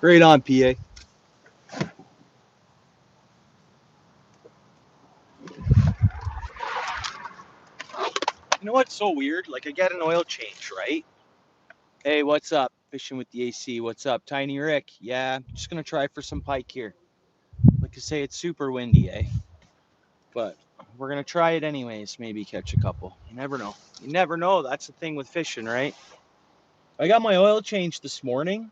Right on, PA. You know what's so weird? Like, I get an oil change, right? Hey, what's up? Fishing with the AC. What's up? Tiny Rick. Yeah, I'm just going to try for some pike here. Like I say, it's super windy, eh? But we're going to try it anyways. Maybe catch a couple. You never know. You never know. That's the thing with fishing, right? I got my oil change this morning.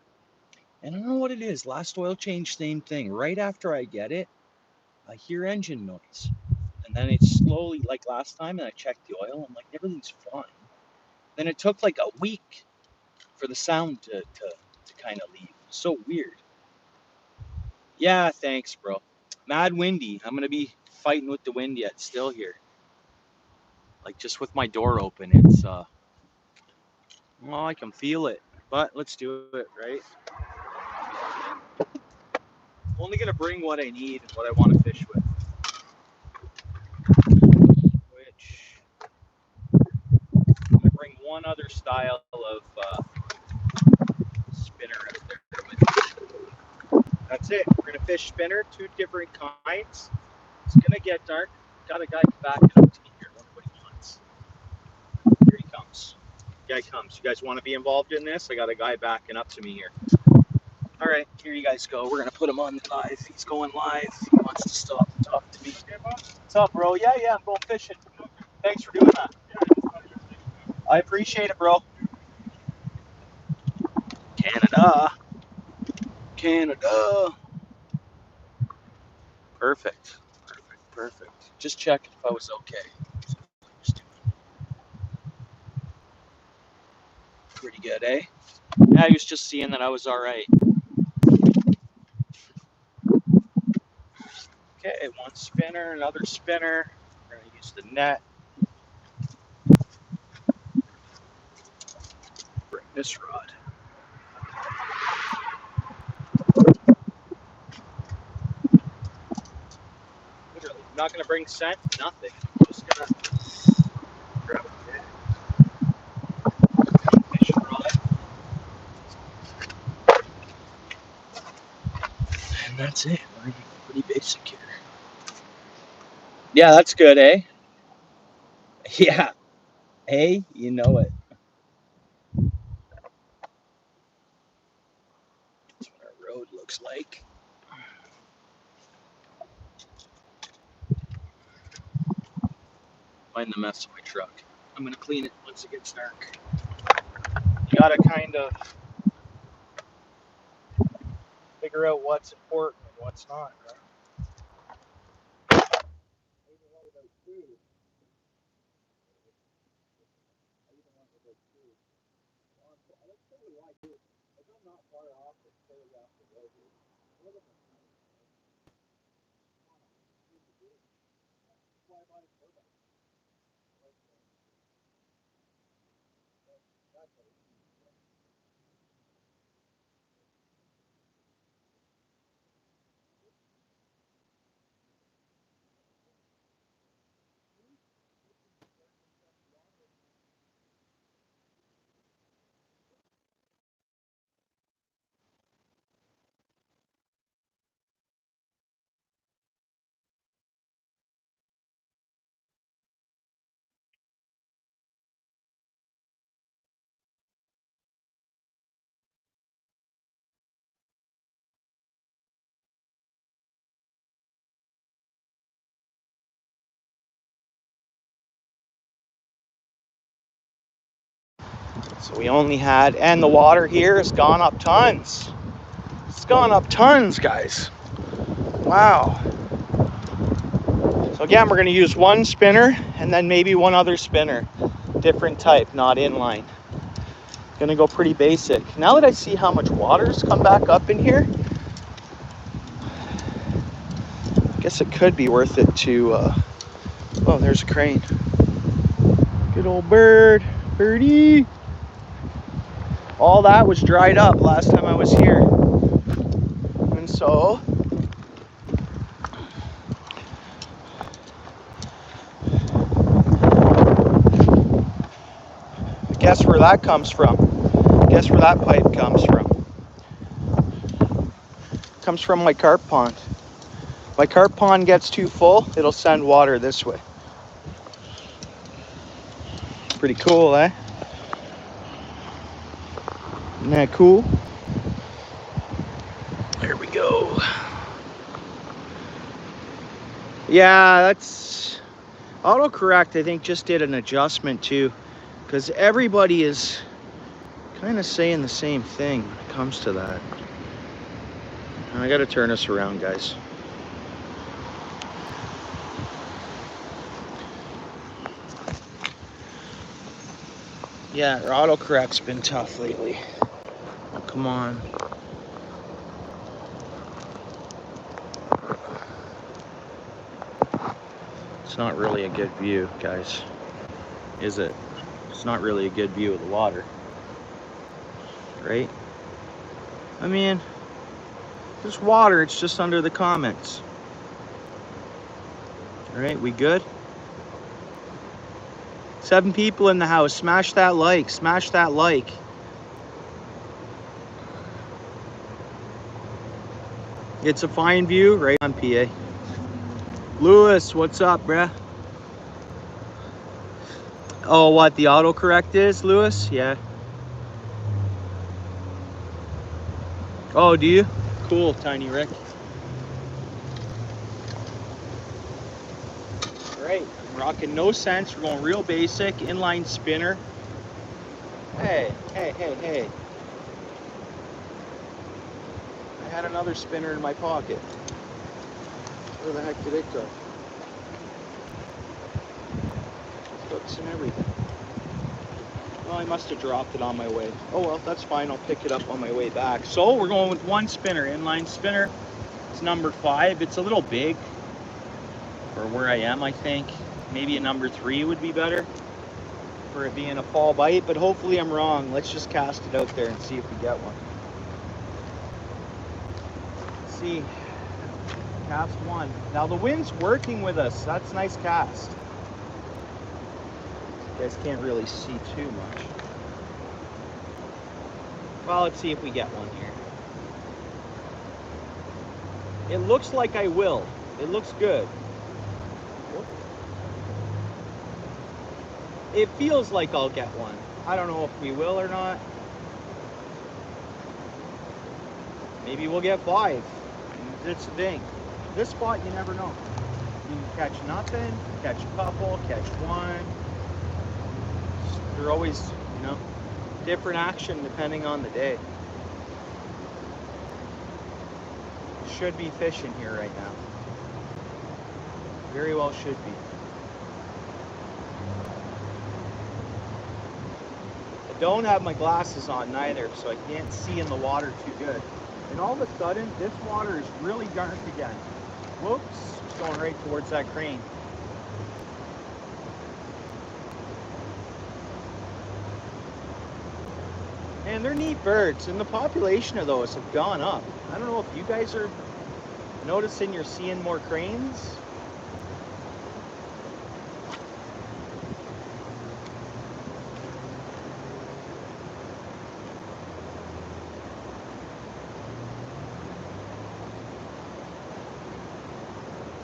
And I don't know what it is. Last oil change, same thing. Right after I get it, I hear engine noise. And then it's slowly, like last time, and I checked the oil. I'm like, everything's fine. Then it took like a week for the sound to kind of leave. So weird. Yeah, thanks, bro. Mad windy. I'm going to be fighting with the wind yet still here. Like just with my door open, it's, well, I can feel it. But let's do it, right? I'm only going to bring what I need and what I want to fish with. Which, I'm going to bring one other style of spinner out there. That's it. We're going to fish spinner, 2 different kinds. It's going to get dark. Got a guy backing up to me here. I wonder what he wants. Here he comes. Guy comes. You guys want to be involved in this? I got a guy backing up to me here. All right, here you guys go. We're going to put him on live. He's going live. He wants to stop and talk to me. What's up, bro? Yeah, I'm going fishing. Thanks for doing that. I appreciate it, bro. Canada. Perfect. Just check if I was okay. Pretty good, eh? Yeah, he was just seeing that I was all right. Okay, one spinner, another spinner. We're going to use the net. Bring this rod. Literally, I'm not going to bring scent, nothing. I'm just going to grab a net. Fishing rod. And that's it. We're pretty basic here. Yeah, that's good, eh? Yeah. Hey, you know it. That's what our road looks like. Find the mess of my truck. I'm going to clean it once it gets dark. You got to kind of figure out what's important and what's not, right? So we only had, and the water here has gone up tons. It's gone up tons, guys. Wow. So again, we're going to use one spinner and then maybe one other spinner. Different type, not inline. Going to go pretty basic. Now that I see how much water's come back up in here, I guess it could be worth it to, oh, there's a crane. Good Good old bird. Birdie. All that was dried up last time I was here. And so guess where that comes from? Guess where that pipe comes from? It comes from my carp pond. My carp pond gets too full, it'll send water this way. Pretty cool, eh? Isn't that cool? There we go. Yeah, that's autocorrect. I think just did an adjustment too, because everybody is kind of saying the same thing when it comes to that. I gotta turn this around, guys. Yeah, autocorrect's been tough lately. Oh, come on. It's not really a good view, guys. Is it? It's not really a good view of the water. Right? I mean, there's water, it's just under the comments. Alright, we good? 7 people in the house. Smash that like. Smash that like. It's a fine view right on PA. Lewis, what's up, bruh? Oh, what the autocorrect is, Lewis? Yeah. Oh, do you? Cool, Tiny Rick. Alright, I'm rocking no sense. We're going real basic. Inline spinner. Hey, hey, hey, hey. I had another spinner in my pocket. Where the heck did it go? Hooks and everything. Well, I must have dropped it on my way. Oh well, that's fine. I'll pick it up on my way back. So we're going with one spinner, inline spinner. It's number 5. It's a little big for where I am, I think. Maybe a number 3 would be better for it being a fall bite, but hopefully I'm wrong. Let's just cast it out there and see if we get one. Let's see. Cast 1. Now the wind's working with us. That's a nice cast. You guys can't really see too much. Well, let's see if we get one here. It looks like I will. It looks good. It feels like I'll get one. I don't know if we will or not. Maybe we'll get 5. That's the thing. This spot, you never know. You can catch nothing, catch a couple, catch one. They're always, you know, different action depending on the day. Should be fishing here right now. Very well should be. I don't have my glasses on neither, so I can't see in the water too good. And all of a sudden, this water is really dark again. Whoops, it's going right towards that crane. And they're neat birds, and the population of those have gone up. I don't know if you guys are noticing you're seeing more cranes.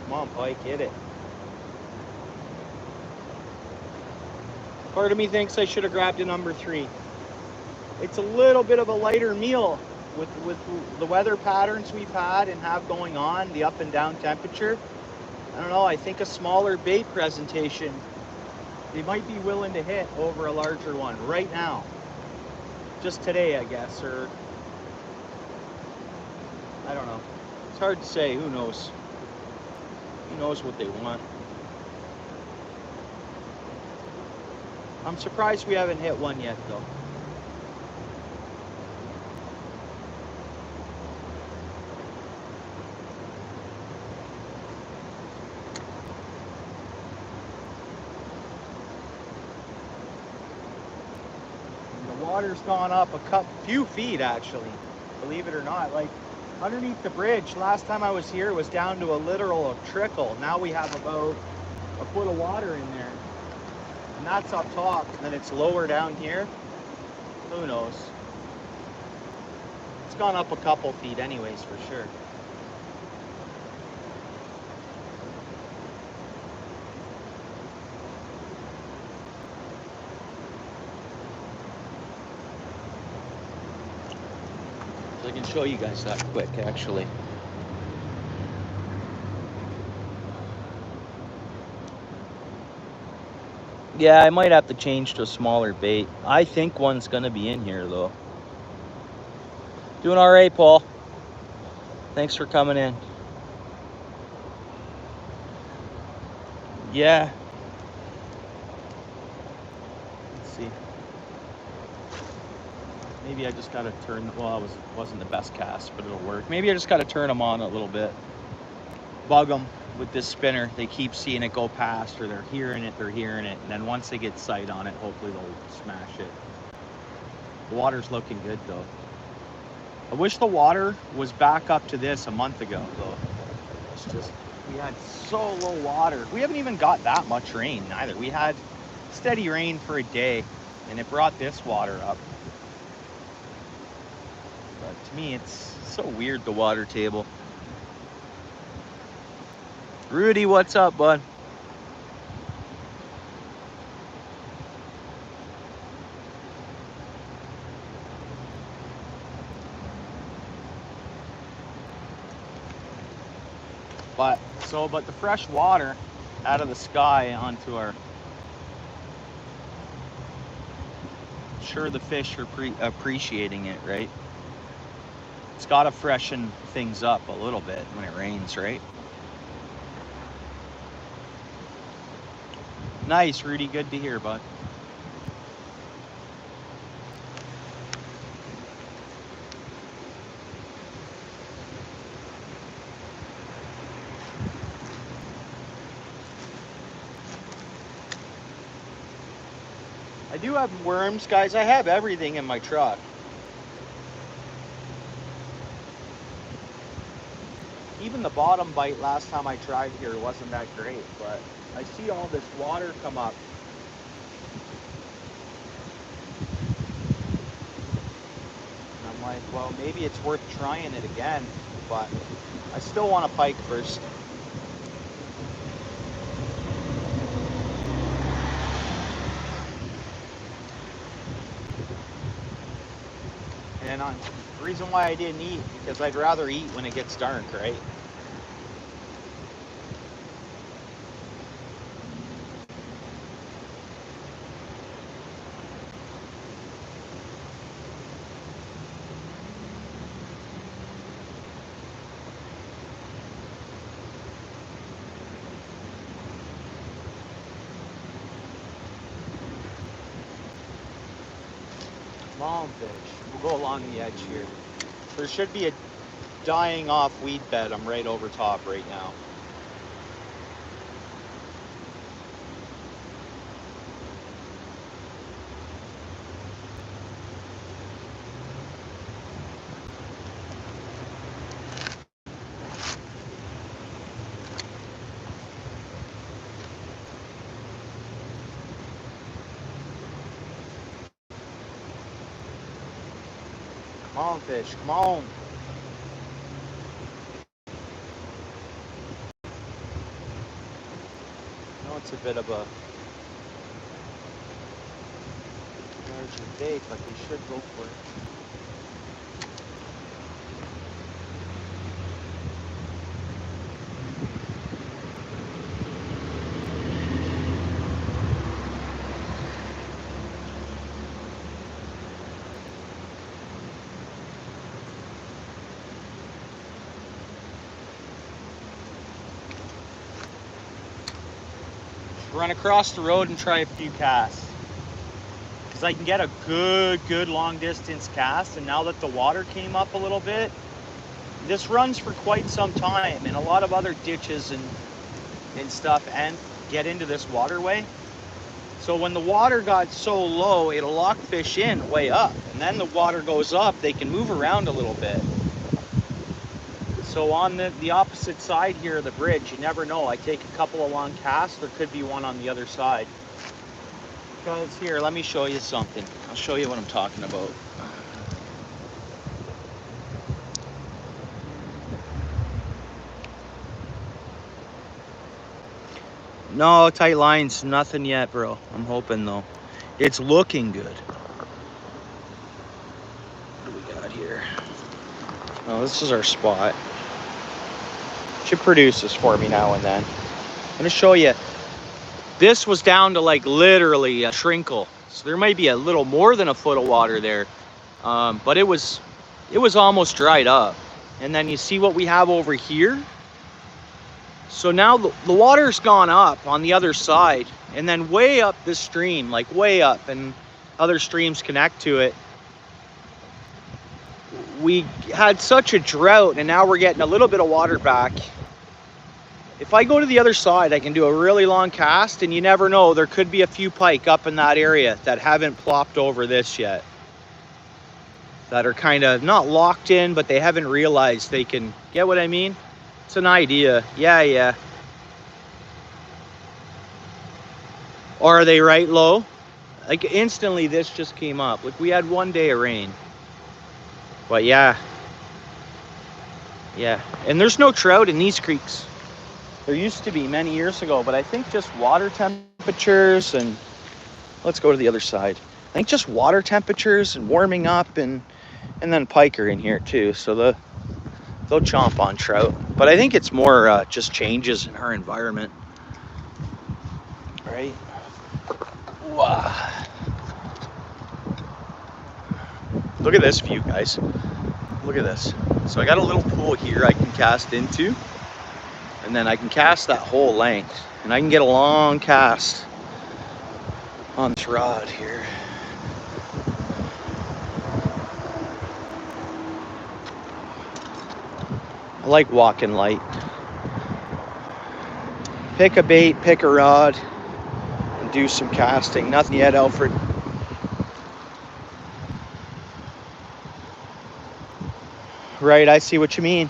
Come on, pike, hit it. Part of me thinks I should have grabbed a number 3. It's a little bit of a lighter meal with the weather patterns we've had and have going on, the up and down temperature. I don't know, I think a smaller bait presentation, they might be willing to hit over a larger one right now. Just today, I guess, or I don't know. It's hard to say, who knows? Who knows what they want? I'm surprised we haven't hit one yet, though. Water's gone up a few feet actually, believe it or not. Like underneath the bridge, last time I was here, it was down to a literal trickle. Now we have about a foot of water in there. And that's up top, and then it's lower down here. Who knows? It's gone up a couple feet anyways, for sure. So I can show you guys that quick, actually. Yeah, I might have to change to a smaller bait. I think one's gonna be in here though. Doing all right, Paul. Thanks for coming in. Yeah. Let's see. Maybe I just gotta turn, well, it wasn't the best cast, but it'll work. Maybe I just gotta turn them on a little bit. Bug them with this spinner. They keep seeing it go past, or they're hearing it, and then once they get sight on it, hopefully they'll smash it. The water's looking good though. I wish the water was back up to this a month ago though. It's just, we had so low water. We haven't even got that much rain either. We had steady rain for a day, and it brought this water up. But to me, it's so weird, the water table. Rudy, what's up, bud? But the fresh water out of the sky onto our, sure the fish are appreciating it, right? It's got to freshen things up a little bit when it rains, right? Nice, Rudy, good to hear, bud. I do have worms, guys. I have everything in my truck. Even the bottom bite last time I tried here wasn't that great, but I see all this water come up. And I'm like, well, maybe it's worth trying it again, but I still want a pike first. And the reason why I didn't eat, because I'd rather eat when it gets dark, right? Long fish. We'll go along the edge here. There should be a dying off weed bed. I'm right over top right now. Come on, fish, come on. I know it's a bit of a larger bait, but we should go for it. Run across the road and try a few casts, because I can get a good long distance cast. And now that the water came up a little bit, this runs for quite some time, and a lot of other ditches and stuff and get into this waterway. So when the water got so low, it'll lock fish in way up. And then the water goes up, they can move around a little bit. So on the opposite side here of the bridge, you never know. I take a couple of long casts, there could be one on the other side. Because here, let me show you something. I'll show you what I'm talking about. No, tight lines, nothing yet, bro. I'm hoping though. It's looking good. What do we got here? Oh, this is our spot. Should produce this for me now and then. I'm gonna show you. This was down to like literally a trinkle. So there might be a little more than a foot of water there. But it was almost dried up. And then you see what we have over here? So now the water's gone up on the other side, and then way up this stream, like way up, and other streams connect to it. We had such a drought, and now we're getting a little bit of water back. If I go to the other side, I can do a really long cast, and you never know, there could be a few pike up in that area that haven't plopped over this yet. That are kind of not locked in, but they haven't realized they can, get what I mean? It's an idea. Yeah. Or are they right low? Like instantly this just came up. Like we had 1 day of rain. But yeah. And there's no trout in these creeks. There used to be many years ago, but I think just water temperatures and let's go to the other side. I think just water temperatures and warming up and then pike are in here too. So they'll chomp on trout. But I think it's more just changes in our environment. Right? Wow. Look at this view, guys. Look at this. So I got a little pool here I can cast into. And then I can cast that whole length. And I can get a long cast on this rod here. I like walking light. Pick a bait, pick a rod, and do some casting. Nothing yet, Alfred. Right, I see what you mean.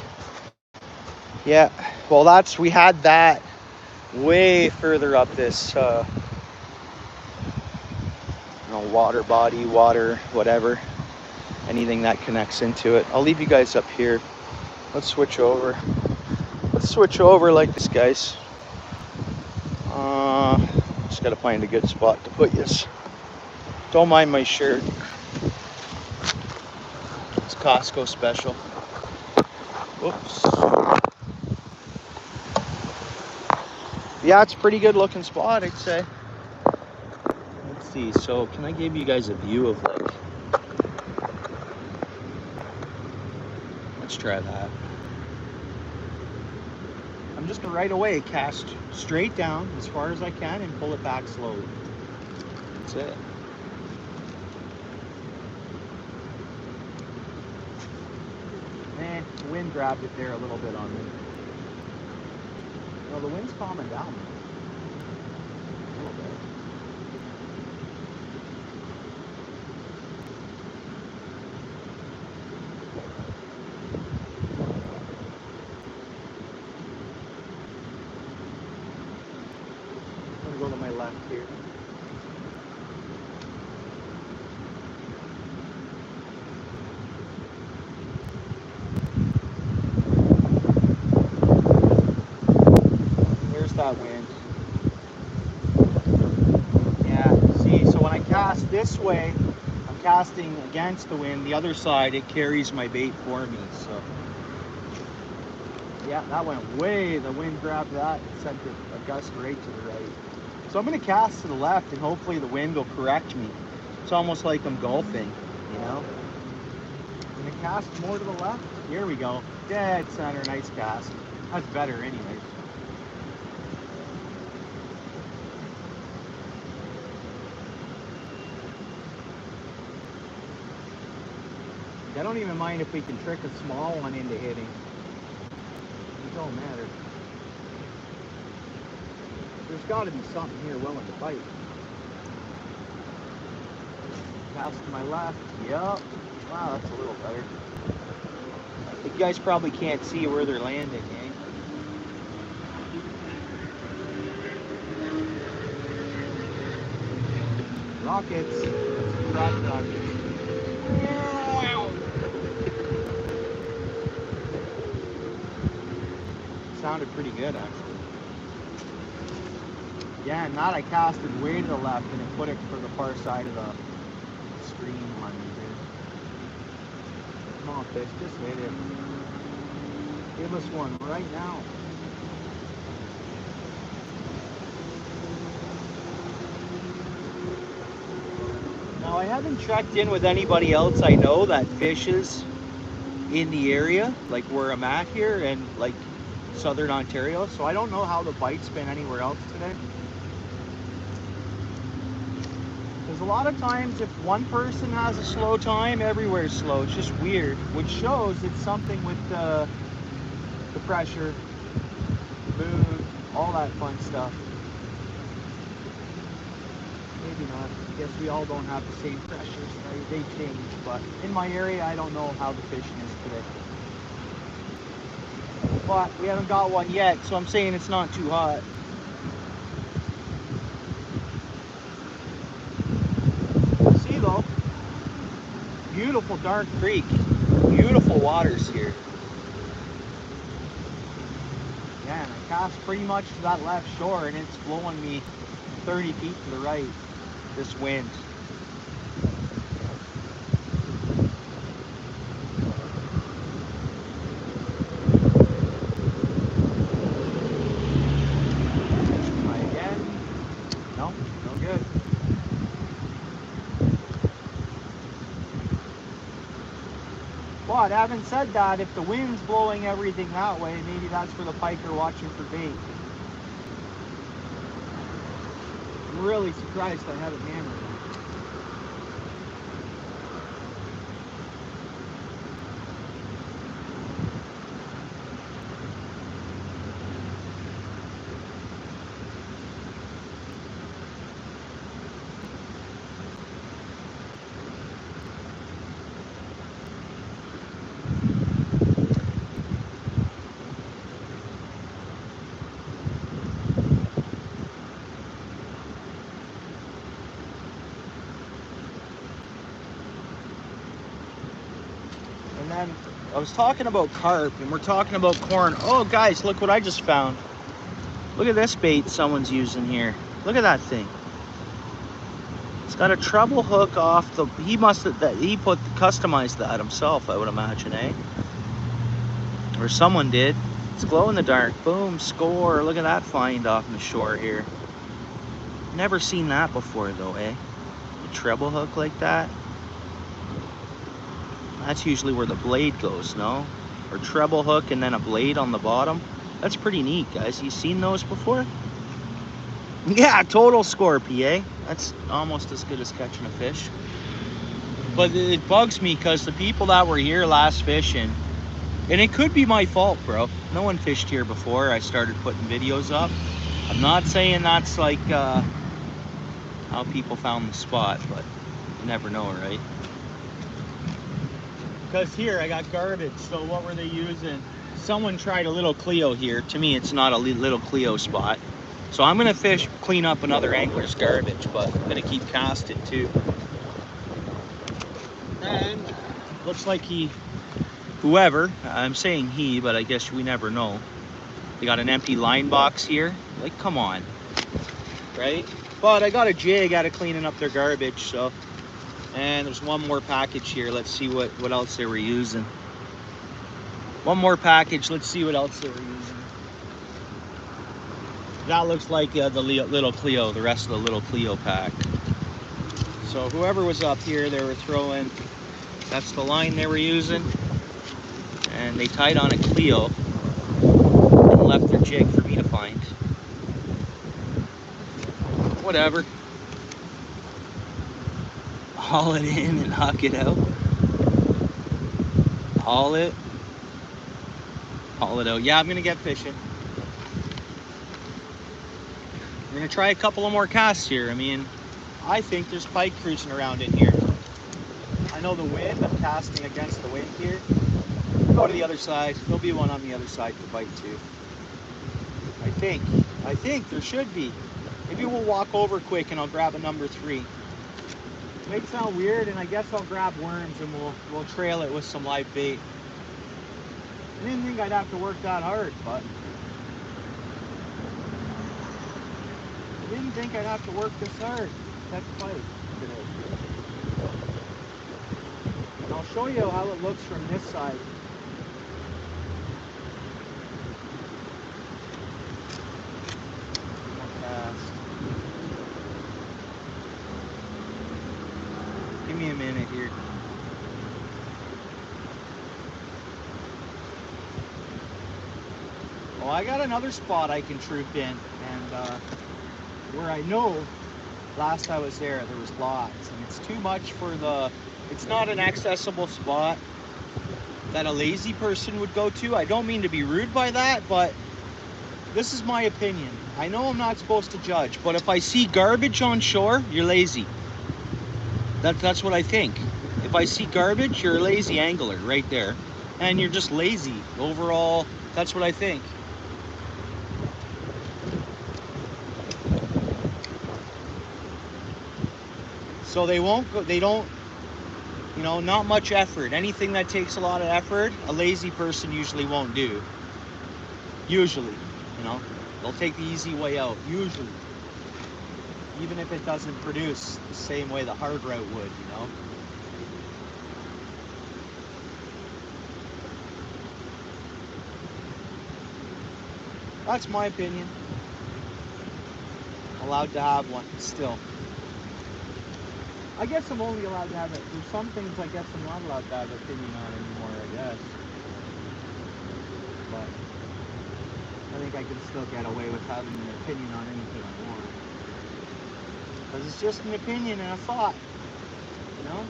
Yeah, well we had that way further up this water body, water, whatever. Anything that connects into it. I'll leave you guys up here. Let's switch over. Let's switch over like this, guys. Just gotta find a good spot to put this. Don't mind my shirt. It's Costco special. Whoops. Yeah, it's a pretty good looking spot, I'd say. Let's see, so can I give you guys a view of like, let's try that. I'm just gonna right away cast straight down as far as I can and pull it back slowly. That's it. Man, the wind grabbed it there a little bit on me. Well, the wind's calming down a little bit. I'm going to go to my left here. That wind. Yeah, see, so when I cast this way, I'm casting against the wind. The other side, it carries my bait for me. So yeah, that went way, the wind grabbed that and sent a gust right to the right. So I'm going to cast to the left and hopefully the wind will correct me. It's almost like I'm golfing, you know. I'm going to cast more to the left. Here we go. Dead center, nice cast. That's better anyways. I don't even mind if we can trick a small one into hitting. It don't matter. There's got to be something here willing to bite. Cast to my left. Yep. Wow, that's a little better. You guys probably can't see where they're landing, eh? Rockets. That's some crack rockets. Sounded pretty good, actually. Yeah, and that I casted way to the left and it put it for the far side of the stream on me here. Come on, fish, just hit it. Give us one right now. Now, I haven't checked in with anybody else I know that fishes in the area, like where I'm at here and like southern Ontario, so I don't know how the bite's been anywhere else today. Because a lot of times if one person has a slow time, everywhere's slow. It's just weird, which shows it's something with the pressure, moon, all that fun stuff. Maybe not. I guess we all don't have the same pressures. They change, but in my area, I don't know how the fishing is today. But we haven't got one yet, so I'm saying it's not too hot. See though, beautiful dark creek, beautiful waters here. Yeah, and I cast pretty much to that left shore and it's blowing me 30 feet to the right, this wind. Try again. No, no good. But having said that, if the wind's blowing everything that way, maybe that's where the pike are watching for bait. I'm really surprised I haven't hammered it. And then I was talking about carp and we're talking about corn. Oh guys, look what I just found. Look at this bait someone's using here. Look at that thing. It's got a treble hook off the, he customized that himself, I would imagine, eh? Or someone did. It's glow in the dark. Boom, score. Look at that find off the shore here. Never seen that before though, eh? A treble hook like that. That's usually where the blade goes, no? Or treble hook and then a blade on the bottom. That's pretty neat, guys. You seen those before? Yeah, total scorpy, eh? That's almost as good as catching a fish. But it bugs me because the people that were here last fishing, and it could be my fault, bro. No one fished here before I started putting videos up. I'm not saying that's like how people found the spot, but you never know, right? Because here I got garbage, so what were they using? Someone tried a little Cleo here. To me, it's not a little Cleo spot. So I'm gonna clean up another angler's garbage, but I'm gonna keep casting too. And looks like whoever, I'm saying he, but I guess we never know. They got an empty line box here. Like, come on, right? But I got a jig out of cleaning up their garbage, so. And there's one more package here. Let's see what else they were using. One more package. Let's see what else they were using. That looks like the little Cleo, the rest of the little Cleo pack. So whoever was up here, they were throwing, that's the line they were using. And they tied on a Cleo and left their jig for me to find. Whatever. Haul it in and huck it out. Haul it out. Yeah, I'm gonna get fishing. We're gonna try a couple of more casts here. I mean, I think there's pike cruising around in here. I know the wind, I'm casting against the wind here. Go to the other side. There'll be one on the other side to bite too. I think there should be. Maybe we'll walk over quick and I'll grab a number 3. It may sound weird, and I guess I'll grab worms and we'll trail it with some live bait. I didn't think I'd have to work that hard, but I didn't think I'd have to work this hard. That's pike today. And I'll show you how it looks from this side. Give me a minute here. Well, I got another spot I can troop in, and where I know last I was there was lots, and it's too much for it's not an accessible spot that a lazy person would go to. I don't mean to be rude by that, but this is my opinion. I know I'm not supposed to judge, but if I see garbage on shore, you're lazy. That's what I think. If I see garbage, you're a lazy angler right there. And you're just lazy overall. That's what I think. So they won't go, they don't, you know, not much effort. Anything that takes a lot of effort, a lazy person usually won't do. Usually, you know, they'll take the easy way out, usually. Even if it doesn't produce the same way the hard route would, you know. That's my opinion. Allowed to have one, still. I guess I'm only allowed to have it. There's some things I guess I'm not allowed to have an opinion on anymore, I guess. But I think I can still get away with having an opinion on anything I want. Because it's just an opinion and a thought, you know?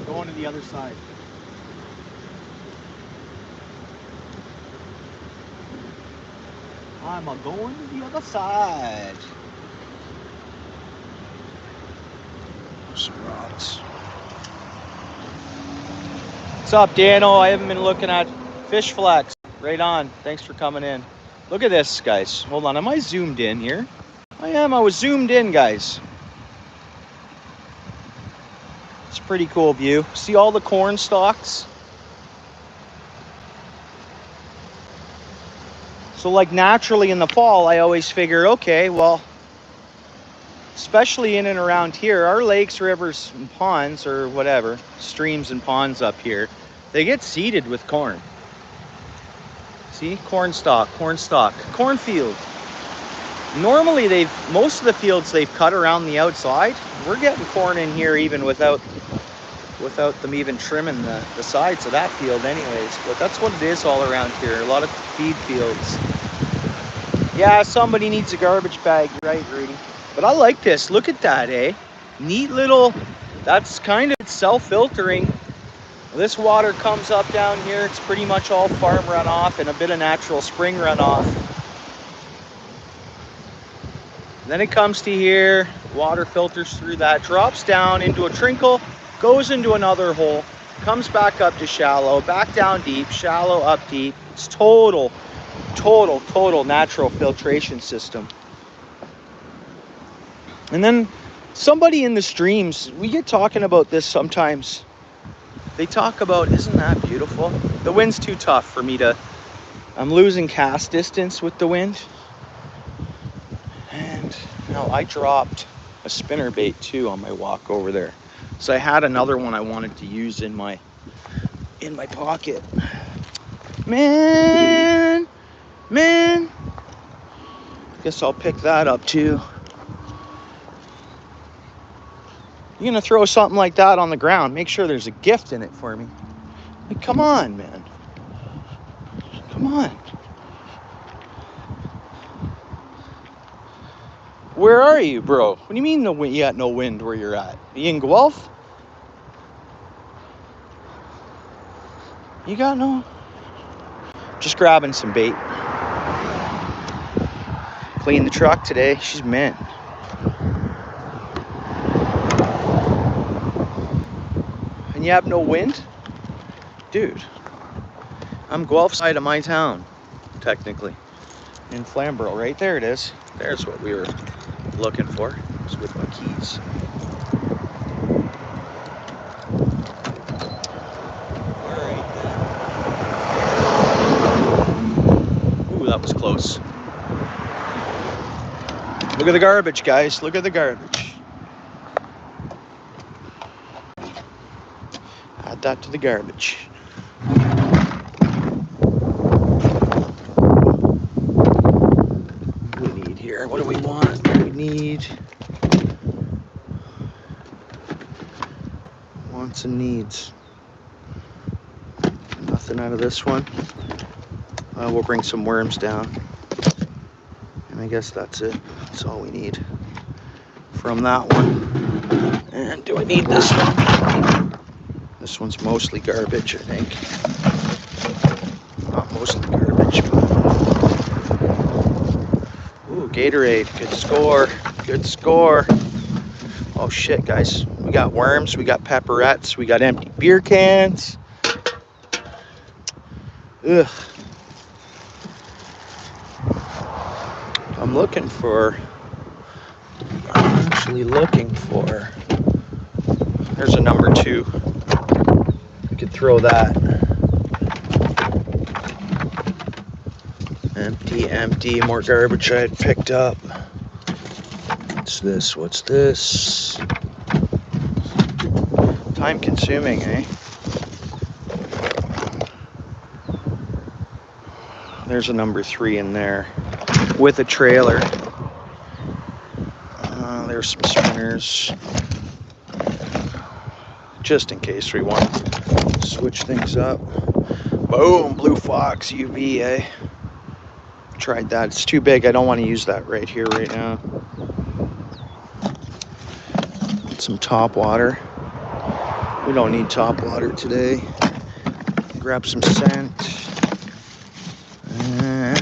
Going to the other side. I'm going to the other side. Some rocks. What's up, Dano? I haven't been looking at fish flex. Right on. Thanks for coming in. Look at this, guys. Hold on. Am I zoomed in here? I am. I was zoomed in, guys. It's a pretty cool view. See all the corn stalks? So like naturally in the fall, I always figure, okay, well, especially in and around here, our lakes, rivers, and ponds, or whatever, streams and ponds up here, they get seeded with corn. See, cornfield. Normally most of the fields they've cut around the outside. We're getting corn in here even without them even trimming the sides of that field anyways. But that's what it is all around here, a lot of feed fields. Yeah, somebody needs a garbage bag, right, Rudy? But I like this. Look at that, eh? Neat little, that's kind of self-filtering. This water comes up down here. It's pretty much all farm runoff and a bit of natural spring runoff. Then it comes to here, water filters through that, drops down into a trinkle, goes into another hole, comes back up to shallow, back down deep, shallow, up deep. It's total natural filtration system. And then somebody in the streams, we get talking about this sometimes. They talk about, isn't that beautiful? The wind's too tough for me to, I'm losing cast distance with the wind. And now I dropped a spinnerbait too on my walk over there. So I had another one I wanted to use in my pocket. Man, guess I'll pick that up too. You're gonna throw something like that on the ground, make sure there's a gift in it for me. Like, come on, man. Come on. Where are you, bro? What do you mean you got no wind where you're at? Are you in Guelph? You got no? Just grabbing some bait. Clean the truck today. She's mint. And you have no wind? Dude, I'm Guelph side of my town, technically. In Flamborough, right there it is. There's what we were looking for. It's with my keys. Alright then. Ooh, that was close. Look at the garbage, guys. Look at the garbage. Add that to the garbage. What do we need here? What do we want? What do we need? Wants and needs. Nothing out of this one. We'll bring some worms down. And I guess that's it. That's all we need from that one. And do I need this one? This one's mostly garbage, I think. Not mostly garbage, but... Ooh, Gatorade. Good score. Good score. Oh shit, guys. We got worms, we got pepperettes, we got empty beer cans. Ugh. I'm actually looking for, there's a number 2. We could throw that. Empty, more garbage I had picked up. What's this? What's this? Time consuming, eh? There's a number 3 in there with a trailer. There's some spinners. Just in case we want to switch things up. Boom, Blue Fox UV, eh? Tried that. It's too big. I don't want to use that right here, right now. Some top water. We don't need top water today. Grab some scent. And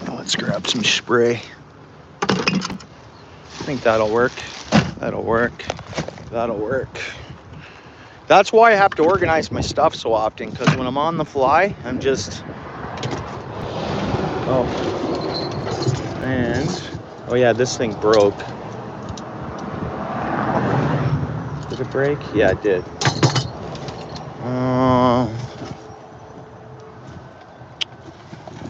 let's grab some spray. I think that'll work. That'll work. That'll work. That's why I have to organize my stuff so often, because when I'm on the fly, I'm just... Oh. And... Oh yeah, this thing broke. Did it break? Yeah, it did.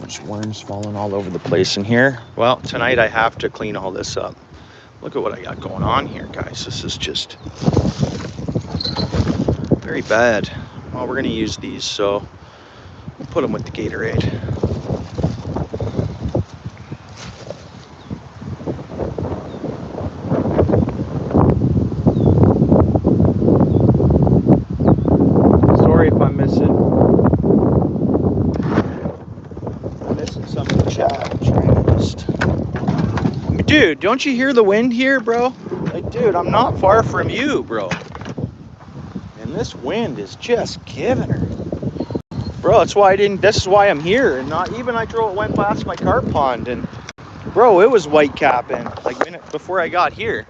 There's worms falling all over the place in here. Well, tonight I have to clean all this up. Look at what I got going on here, guys. This is just very bad. Well, we're gonna use these, so we'll put them with the Gatorade. Sorry if I'm missing some of the chat. I'm trying to just... Dude, don't you hear the wind here, bro? Like, dude, I'm not far from you, bro. And this wind is just giving her. Bro, that's why this is why I'm here. And not even went past my carp pond. And, bro, it was white capping, like, before I got here.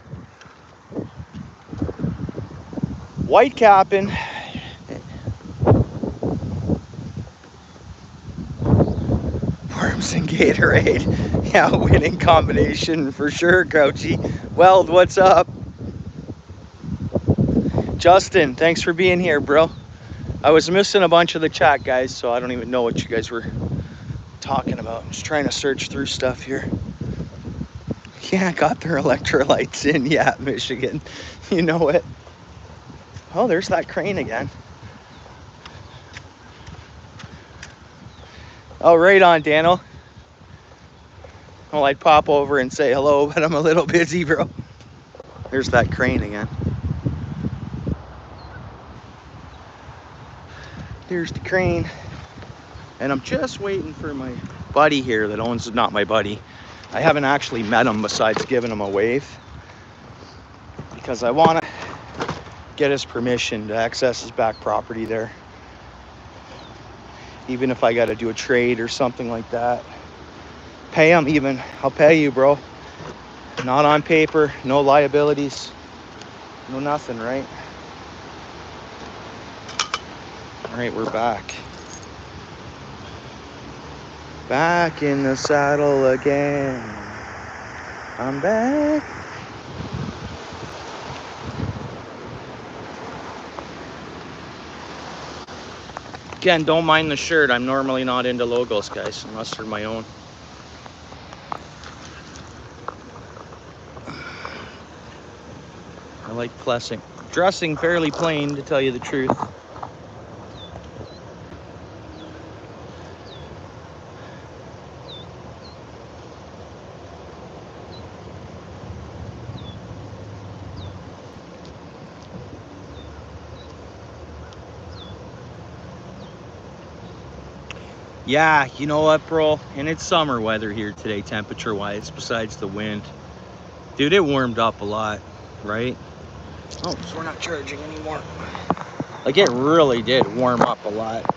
White capping. Worms and Gatorade. Yeah, winning combination for sure, Crouchy. Weld, what's up? Justin, thanks for being here, bro. I was missing a bunch of the chat, guys, so I don't even know what you guys were talking about. I'm just trying to search through stuff here. Yeah, got their electrolytes in. Yeah, Michigan. You know it. Oh, there's that crane again. Oh, right on, Daniel. Well, I'd pop over and say hello, but I'm a little busy, bro. There's that crane again. There's the crane. And I'm just waiting for my buddy here that owns, not my buddy. I haven't actually met him besides giving him a wave, because I want to get his permission to access his back property there. Even if I got to do a trade or something like that. Pay them even. I'll pay you, bro. Not on paper, no liabilities, no nothing, right? All right, we're back. Back in the saddle again. I'm back. Again, don't mind the shirt. I'm normally not into logos, guys, unless they're my own. I like dressing fairly plain, to tell you the truth. Yeah, you know what, bro? And it's summer weather here today, temperature-wise, besides the wind. Dude, it warmed up a lot, right? Oh, so we're not charging anymore. Like, it really did warm up a lot.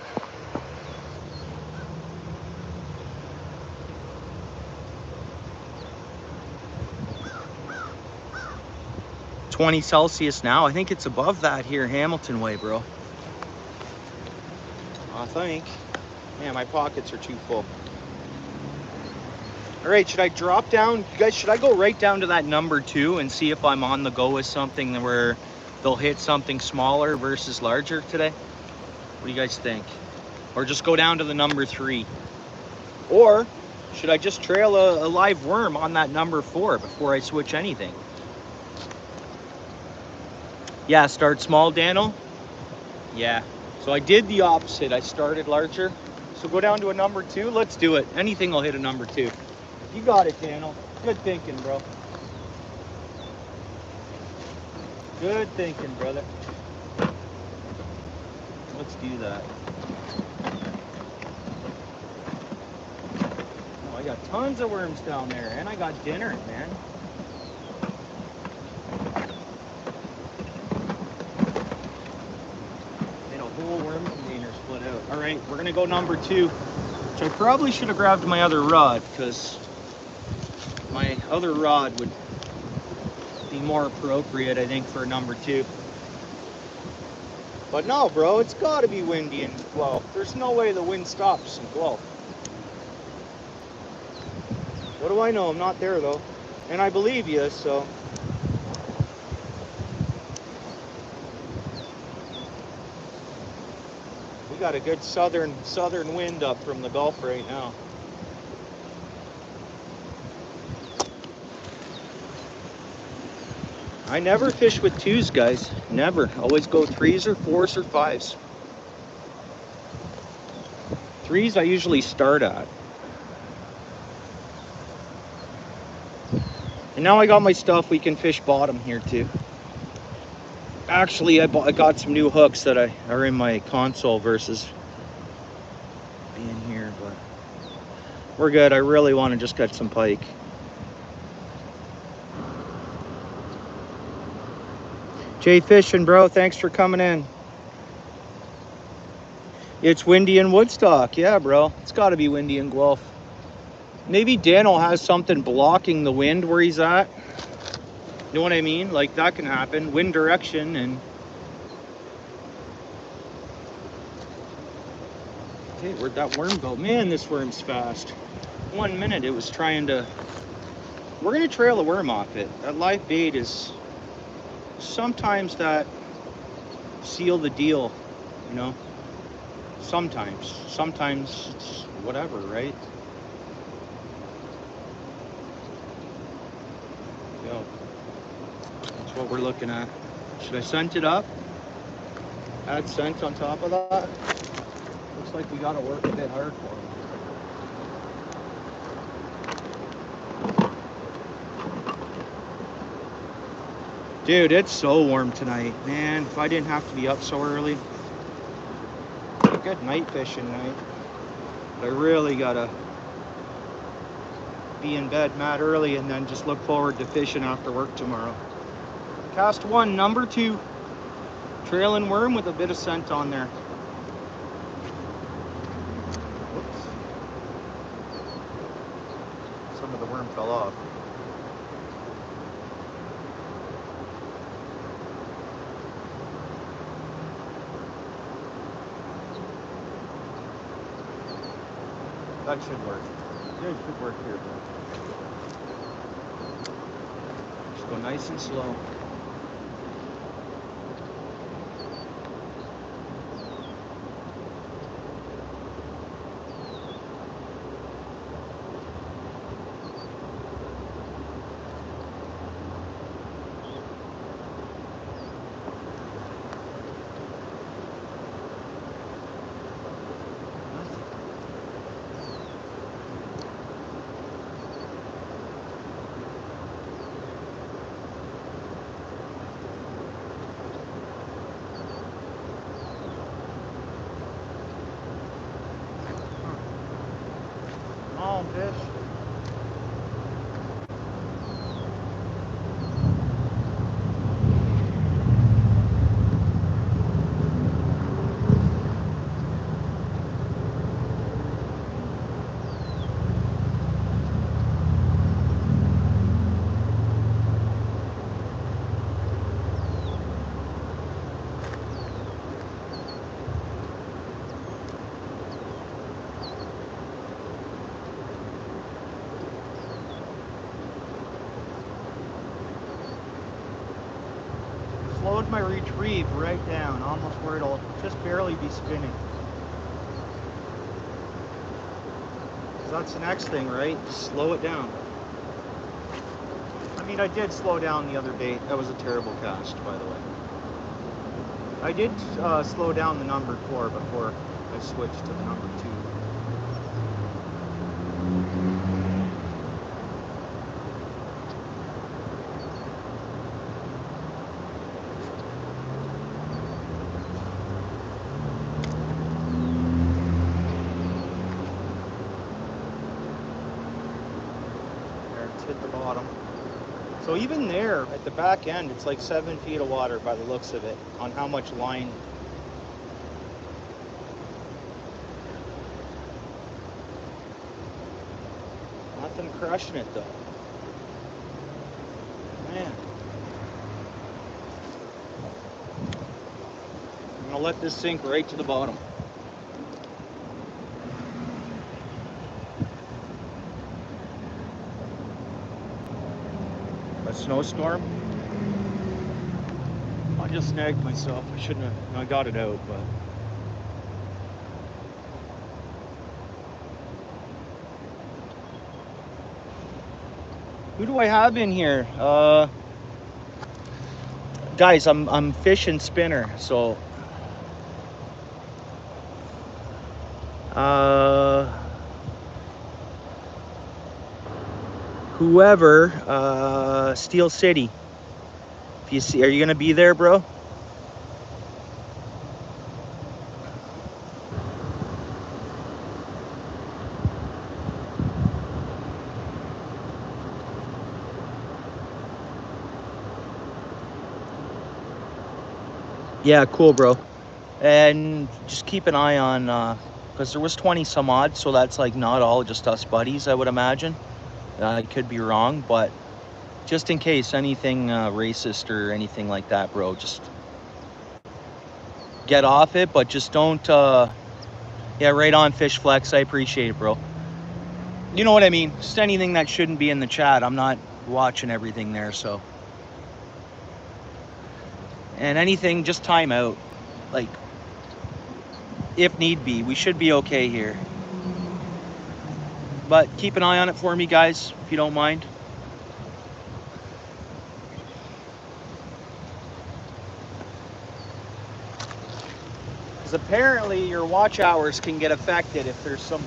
$20 Celsius now. I think it's above that here Hamilton way, bro. I think. Man, my pockets are too full. All right, should I drop down? You guys, should I go right down to that number 2 and see if I'm on the go with something where they'll hit something smaller versus larger today? What do you guys think? Or just go down to the number 3? Or should I just trail a live worm on that number 4 before I switch anything? Yeah, start small, Daniel. Yeah, so I did the opposite. I started larger. So go down to a number 2. Let's do it. Anything will hit a number 2. You got it, Daniel. Good thinking, bro. Good thinking, brother. Let's do that. Oh, I got tons of worms down there, and I got dinner, man. Whole worm container split out. All right, we're gonna go number 2, which I probably should have grabbed my other rod, because my other rod would be more appropriate, I think, for number 2. But no, bro, it's gotta be windy in Guelph. There's no way the wind stops in Guelph. What do I know? I'm not there though, and I believe you, so. Got a good southern wind up from the Gulf right now. I never fish with 2s, guys. Never. Always go 3s or 4s or 5s. 3s I usually start at. And now I got my stuff, we can fish bottom here too. Actually, I got some new hooks that are in my console versus being here, but we're good. I really want to just catch some pike. Jay Fishing, bro, thanks for coming in. It's windy in Woodstock. Yeah, bro, it's got to be windy in Guelph. Maybe Daniel has something blocking the wind where he's at. You know what I mean? Like, that can happen. Wind direction and... Okay, where'd that worm go? Man, this worm's fast. 1 minute it was trying to... We're going to trail a worm off it. That live bait is... Sometimes that... seal the deal, you know? Sometimes. Sometimes it's whatever, right? Yo. That's what we're looking at. Should I scent it up? Add scent on top of that? Looks like we gotta work a bit hard for it. Dude, it's so warm tonight, man. If I didn't have to be up so early. A good night fishing night. But I really gotta be in bed mad early and then just look forward to fishing after work tomorrow. Cast 1, number 2. Trailing worm with a bit of scent on there. Whoops. some of the worm fell off. That should work. It should work here, bro. Just go nice and slow. Small fish. Slowed my retrieve right down, almost where it'll just barely be spinning. So that's the next thing, right? Just slow it down. I mean, I did slow down the other day. That was a terrible cast, by the way. I did slow down the number 4 before I switched to the number 2. Hit the bottom. So even there at the back end, it's like 7 feet of water by the looks of it on how much line. Nothing crushing it though. Man. I'm gonna let this sink right to the bottom. A snowstorm. I just snagged myself. I shouldn't have. I got it out, but. Who do I have in here? Guys, I'm fishing spinner, so. Whoever, Steel City. If you see, are you gonna be there, bro? Yeah, cool, bro. And just keep an eye on, because there was 20 some odd, so that's like not all just us buddies, I would imagine. I could be wrong, but just in case anything racist or anything like that, bro, just get off it, but just don't, yeah, right on, Fish Flex. I appreciate it, bro. You know what I mean? Just anything that shouldn't be in the chat. I'm not watching everything there, so. And anything, just time out. Like, if need be, we should be okay here. But keep an eye on it for me, guys, if you don't mind. Because apparently your watch hours can get affected if there's some,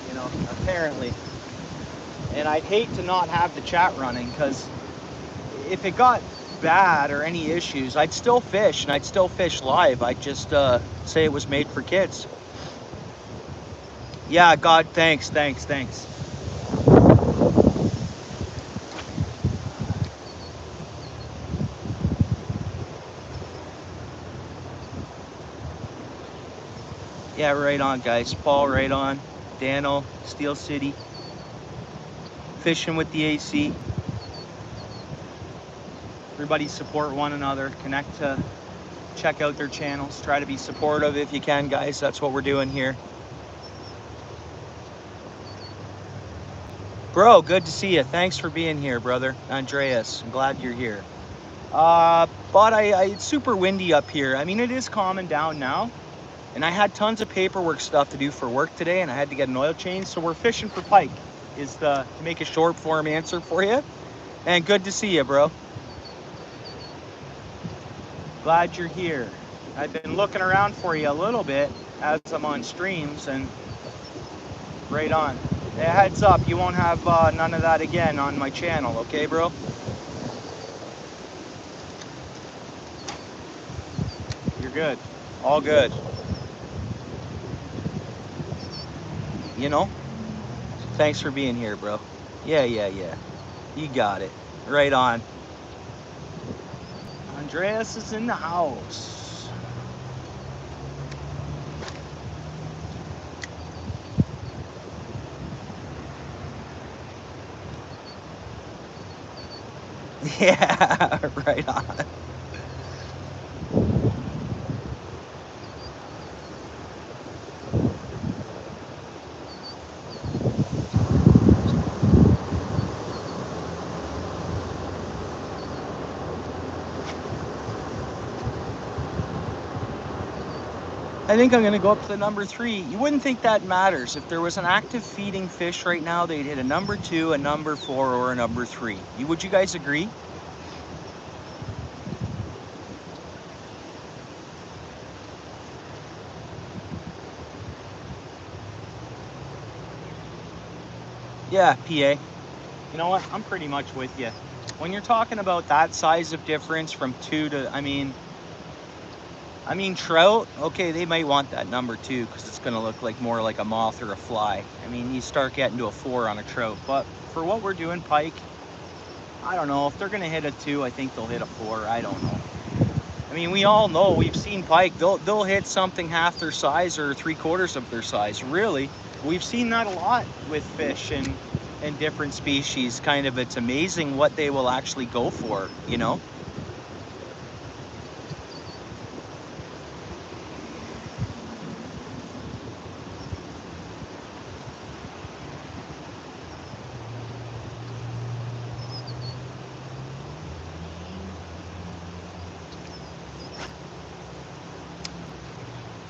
you know, apparently. And I'd hate to not have the chat running, because if it got bad or any issues, I'd still fish, and I'd still fish live. I'd just say it was made for kids. Yeah, God, thanks. Yeah, right on, guys. Paul, right on. Dano, Steel City. Fishing with the AC. Everybody support one another, connect to, check out their channels, try to be supportive if you can, guys. That's what we're doing here. Bro, good to see you. Thanks for being here, brother. Andreas, I'm glad you're here. But it's super windy up here. I mean, it is calming down now. And I had tons of paperwork stuff to do for work today, and I had to get an oil change. So we're fishing for pike, is to make a short form answer for you. And good to see you, bro. Glad you're here. I've been looking around for you a little bit as I'm on streams, and right on. Yeah, heads up, you won't have none of that again on my channel, okay, bro? You're good. All good. You know? Thanks for being here, bro. Yeah. You got it. Right on. Andreas is in the house. Yeah, right on. I think I'm gonna go up to the number 3. You wouldn't think that matters. If there was an active feeding fish right now, they'd hit a number 2, a number 4, or a number 3. Would you guys agree? Yeah, PA. You know what? I'm pretty much with you. When you're talking about that size of difference from 2 to, I mean trout, okay, they might want that number 2 because it's gonna look like more like a moth or a fly. I mean, you start getting to a 4 on a trout, but for what we're doing, pike, I don't know. If they're gonna hit a 2, I think they'll hit a 4. I don't know. I mean, we all know, we've seen pike, they'll hit something half their size or 3/4 of their size, really. We've seen that a lot with fish and different species. Kind of, it's amazing what they will actually go for, you know?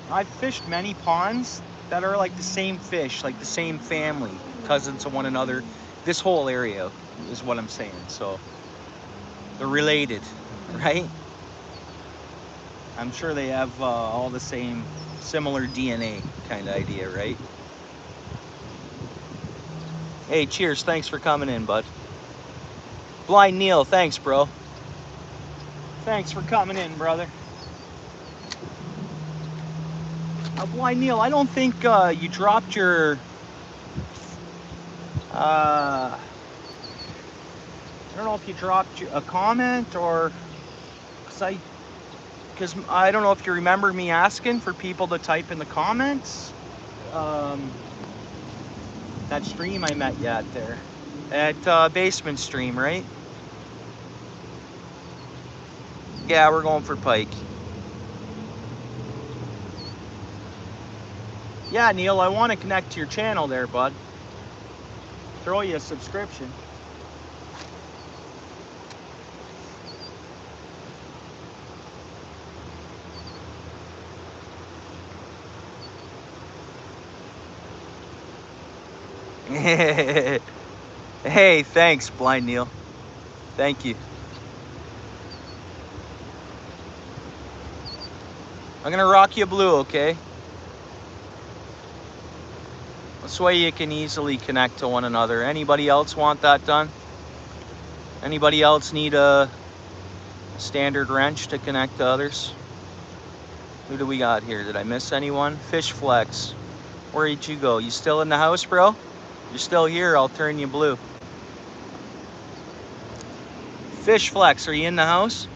I've fished many ponds that are like the same fish, like the same family, cousins of one another. This whole area is what I'm saying. So they're related, right? I'm sure they have all the same, similar DNA kind of idea, right? Hey, cheers. Thanks for coming in, bud. Blind Neil, thanks, bro. Thanks for coming in, brother. Blind Neil, I don't think you dropped your... I don't know if you dropped a comment or... Because I don't know if you remember me asking for people to type in the comments. That stream I met you at there. At Basement Stream, right? Yeah, we're going for pike. Yeah, Neil, I want to connect to your channel there, bud. Throw you a subscription. Hey, thanks, Blind Neil. Thank you. I'm gonna rock you blue, okay? This way you can easily connect to one another. Anybody else want that done? Anybody else need a standard wrench to connect to others? Who do we got here? Did I miss anyone? Fish Flex. Where did you go? You still in the house, bro? You're still here, I'll turn you blue. Fish Flex, are you in the house?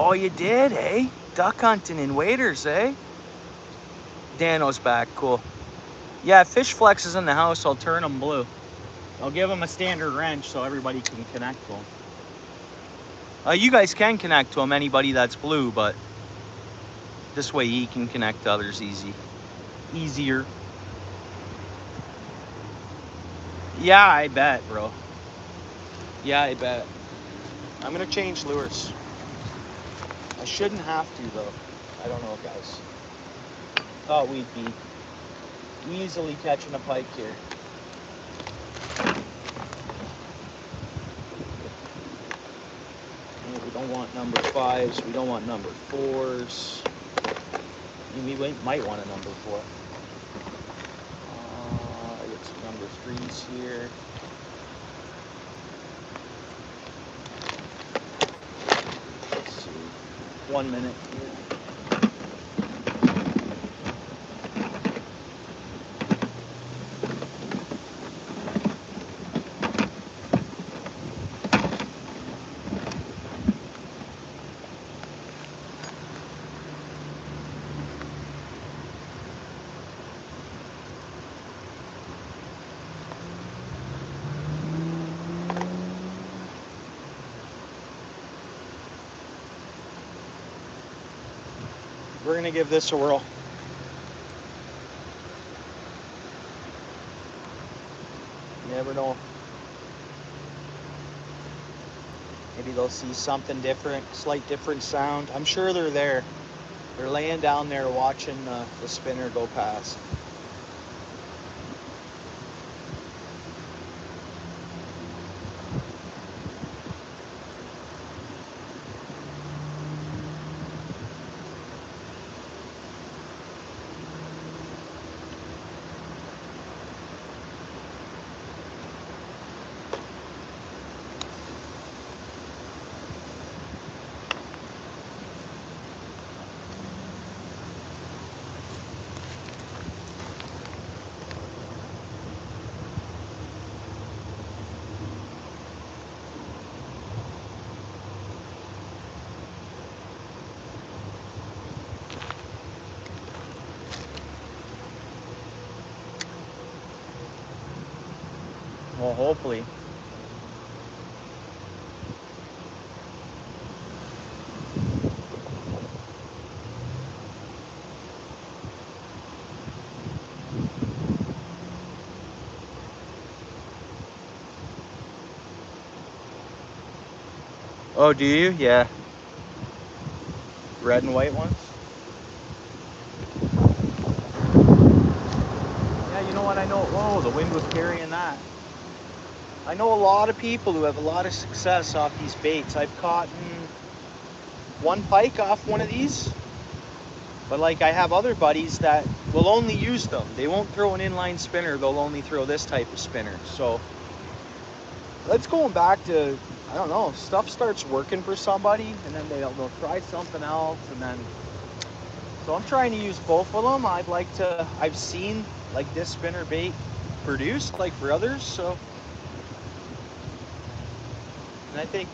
Oh, you did, eh? Duck hunting in waders, eh? Dano's back, cool. Yeah, Fish Flex is in the house. I'll turn him blue. I'll give him a standard wrench so everybody can connect to him. You guys can connect to him, anybody that's blue, but this way he can connect to others easier. Yeah, I bet, bro. Yeah, I bet. I'm gonna change lures. I shouldn't have to, though. I don't know, guys. Thought we'd be easily catching a pike here. We don't want number 5s. We don't want number 4s. We might want a number 4. I get some number 3s here. Let's see. 1 minute here. We're gonna give this a whirl. You never know. Maybe they'll see something different, slight different sound. I'm sure they're there. They're laying down there watching the spinner go past. Well, hopefully. Oh, do you? Yeah. Red and white ones? Yeah, you know what I know? Whoa, the wind was carrying that. I know a lot of people who have a lot of success off these baits. I've caught one pike off one of these, but like I have other buddies that will only use them. They won't throw an inline spinner, they'll only throw this type of spinner. So let's go back to, I don't know, stuff starts working for somebody and then they'll try something else, and then, so I'm trying to use both of them. I've seen like this spinner bait produce like for others, so. And I think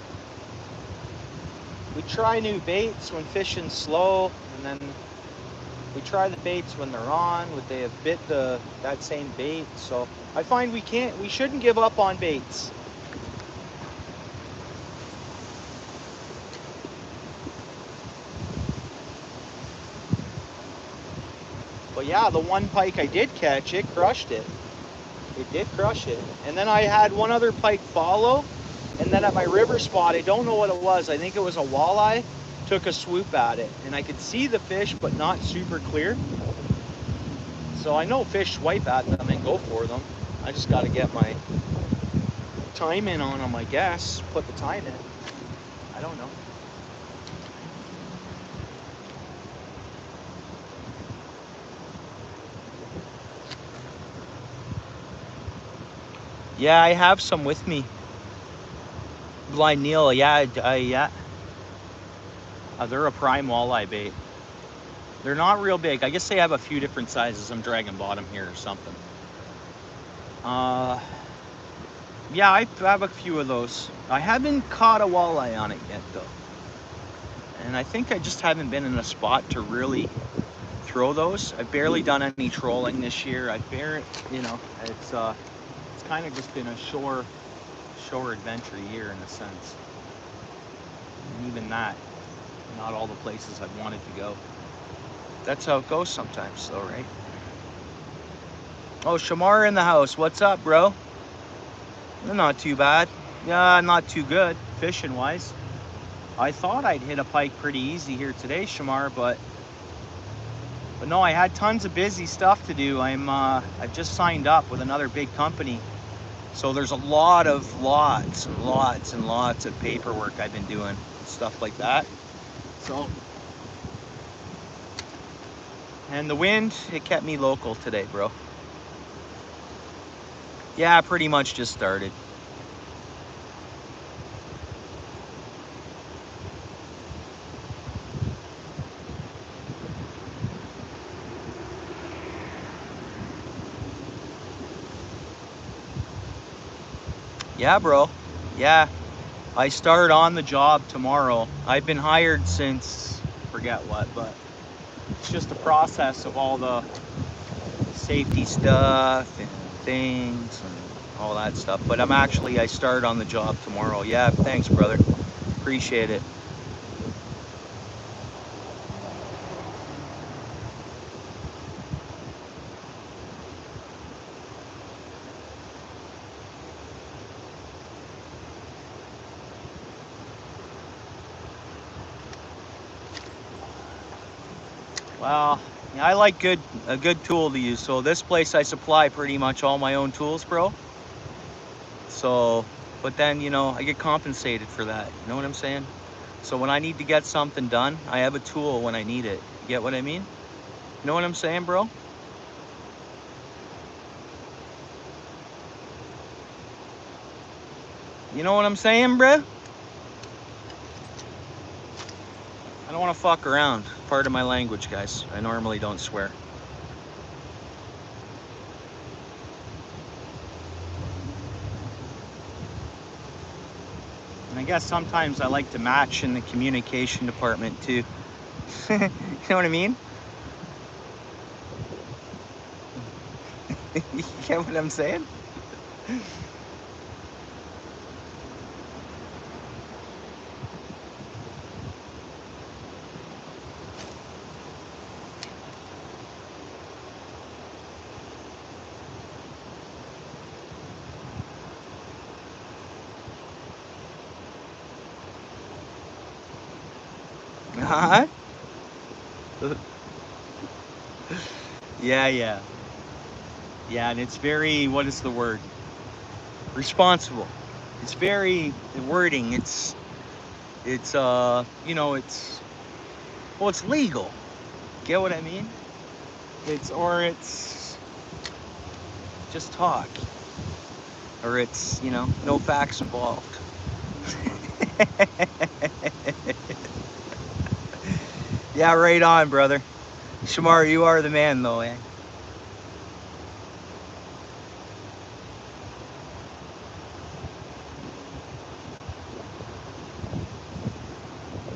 we try new baits when fishing slow, and then we try the baits when they're on, when they have bit that same bait. So I find we shouldn't give up on baits. But yeah, the one pike I did catch, it crushed it. It did crush it. And then I had one other pike follow, and then at my river spot, I don't know what it was. I think it was a walleye. Took a swoop at it, and I could see the fish, but not super clear. So I know fish swipe at them and go for them. I just got to get my time in on them, I guess. Put the time in. I don't know. Yeah, I have some with me. Blind Neil, yeah, yeah. They're a prime walleye bait. They're not real big. I guess they have a few different sizes. I'm dragging bottom here or something. Yeah, I have a few of those. I haven't caught a walleye on it yet, though. And I think I just haven't been in a spot to really throw those. I've barely done any trolling this year. It's kind of just been a shore adventure year in a sense. And even that, not all the places I wanted to go. That's how it goes sometimes though, right? Oh, Shamar in the house. What's up, bro? Not too bad. Yeah, not too good, fishing wise. I thought I'd hit a pike pretty easy here today, Shamar, but no, I had tons of busy stuff to do. I've just signed up with another big company. So there's a lots and lots of paperwork I've been doing, stuff like that. So, and the wind, it kept me local today, bro. Yeah, pretty much just started. Yeah, bro. Yeah, I start on the job tomorrow. I've been hired since, forget what, but it's just a process of all the safety stuff and things and all that stuff. But I start on the job tomorrow. Yeah, thanks, brother. Appreciate it. Well, yeah, I like a good tool to use. So this place I supply pretty much all my own tools, bro. So, but then, I get compensated for that. You know what I'm saying? So when I need to get something done, I have a tool when I need it. You get what I mean? You know what I'm saying, bro? You know what I'm saying, bro? I don't want to fuck around. Part of my language, guys. I normally don't swear. And I guess sometimes I like to match in the communication department too. You know what I mean? You get what I'm saying? Huh? Yeah. Yeah, and it's very, what is the word? Responsible. It's very, the wording, it's it's legal. Get what I mean? It's just talk. Or it's, no facts involved. Yeah, right on, brother. Shamar, you are the man though, eh?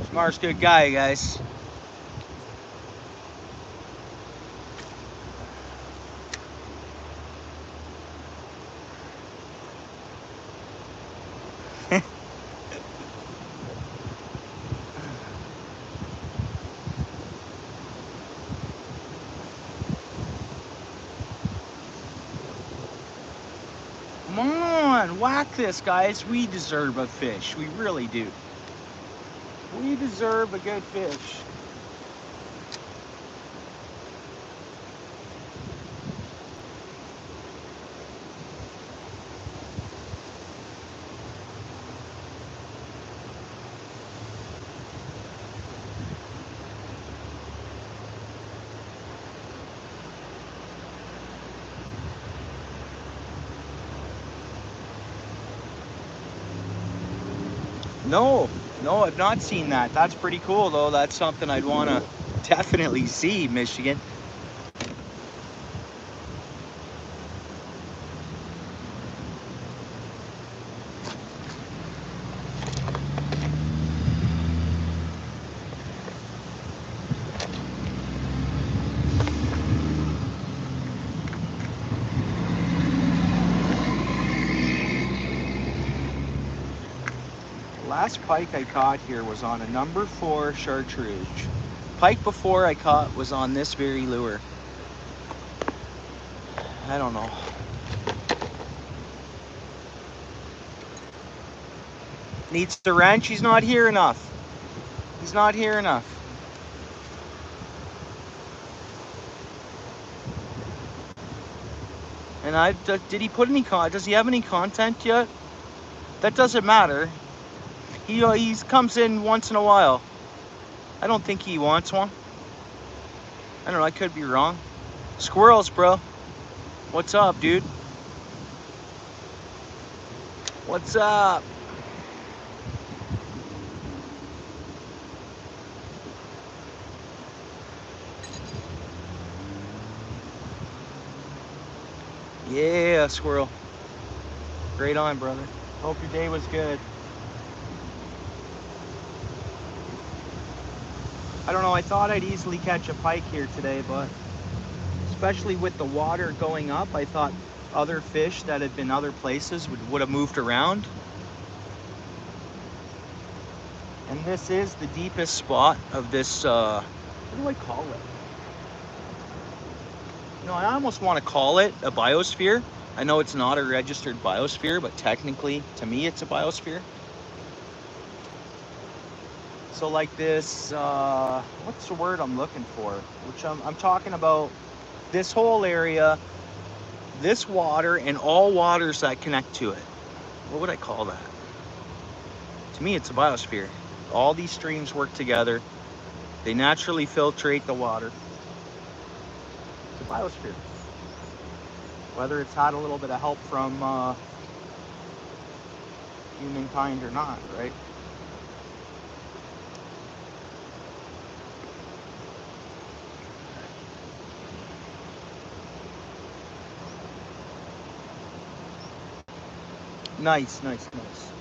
Shamar's a good guy, guys. Come on, whack this, guys. We deserve a fish. We really do. We deserve a good fish. No, I've not seen that. That's pretty cool, though. That's something I'd want to definitely see, Michigan. Last pike I caught here was on a number 4 chartreuse. Pike before I caught was on this very lure. I don't know. Needs the wrench. He's not here enough. He's not here enough. And did he put any does he have any content yet? That doesn't matter. He comes in once in a while. I don't think he wants one. I don't know, I could be wrong. Squirrels, bro. What's up, dude? What's up? Yeah, squirrel. Great on, brother. Hope your day was good. I don't know, I thought I'd easily catch a pike here today, but especially with the water going up, I thought other fish that had been other places would have moved around. And this is the deepest spot of this, what do I call it? You know, I almost want to call it a biosphere. I know it's not a registered biosphere, but technically, to me, it's a biosphere. So like this, what's the word I'm looking for? Which I'm talking about this whole area, this water, and all waters that connect to it. What would I call that? To me, it's a biosphere. All these streams work together. They naturally filtrate the water. It's a biosphere. Whether it's had a little bit of help from humankind or not, right? Nice, nice, nice.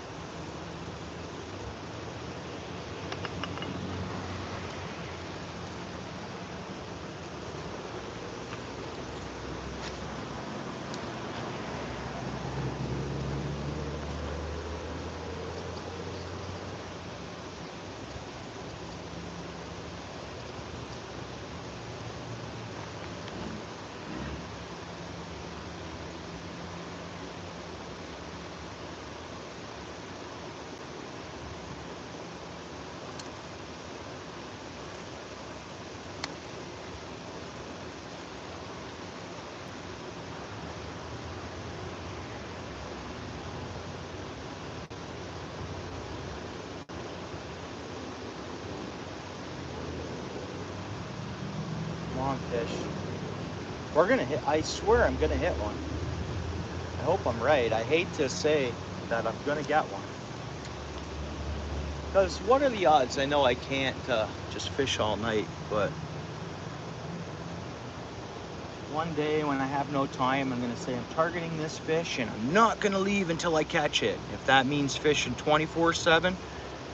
Long fish. We're gonna hit, I swear I'm gonna hit one. I hope I'm right. I hate to say that I'm gonna get one. Because what are the odds? I know I can't just fish all night, but one day when I have no time, I'm gonna say I'm targeting this fish and I'm not gonna leave until I catch it. If that means fishing 24/7,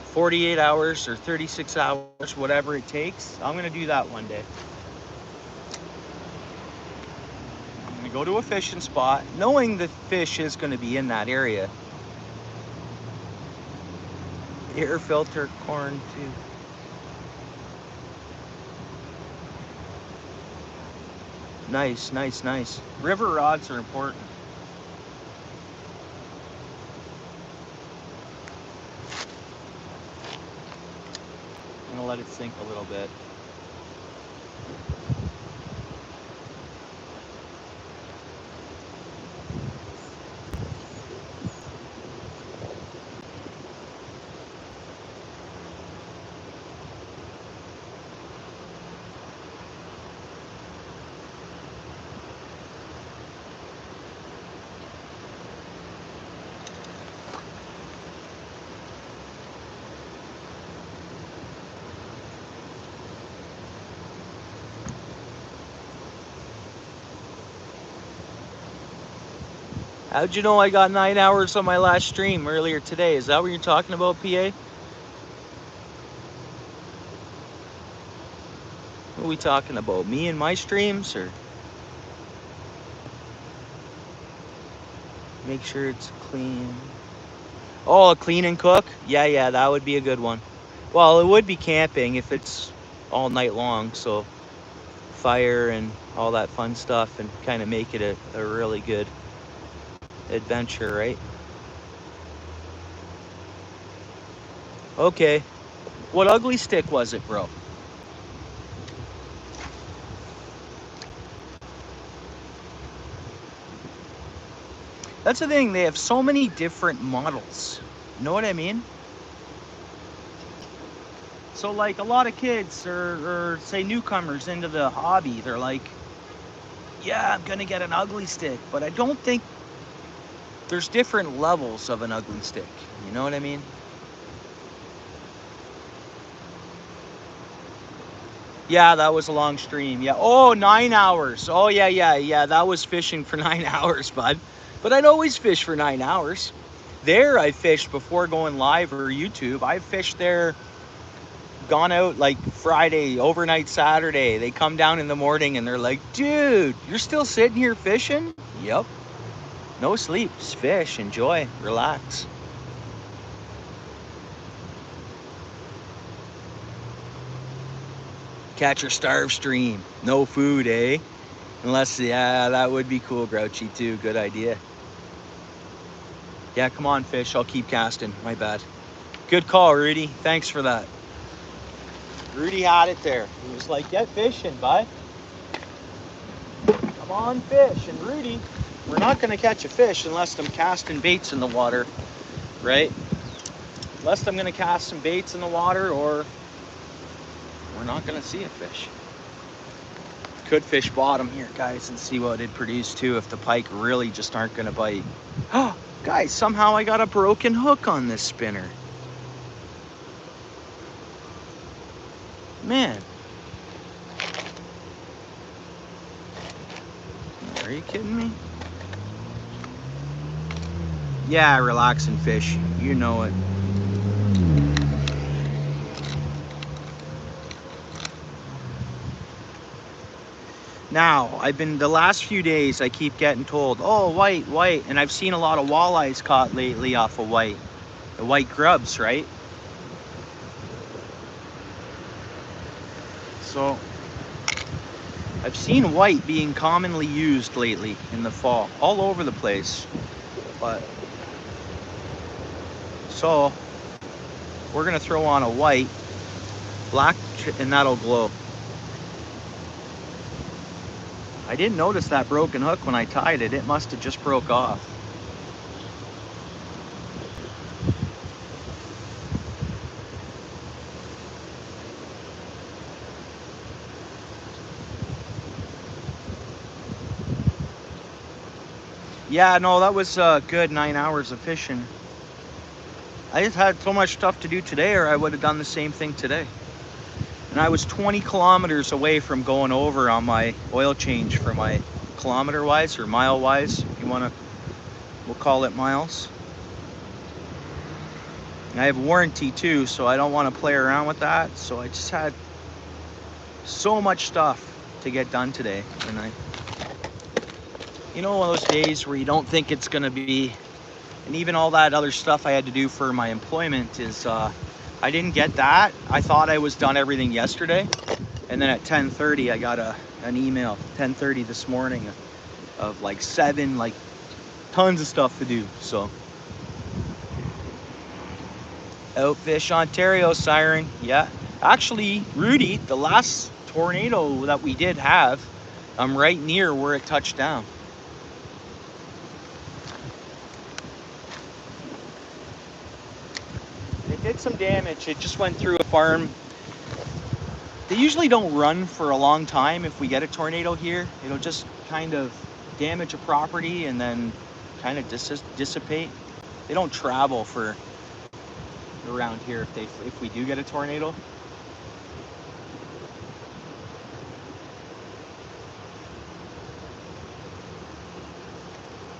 48 hours or 36 hours, whatever it takes, I'm gonna do that one day. I'm gonna go to a fishing spot, knowing the fish is gonna be in that area. Air filter corn too. Nice, nice, nice. River rods are important. I'm gonna let it sink a little bit. How'd you know I got 9 hours on my last stream earlier today? Is that what you're talking about, PA? What are we talking about? Me and my streams, or? Make sure it's clean. Oh, a clean and cook? Yeah, that would be a good one. Well, it would be camping if it's all night long, so fire and all that fun stuff, and kind of make it a really good adventure, right? Okay. What ugly stick was it, bro? That's the thing, they have so many different models. You know what I mean? So like a lot of kids or say newcomers into the hobby, they're like, yeah, I'm gonna get an ugly stick, but I don't think there's different levels of an ugly stick. You know what I mean? Yeah, that was a long stream. Yeah. Oh, 9 hours. Oh, yeah. That was fishing for 9 hours, bud. But I'd always fish for 9 hours. There, I fished before going live or YouTube. I fished there, gone out like Friday, overnight Saturday. They come down in the morning and they're like, dude, you're still sitting here fishing? Yep. No sleep. Just fish, enjoy, relax. Catch or starve stream. No food, eh? Unless, yeah, that would be cool, Grouchy, too. Good idea. Yeah, come on, fish. I'll keep casting. My bad. Good call, Rudy. Thanks for that. Rudy had it there. He was like, get fishing, bud. Come on, fish. And Rudy, we're not going to catch a fish unless I'm casting baits in the water, right? Unless I'm going to cast some baits in the water, or we're not going to see a fish. Could fish bottom here, guys, and see what it produced too if the pike really just aren't going to bite. Oh, guys, somehow I got a broken hook on this spinner. Man. Are you kidding me? Yeah, relaxing fish. You know it. Now, the last few days, I keep getting told, oh, white, and I've seen a lot of walleyes caught lately off of white. The white grubs, right? So, I've seen white being commonly used lately in the fall, all over the place. But, so, we're gonna throw on a white, black, and that'll glow. I didn't notice that broken hook when I tied it. It must have just broke off. Yeah, no, that was a good 9 hours of fishing. I just had so much stuff to do today, or I would have done the same thing today. And I was 20 kilometers away from going over on my oil change for my kilometer-wise or mile-wise, if you want to, we'll call it miles. And I have warranty too, so I don't want to play around with that. So I just had so much stuff to get done today. And you know, one of those days where you don't think it's going to be, and even all that other stuff I had to do for my employment is, I didn't get that. I thought I was done everything yesterday. And then at 10:30, I got an email, 10:30 this morning, of like tons of stuff to do. So, OUTFISH Ontario siren. Yeah. Actually, Rudy, the last tornado that we did have, I'm right near where it touched down. It did some damage. It just went through a farm. They usually don't run for a long time if we get a tornado here. It'll just kind of damage a property and then kind of dissipate. They don't travel for around here if we do get a tornado.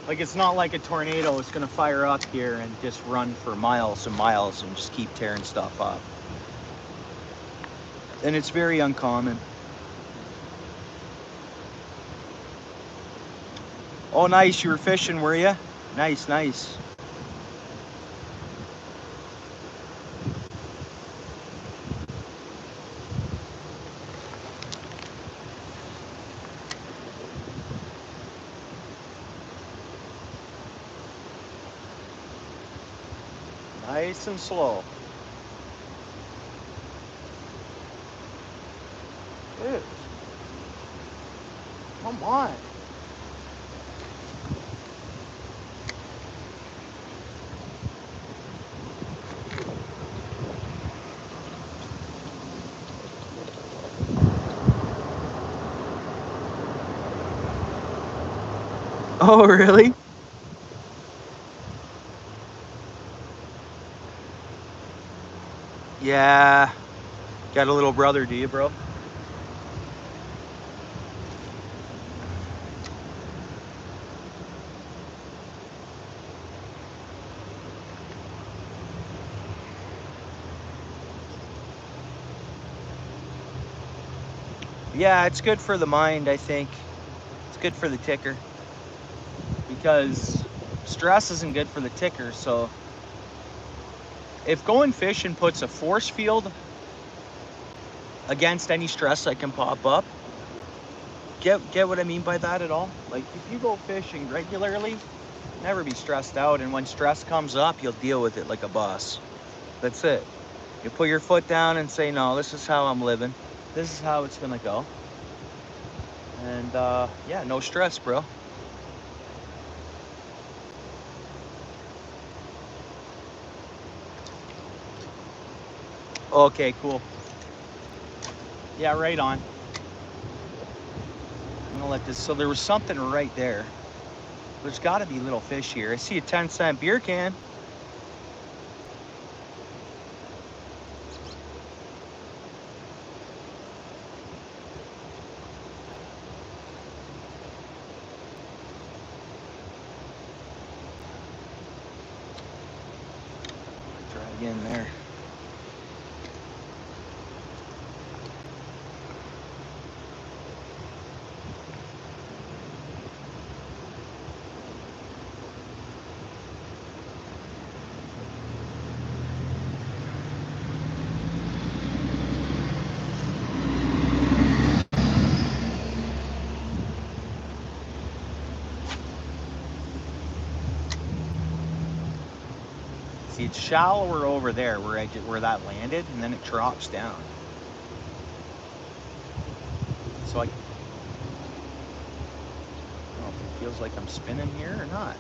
Like, it's not like a tornado is gonna fire up here and just run for miles and miles and just keep tearing stuff up. And it's very uncommon. Oh, nice, you were fishing, were you? Nice. Nice and slow. Dude. Come on. Oh, really? Yeah. Got a little brother, do you, bro? Yeah, it's good for the mind, I think. It's good for the ticker. Because stress isn't good for the ticker, so if going fishing puts a force field against any stress that can pop up, get what I mean by that at all? Like, if you go fishing regularly, never be stressed out, and when stress comes up, you'll deal with it like a boss. That's it. You put your foot down and say, no, this is how I'm living. This is how it's gonna go. And yeah, no stress, bro. Okay, cool. Yeah, right on. I'm gonna let this, so there was something right there. There's gotta be little fish here. I see a 10-cent beer can. Try again there. See, it's shallower over there where that landed, and then it drops down. So I don't know if it feels like I'm spinning here or not.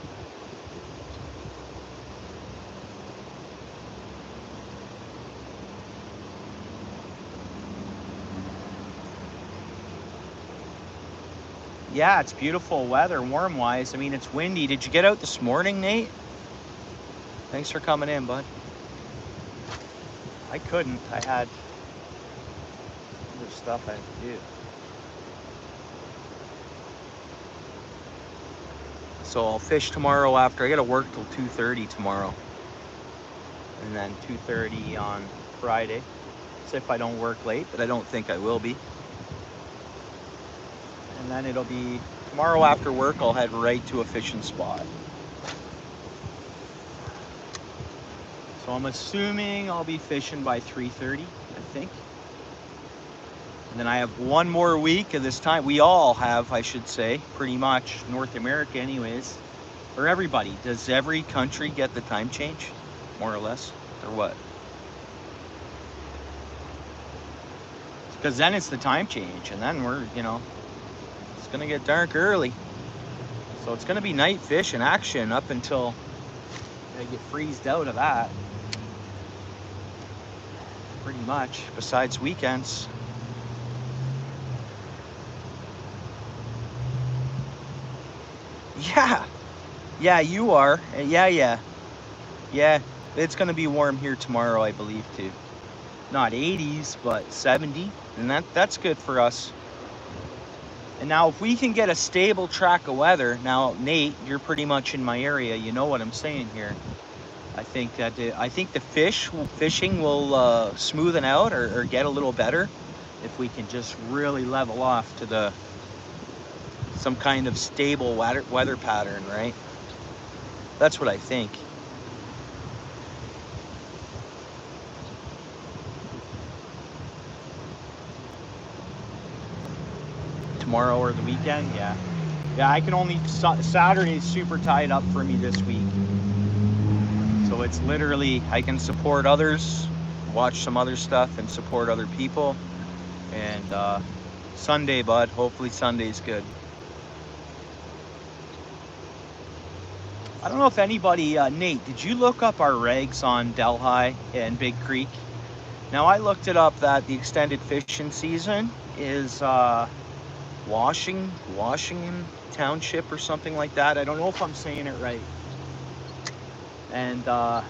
Yeah, it's beautiful weather, warm-wise. I mean, it's windy. Did you get out this morning, Nate? Thanks for coming in, bud. I couldn't. I had other stuff I had to do. So I'll fish tomorrow after. I gotta work till 2:30 tomorrow. And then 2:30 on Friday. So if I don't work late, but I don't think I will be. And then it'll be tomorrow after work, I'll head right to a fishing spot. So I'm assuming I'll be fishing by 3:30, I think. And then I have one more week of this time. We all have, I should say, pretty much, North America anyways. For everybody. Does every country get the time change? More or less? Or what? Because then it's the time change, and then we're, you know, it's gonna get dark early. So it's gonna be night fishing action up until I get freezed out of that. Pretty much, besides weekends. Yeah, yeah, you are. Yeah. It's gonna be warm here tomorrow, I believe, too. Not 80s, but 70, and that's good for us. And now if we can get a stable track of weather, now Nate, you're pretty much in my area, you know what I'm saying here. I think the fishing will smoothen out or get a little better if we can just really level off to some kind of stable weather pattern, right? That's what I think. Tomorrow or the weekend, yeah. Yeah, I can only, Saturday's super tied up for me this week. So So it's literally, I can support others, watch some other stuff, and support other people. And Sunday, bud. Hopefully Sunday's good. I don't know if anybody, Nate, did you look up our regs on Delhi and Big Creek? Now I looked it up that the extended fishing season is Washington Township or something like that. I don't know if I'm saying it right. And I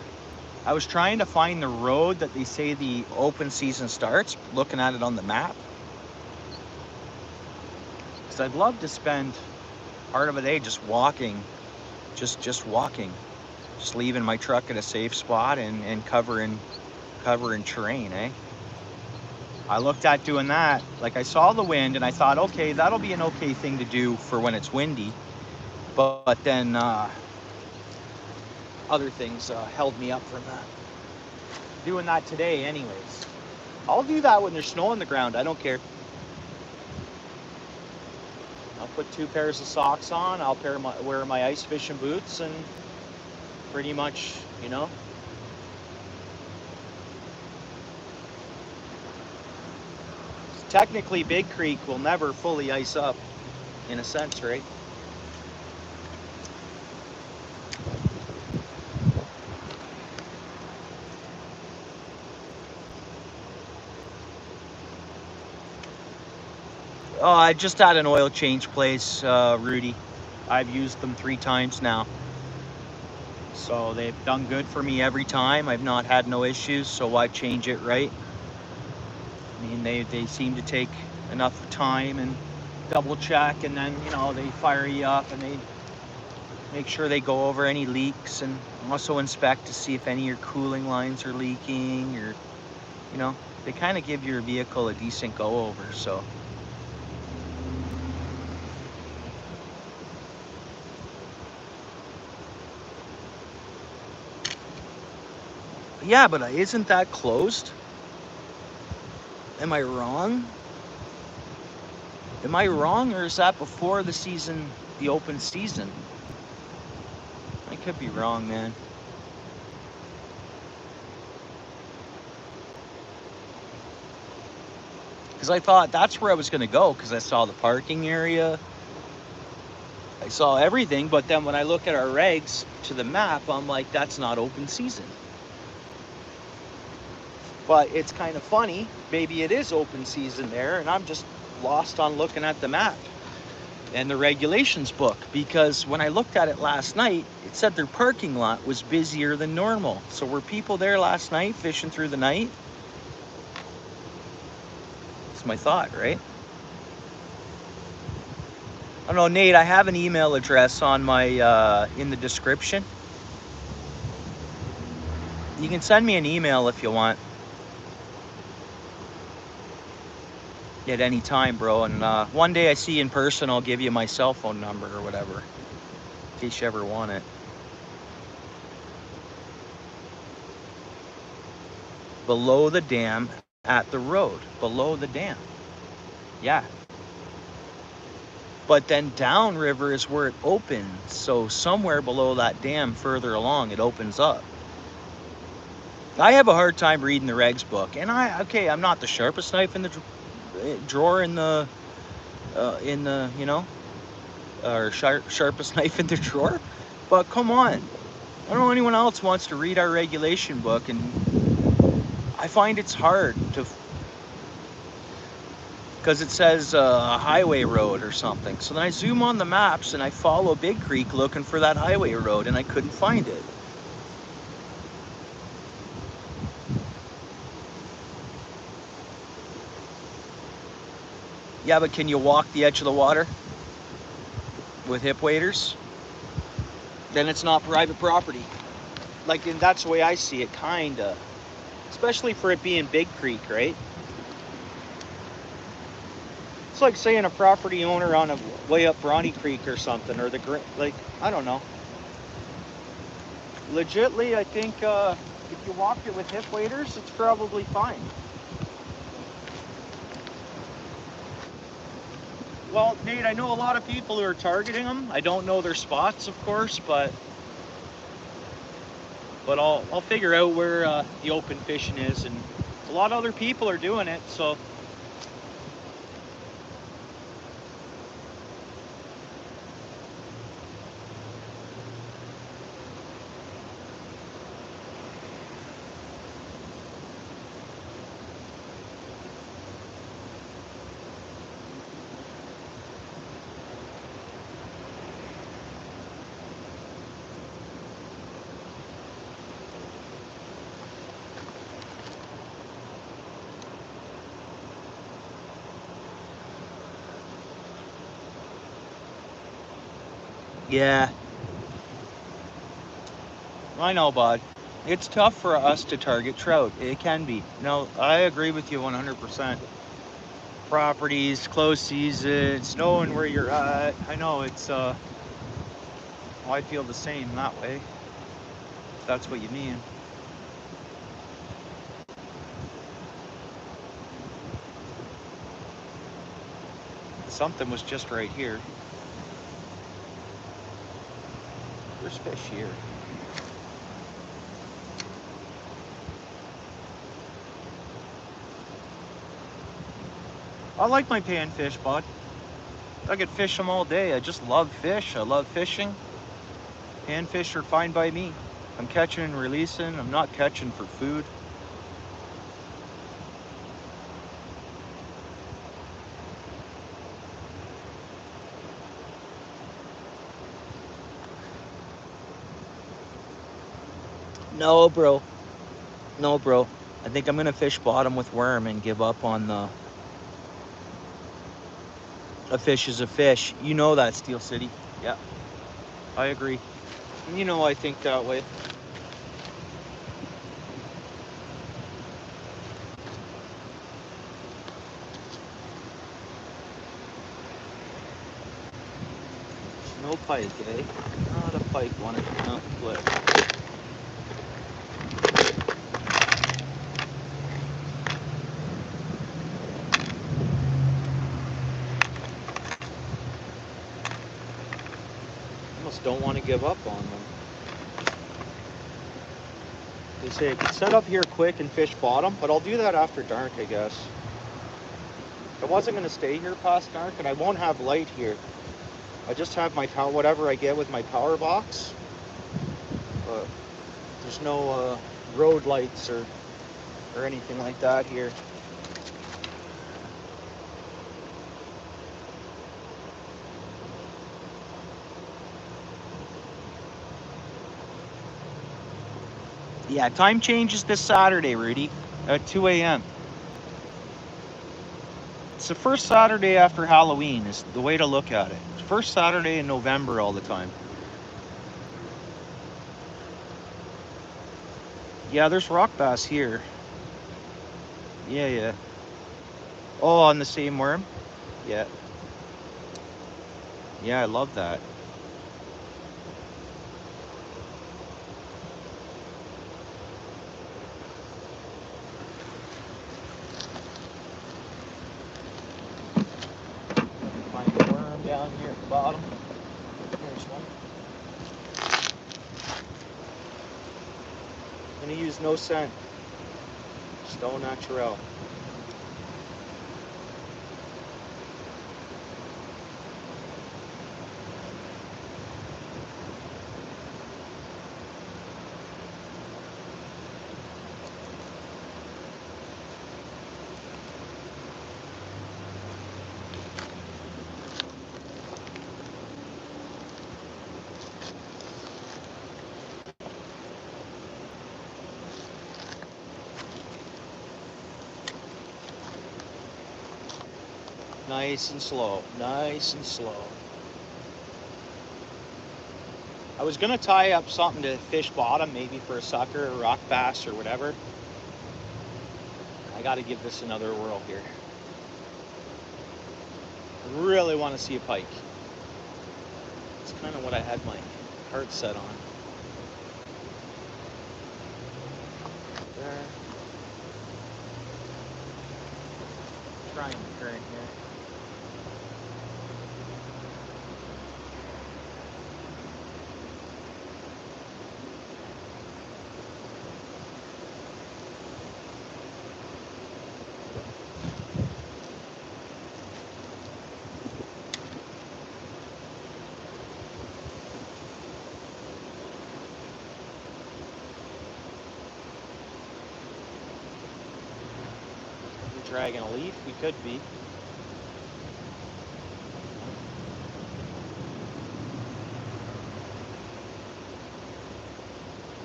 was trying to find the road that they say the open season starts, looking at it on the map. Because I'd love to spend part of a day just walking, just walking, just leaving my truck at a safe spot and covering terrain, eh? I looked at doing that. Like, I saw the wind and I thought, okay, that'll be an okay thing to do for when it's windy. But then other things held me up from that. Doing that today anyways. I'll do that when there's snow on the ground. I don't care. I'll put 2 pairs of socks on. I'll wear my ice fishing boots and pretty much, you know. Technically, Big Creek will never fully ice up, in a sense, right? Oh, I just had an oil change place, Rudy. I've used them 3 times now. So they've done good for me every time. I've not had no issues, so why change it, right? I mean, they seem to take enough time and double check, and then, you know, they fire you up and they make sure they go over any leaks and also inspect to see if any of your cooling lines are leaking, or, you know, they kind of give your vehicle a decent go over, so. Yeah, but isn't that closed? Am I wrong? Am I wrong, or is that before the season, the open season? I could be wrong, man. Because I thought that's where I was going to go, because I saw the parking area. I saw everything, but then when I look at our regs to the map, I'm like, that's not open season. But it's kind of funny. Maybe it is open season there, and I'm just lost on looking at the map and the regulations book, because when I looked at it last night, it said their parking lot was busier than normal. So were people there last night fishing through the night? That's my thought, right? I don't know, Nate, I have an email address on my in the description. You can send me an email if you want. At any time, bro. And one day I see you in person, I'll give you my cell phone number or whatever, in case you ever want it. Below the dam at the road. Below the dam. Yeah. But then downriver is where it opens. So somewhere below that dam, further along, it opens up. I have a hard time reading the regs book. And I'm not the sharpest knife in the drawer in the, you know, or sharpest knife in the drawer. But come on. I don't know anyone else wants to read our regulation book, and I find it's hard to, because it says highway road or something. So then I zoom on the maps and I follow Big Creek looking for that highway road, and I couldn't find it. Yeah, but can you walk the edge of the water with hip waders? Then it's not private property. Like, and that's the way I see it, kinda. Especially for it being Big Creek, right? It's like saying a property owner on a way up Bronny Creek or something, or like, I don't know. Legitly, I think if you walk it with hip waders, it's probably fine. Well, Nate, I know a lot of people who are targeting them. I don't know their spots, of course, but But I'll figure out where the open fishing is, and a lot of other people are doing it, so. Yeah, I know, bud. It's tough for us to target trout. It can be. No, I agree with you 100%. Properties, close seasons, knowing where you're at. I know it's, well, I feel the same that way, if that's what you mean. Something was just right here. There's fish here. I like my panfish, bud. I could fish them all day. I just love fish. I love fishing. Panfish are fine by me. I'm catching and releasing. I'm not catching for food. No, bro. No, bro. I think I'm gonna fish bottom with worm and give up on the a fish is a fish. You know that, Steel City. Yeah, I agree. You know I think that way. No pike, eh? Not a pike one. No, flip. Almost don't want to give up on them. They say I could set up here quick and fish bottom, but I'll do that after dark, I guess. I wasn't going to stay here past dark, and I won't have light here. I just have my power, whatever I get with my power box. But there's no road lights or anything like that here. Yeah, time changes this Saturday, Rudy, at 2 a.m. It's the first Saturday after Halloween is the way to look at it. First Saturday in November all the time. Yeah, there's rock bass here. Yeah, yeah. Oh, on the same worm? Yeah. Yeah, I love that. Find the worm down here at the bottom. There's one. I'm gonna use no scent. Just au naturel. Nice and slow, nice and slow. I was gonna tie up something to fish bottom, maybe for a sucker or rock bass or whatever. I gotta give this another whirl here. I really want to see a pike. It's kind of what I had my heart set on. There. Trying the current here. Dragging a leaf, we could be.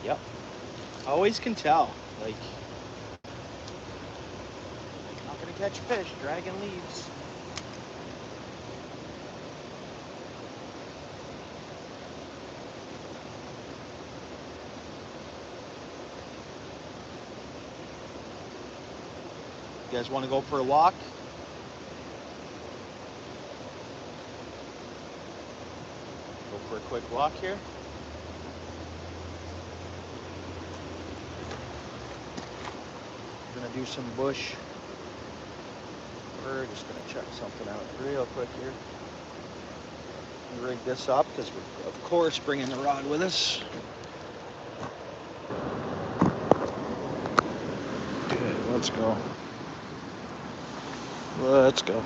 Yep. Always can tell. Like, not gonna catch fish, dragging leaves. You guys want to go for a walk? Go for a quick walk here. We're gonna do some bush. We're just gonna check something out real quick here. Rig this up because we're of course bringing the rod with us. Okay, let's go. Let's go.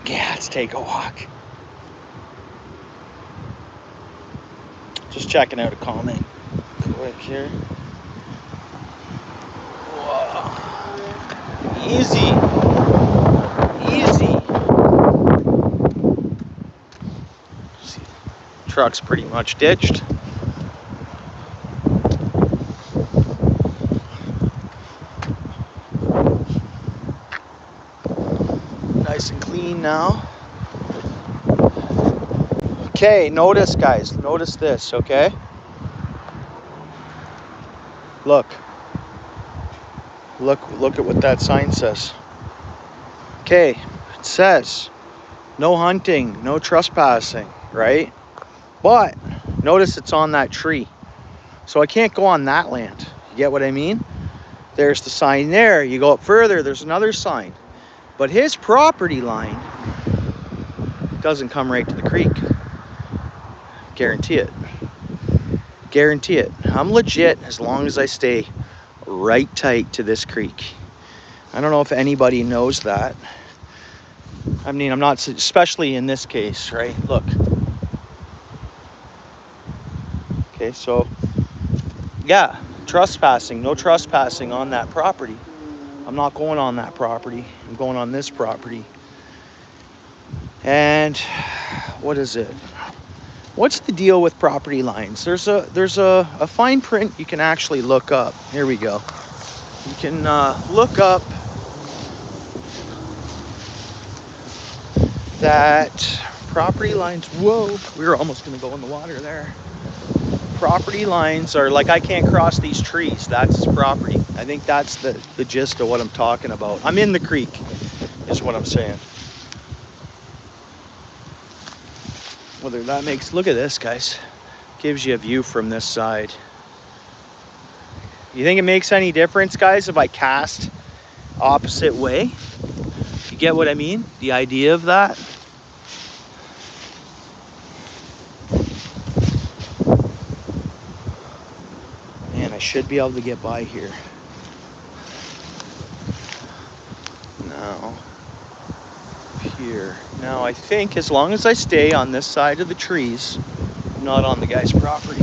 Yeah, let's take a walk. Just checking out a comment quick here. Whoa. Easy. Easy. See, truck's pretty much ditched. Nice and clean now. Okay, notice guys, notice this, okay? Look at what that sign says. Okay, it says no hunting, no trespassing, right? But notice it's on that tree. So I can't go on that land. You get what I mean? There's the sign there. You go up further, there's another sign. But his property line doesn't come right to the creek. Guarantee it. Guarantee it. I'm legit as long as I stay right tight to this creek. I don't know if anybody knows that. I mean, I'm not, especially in this case, right? Look. Okay, so yeah, trespassing, no trespassing on that property. I'm not going on that property. I'm going on this property. And what is it? What's the deal with property lines? There's a fine print you can actually look up. Here we go. You can look up that property lines. Whoa, we were almost gonna go in the water there. Property lines are like, I can't cross these trees. That's property. I think that's the gist of what I'm talking about. I'm in the creek, is what I'm saying. Whether that makes, look at this, guys. Gives you a view from this side. You think it makes any difference, guys, if I cast opposite way? You get what I mean? The idea of that? Man, I should be able to get by here. Now, here. Now, I think as long as I stay on this side of the trees, not on the guy's property.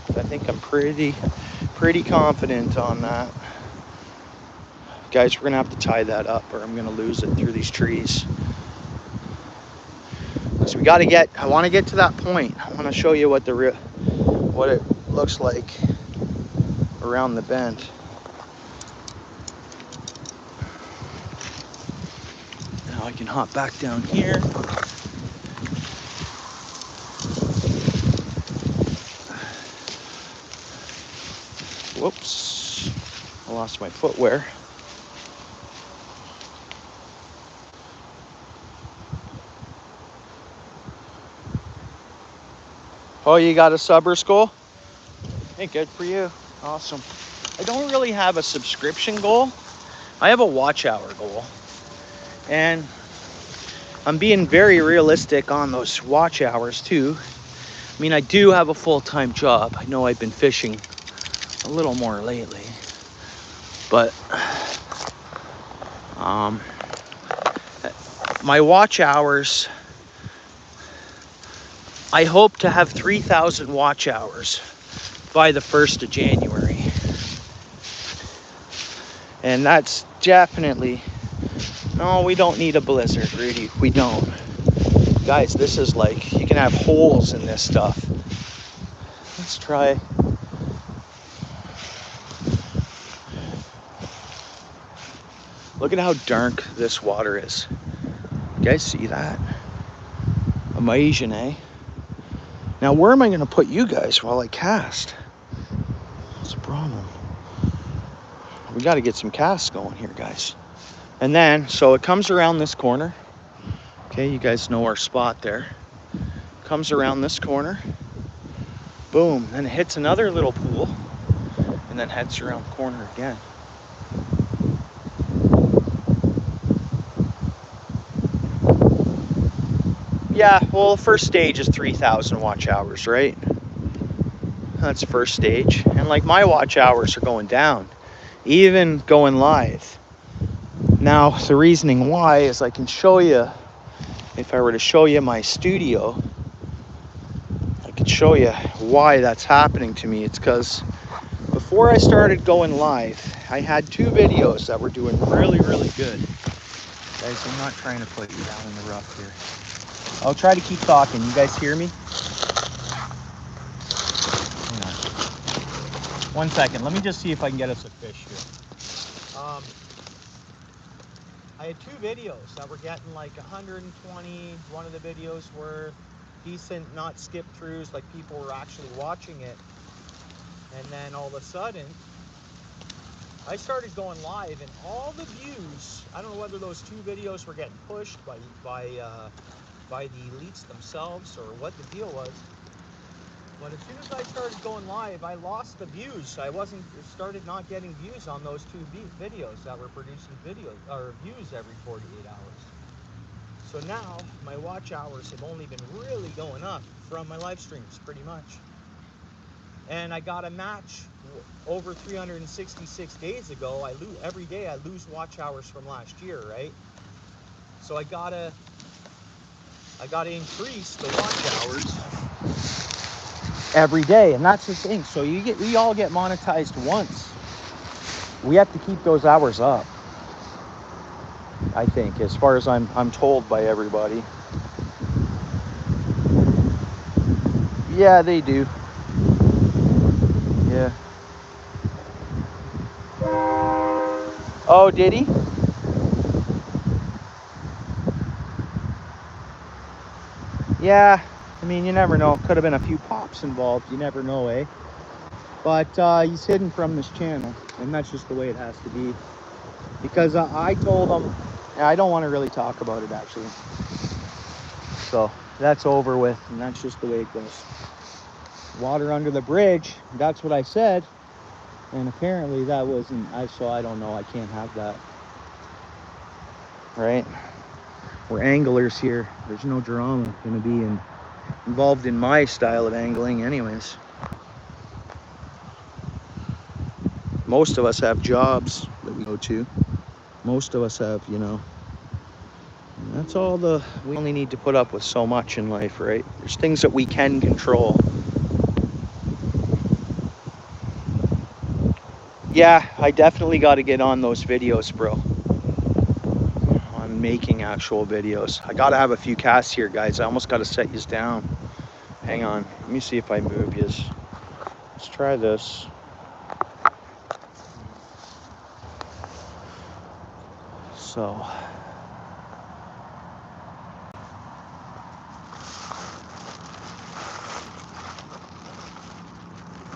I think I'm pretty confident on that. Guys, we're gonna have to tie that up or I'm gonna lose it through these trees. So we gotta get, I wanna get to that point. I wanna show you what what it looks like around the bend. Now I can hop back down here. Whoops, I lost my footwear. Oh, you got a subber school? Hey, good for you. Awesome. I don't really have a subscription goal. I have a watch hour goal. And I'm being very realistic on those watch hours too. I mean, I do have a full-time job. I know I've been fishing a little more lately, but my watch hours, I hope to have 3,000 watch hours by the 1st of January. And that's definitely, no, we don't need a blizzard, really. We don't. Guys, this is like, you can have holes in this stuff. Let's try. Look at how dark this water is. You guys see that? Amazing, eh? Now, where am I going to put you guys while I cast? What's the problem? We got to get some casts going here, guys. And then, so it comes around this corner. Okay, you guys know our spot there. Comes around this corner. Boom, then it hits another little pool. And then heads around the corner again. Yeah, well, the first stage is 3,000 watch hours, right? That's first stage. And like my watch hours are going down, even going live. Now, the reasoning why is I can show you, if I were to show you my studio, I could show you why that's happening to me. It's because before I started going live, I had 2 videos that were doing really, really good. Guys, I'm not trying to put you down in the rough here. I'll try to keep talking. You guys hear me? Hang on. 1 second. Let me just see if I can get us a fish here. I had 2 videos that were getting like 120. One of the videos were decent, not skip throughs, like people were actually watching it. And then all of a sudden, I started going live, and all the views, I don't know whether those 2 videos were getting pushed by the elites themselves or what the deal was. But as soon as I started going live, I lost the views. Started not getting views on those 2 videos that were producing videos or views every 48 hours. So now my watch hours have only been really going up from my live streams, pretty much. And I got a match over 366 days ago. Every day I lose watch hours from last year, right? So I gotta increase the watch hours every day, and that's the thing. So we all get monetized once. We have to keep those hours up, I think, as far as I'm told by everybody. Yeah, they do. Yeah. Oh, did he? Yeah. I mean, you never know. Could have been a few pops involved. You never know, eh? But he's hidden from this channel, and that's just the way it has to be. Because I told him, I don't want to really talk about it, actually. So that's over with, and that's just the way it goes. Water under the bridge, that's what I said. And apparently that wasn't, so I don't know, I can't have that. Right? We're anglers here. There's no drama going to be involved in my style of angling anyways. Most of us have jobs that we go to. Most of us have, you know, that's all we only need to put up with so much in life, right? There's things that we can control. Yeah, I definitely got to get on those videos, bro. On making actual videos. I got to have a few casts here, guys. I almost got to set yous down. Hang on. Let me see if I move yous. Let's try this. So.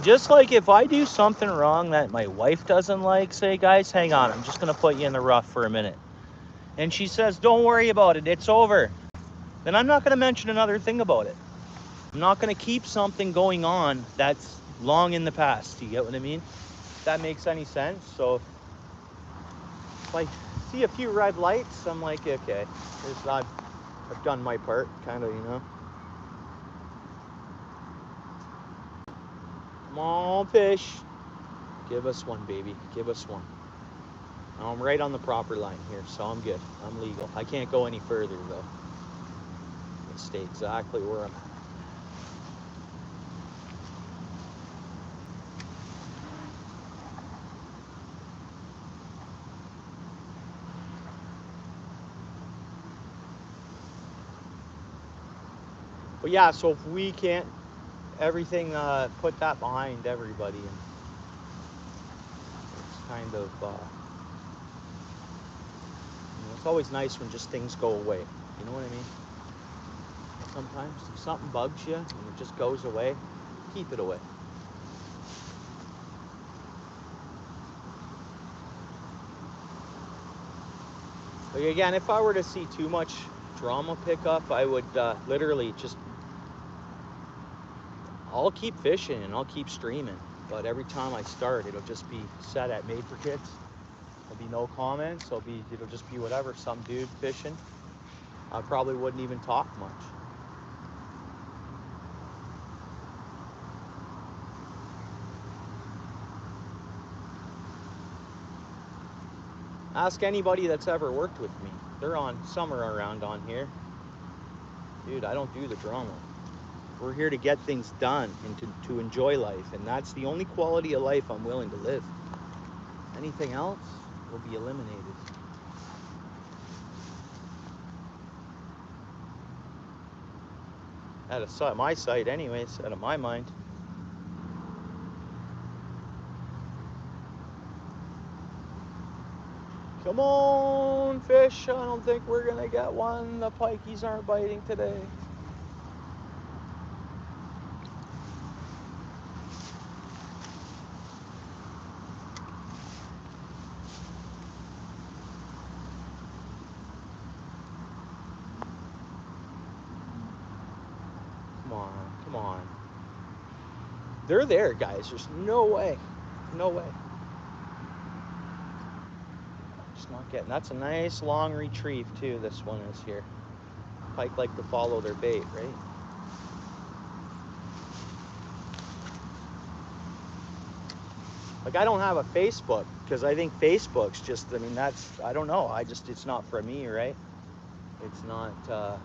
Just like if I do something wrong that my wife doesn't like, say, guys, hang on, I'm just going to put you in the rough for a minute. And she says, don't worry about it, it's over. Then I'm not going to mention another thing about it. I'm not going to keep something going on that's long in the past. You get what I mean? If that makes any sense. So if I see a few red lights, I'm like, okay, I've done my part, kind of, you know. Come on, fish. Give us one, baby. Give us one. I'm right on the proper line here, so I'm good. I'm legal. I can't go any further, though. I stay exactly where I'm at. But yeah, so if we can't, everything, put that behind everybody, and it's kind of, it's always nice when just things go away. You know what I mean? Sometimes if something bugs you and it just goes away, keep it away. But again, if I were to see too much drama pick up, I would literally just, I'll keep fishing and I'll keep streaming. But every time I start, it'll just be set at made for kids. There'll be no comments. It'll just be whatever, some dude fishing. I probably wouldn't even talk much. Ask anybody that's ever worked with me. They're on, some are around on here. Dude, I don't do the drama. We're here to get things done and to enjoy life, and that's the only quality of life I'm willing to live. Anything else will be eliminated. Out of my sight anyways, out of my mind. Come on, fish. I don't think we're gonna get one. The pikeys aren't biting today. Come on, come on. They're there, guys. There's no way. No way. Just not getting. That's a nice long retrieve too, this one is here. Pike like to follow their bait, right? Like, I don't have a Facebook because I think Facebook's just, I mean, that's, I don't know. It's not for me, right? It's not, come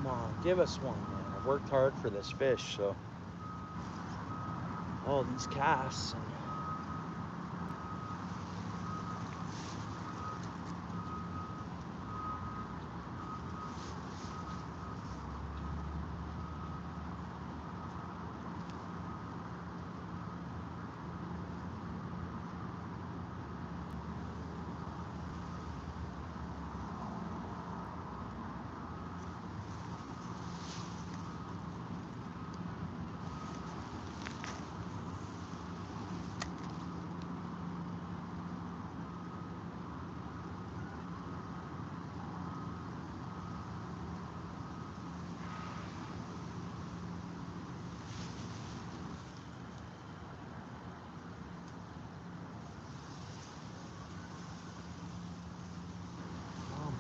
on, give us one, man. I've worked hard for this fish, so. All these casts. And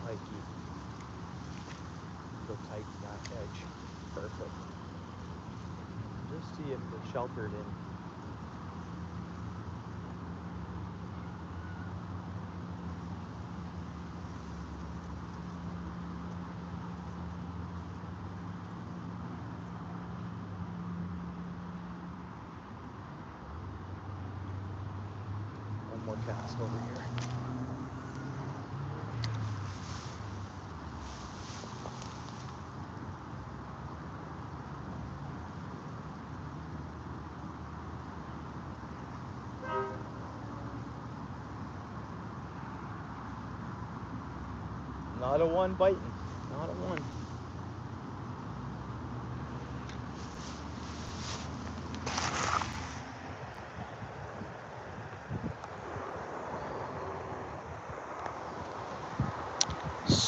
pikey. Go tight to that edge. Perfect. Just see if they're sheltered in. One more cast over here. Not a one biting. Not a one.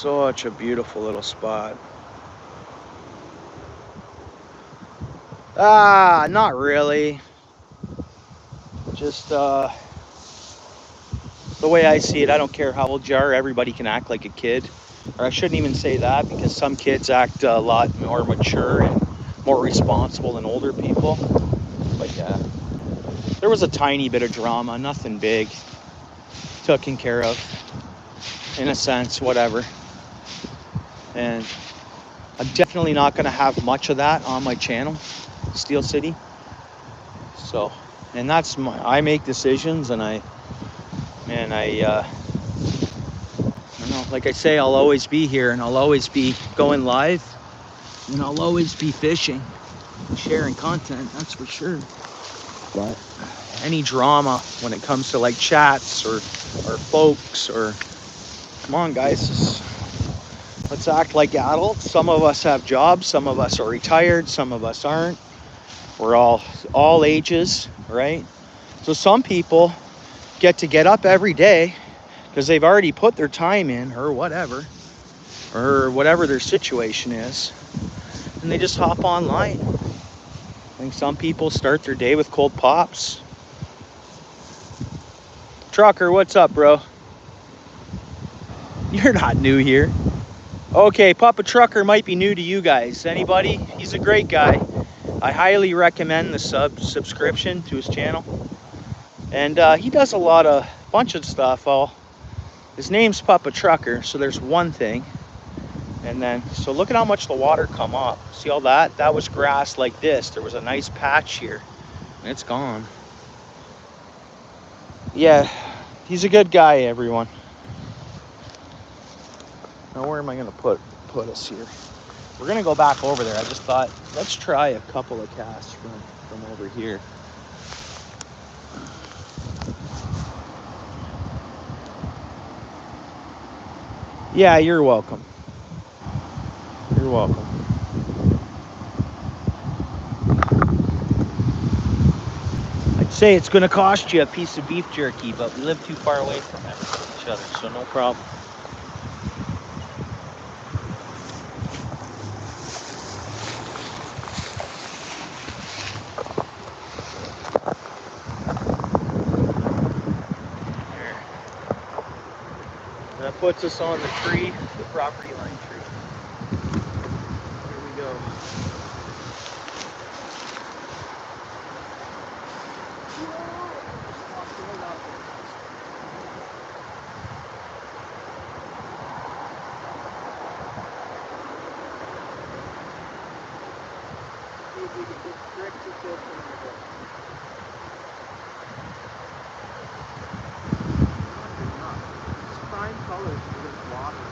such a beautiful little spot. Not really. Just the way I see it, I don't care how old you are, everybody can act like a kid. Or I shouldn't even say that, because some kids act a lot more mature and more responsible than older people. But yeah, there was a tiny bit of drama, nothing big, taken care of, in a sense, whatever. And I'm definitely not going to have much of that on my channel, Steel City. So, and that's I make decisions, and I don't know, like I say, I'll always be here, and I'll always be going live, and I'll always be fishing, sharing content, that's for sure. But any drama when it comes to like chats or folks, or come on guys, let's act like adults. Some of us have jobs, some of us are retired, some of us aren't. We're all ages, right? So some people get up every day because they've already put their time in, or whatever their situation is, and they just hop online. I think some people start their day with cold pops. Trucker, what's up, bro? You're not new here. Okay, Papa Trucker might be new to you guys. Anybody? He's a great guy. I highly recommend the subscription to his channel. And he does a bunch of stuff. His name's Papa Trucker, so there's one thing. And then, so look at how much the water come up. See all that? That was grass like this. There was a nice patch here. And it's gone. Yeah, he's a good guy, everyone. Now where am I gonna put us here? We're gonna go back over there. I just thought, let's try a couple of casts from over here. Yeah, you're welcome. You're welcome. I'd say it's gonna cost you a piece of beef jerky, but we live too far away from each other, so no problem. That puts us on the tree, the property line tree. Here we go. See if we can get tricks of this in here. It's prime colors for this water.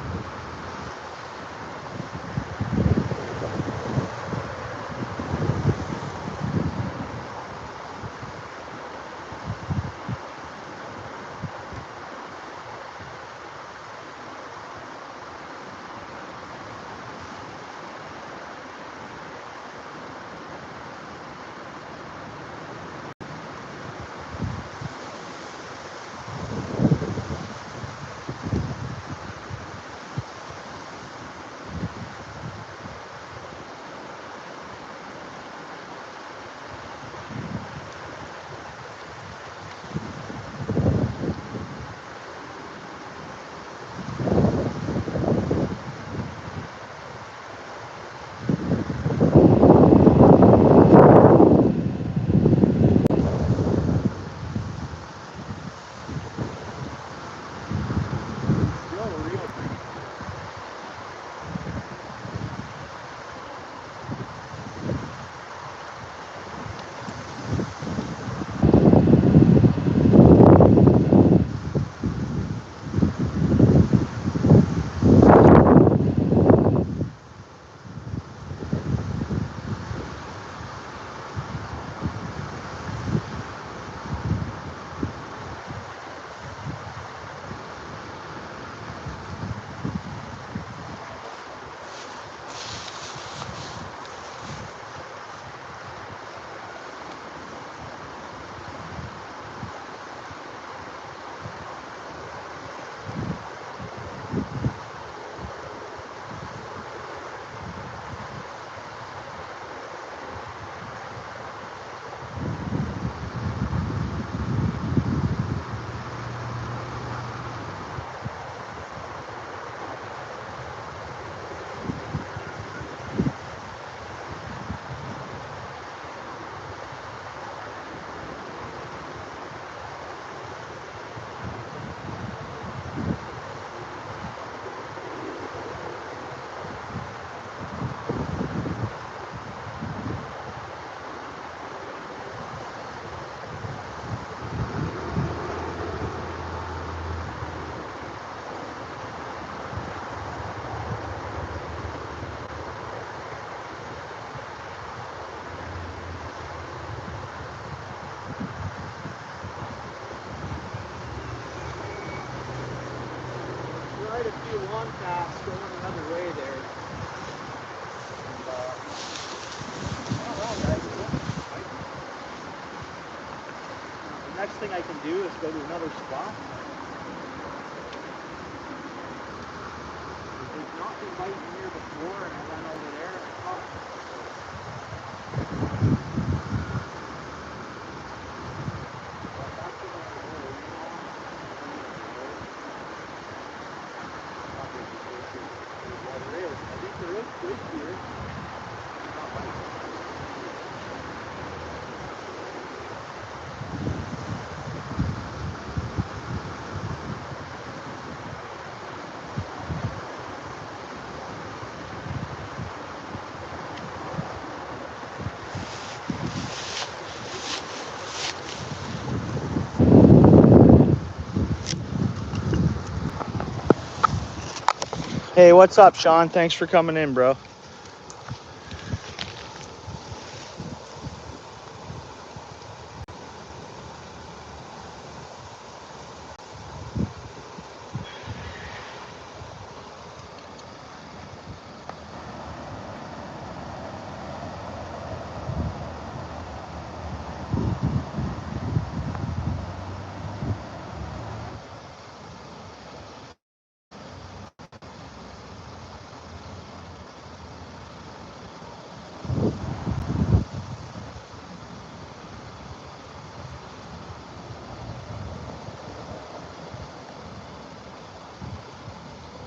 quite a few lawn paths going another way there. And, I don't know, guys. The next thing I can do is go to another spot. There's not been biting here before, and I went over there and I caught it. Hey, what's up, Sean? Thanks for coming in, bro.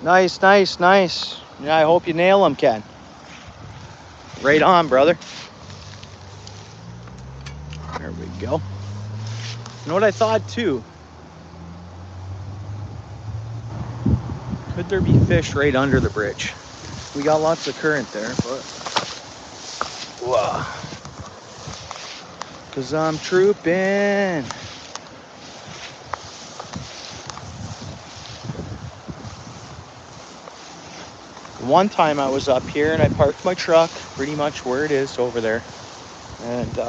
Nice, nice, nice. Yeah, I hope you nail him, Ken. Right on, brother. There we go. You know what I thought too? Could there be fish right under the bridge? We got lots of current there, but whoa. 'Cause I'm trooping. One time I was up here and I parked my truck pretty much where it is over there, and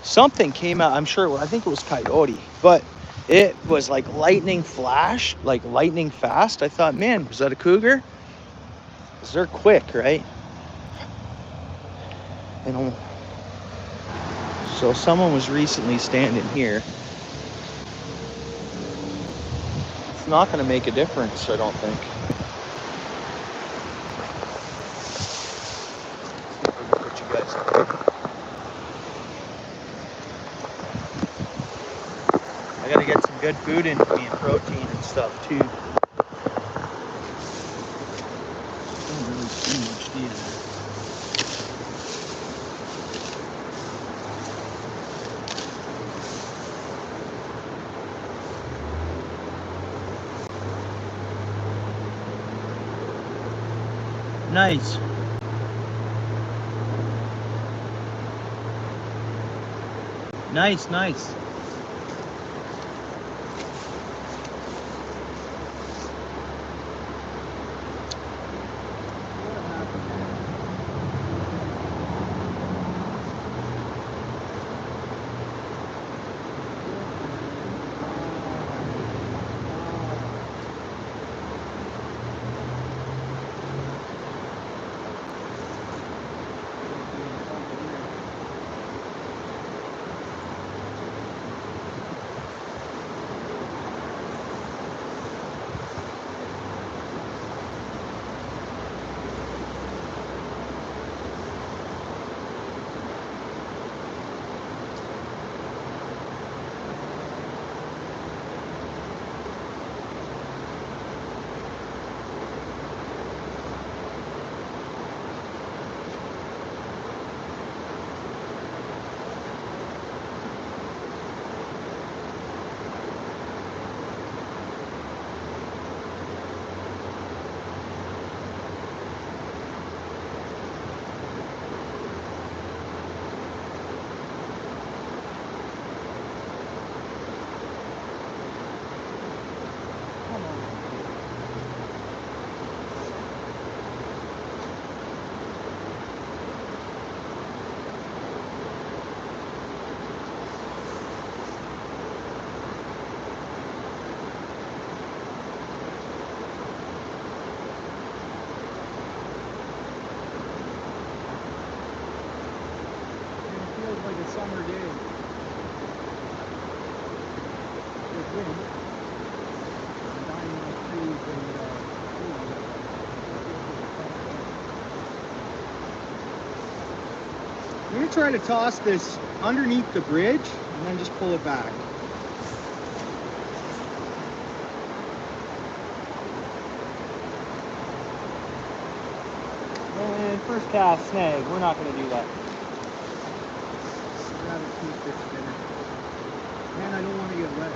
something came out. I'm sure, I think it was coyote, but it was like lightning flash, like lightning fast. I thought, man, was that a cougar? 'Cause they're quick, right? And so someone was recently standing here. It's not going to make a difference, I don't think. Put you guys up. I got to get some good food into me and protein and stuff too. Don't really see much either. Nice. Nice, nice. try to toss this underneath the bridge and then just pull it back. And first cast snag, we're not going to do that. I'd rather keep this spinner. And I don't want to get wet.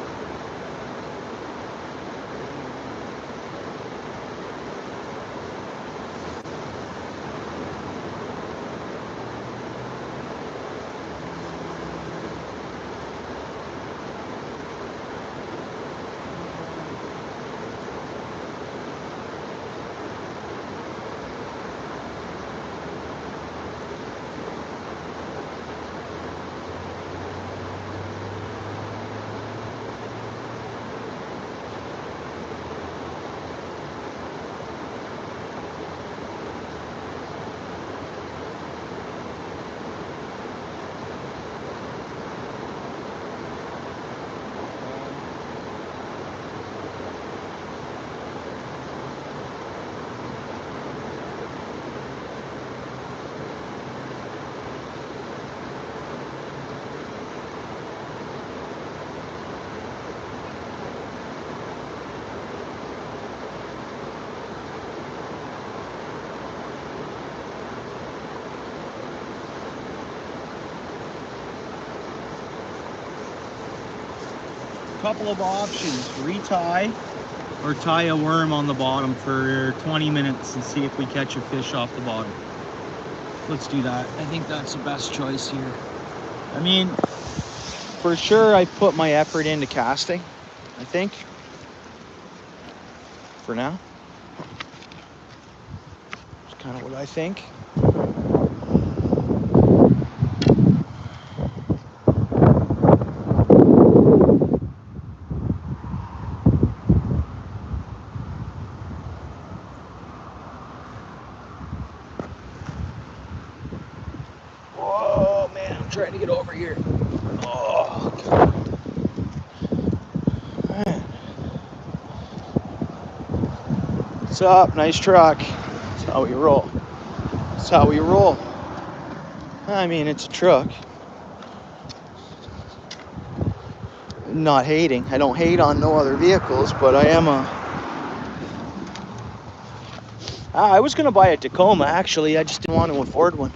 Couple of options: retie or tie a worm on the bottom for 20 minutes and see if we catch a fish off the bottom. Let's do that. I think that's the best choice here. I mean, for sure I put my effort into casting, I think, for now. That's kind of what I think. Trying to get over here. Oh, God. Man. What's up? Nice truck. That's how we roll. That's how we roll. I mean, it's a truck. Not hating. I don't hate on no other vehicles, but I am I was gonna buy a Tacoma, actually. I just didn't want to afford one.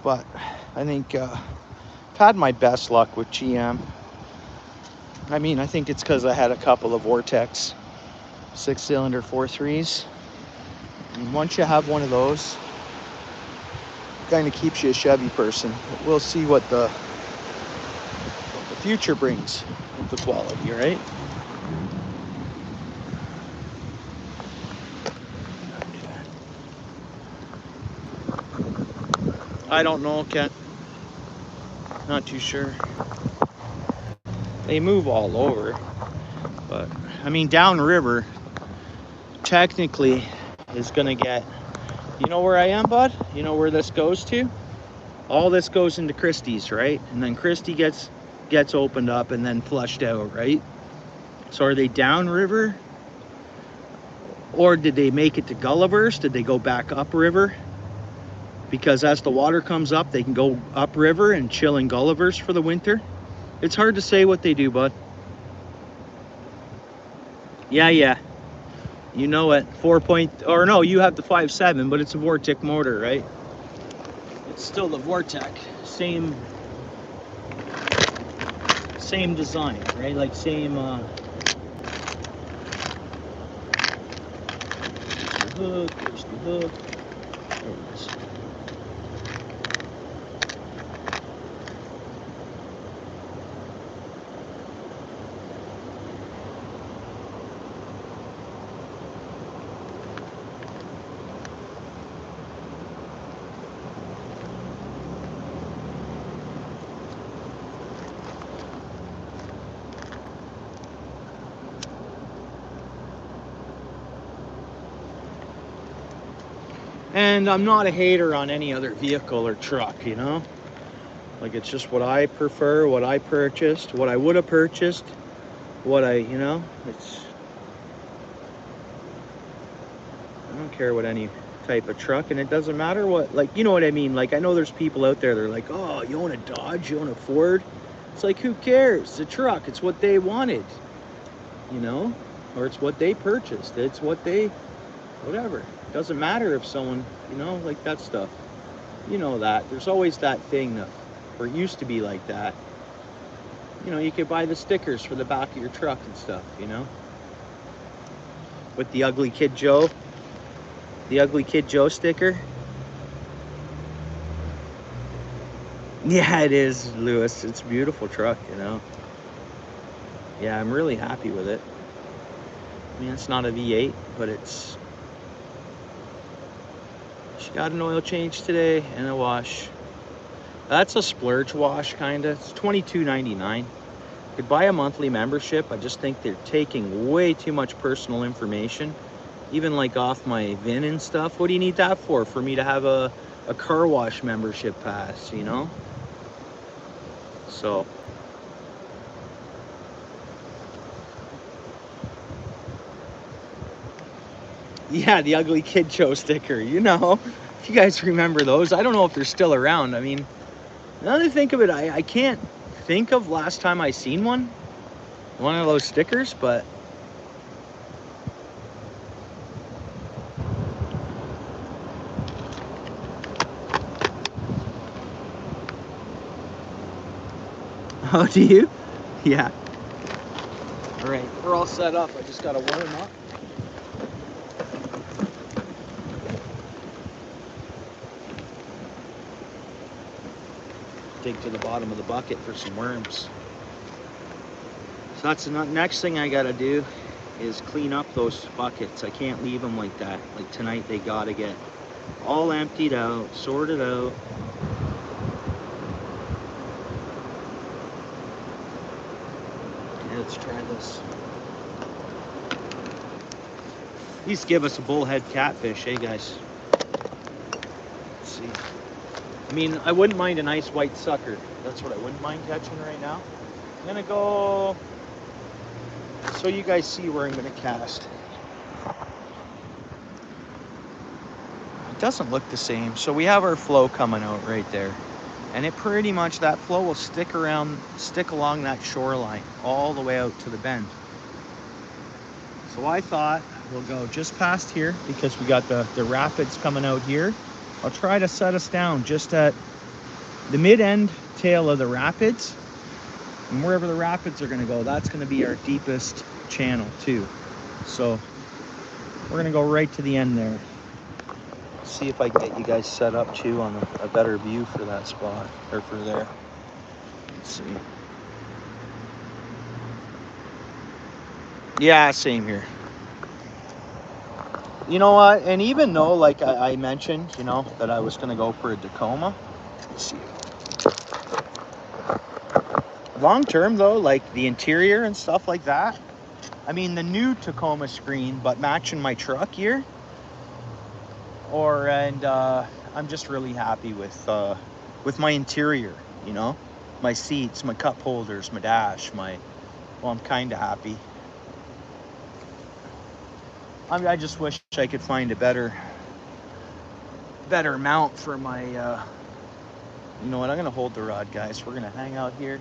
But I think I've had my best luck with GM. I mean, I think it's because I had a couple of Vortex 6-cylinder 4.3s. And once you have one of those, it kind of keeps you a Chevy person. But we'll see what the future brings with the quality, right? I don't know, Kent. Not too sure. They move all over, but I mean, downriver technically is gonna get, you know where I am, bud? You know where this goes to? All this goes into Christie's, right? And then Christie gets opened up and then flushed out, right? So are they downriver? Or did they make it to Gulliver's? Did they go back upriver? Because as the water comes up, they can go upriver and chill in Gulliver's for the winter. It's hard to say what they do, bud. Yeah. You know it. 4 point, or no, you have the 5.7, but it's a Vortec motor, right? It's still the Vortec. Same design, right? Like same hook, there's the hook. There it is. And I'm not a hater on any other vehicle or truck, you know? Like, it's just what I prefer, what I purchased, what I would have purchased, what I, you know, it's... don't care what any type of truck, and it doesn't matter what, like, you know what I mean? Like, I know there's people out there, they're like, oh, you own a Dodge, you own a Ford. It's like, who cares? It's a truck. It's what they wanted, you know? Or it's what they purchased. It's what they, whatever. It doesn't matter if someone, you know, like that stuff. You know that. There's always that thing that, or it used to be like that. You know, you could buy the stickers for the back of your truck and stuff, you know? With the Ugly Kid Joe. The Ugly Kid Joe sticker. Yeah, it is, Lewis. It's a beautiful truck, you know? Yeah, I'm really happy with it. I mean, it's not a V8, but it's... She got an oil change today and a wash. That's a splurge wash, kind of. It's $22.99. Could buy a monthly membership. I just think they're taking way too much personal information, even like off my VIN and stuff. What do you need that for? For me to have a car wash membership pass, you know? So yeah, the Ugly Kid Joe sticker, you know, if you guys remember those. I don't know if they're still around. I mean, now that I think of it, I can't think of last time I seen one of those stickers, but oh, do you? Yeah. All right, we're all set up. I just gotta warm up. Dig to the bottom of the bucket for some worms. So that's the next thing I gotta do is clean up those buckets. I can't leave them like that. Like tonight, they gotta get all emptied out, sorted out. Let's try this. Please give us a bullhead catfish, hey guys. Let's see. I mean, I wouldn't mind a nice white sucker. That's what I wouldn't mind catching right now. I'm gonna go, so you guys see where I'm gonna cast. It doesn't look the same. So we have our flow coming out right there. And it pretty much, that flow will stick along that shoreline all the way out to the bend. So I thought we'll go just past here because we got the rapids coming out here. I'll try to set us down just at the mid-end tail of the rapids. And wherever the rapids are gonna go, that's gonna be our deepest channel too. So we're gonna go right to the end there. See if I can get you guys set up too on a better view for that spot, or for there. Let's see. Yeah, same here. You know what, and even though, like I mentioned, you know, that I was gonna go for a Tacoma. Let's see. Long term though, like the interior and stuff like that, I mean the new Tacoma screen, but matching my truck here, I'm just really happy with my interior, you know, my seats, my cup holders, my dash, well, I'm kind of happy. I just wish I could find a better mount for my, you know what, I'm gonna hold the rod, guys. We're gonna hang out here.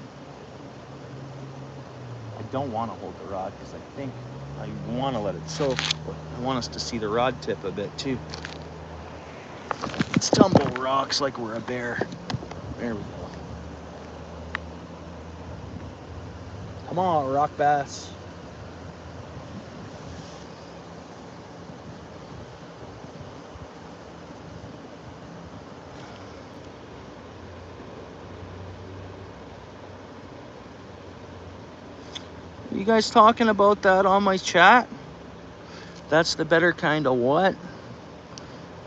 I don't want to hold the rod because I think I want to let it soak. I want us to see the rod tip a bit too. Let's tumble rocks like we're a bear. There we go. Come on, rock bass. You guys talking about that on my chat? That's the better kind of what?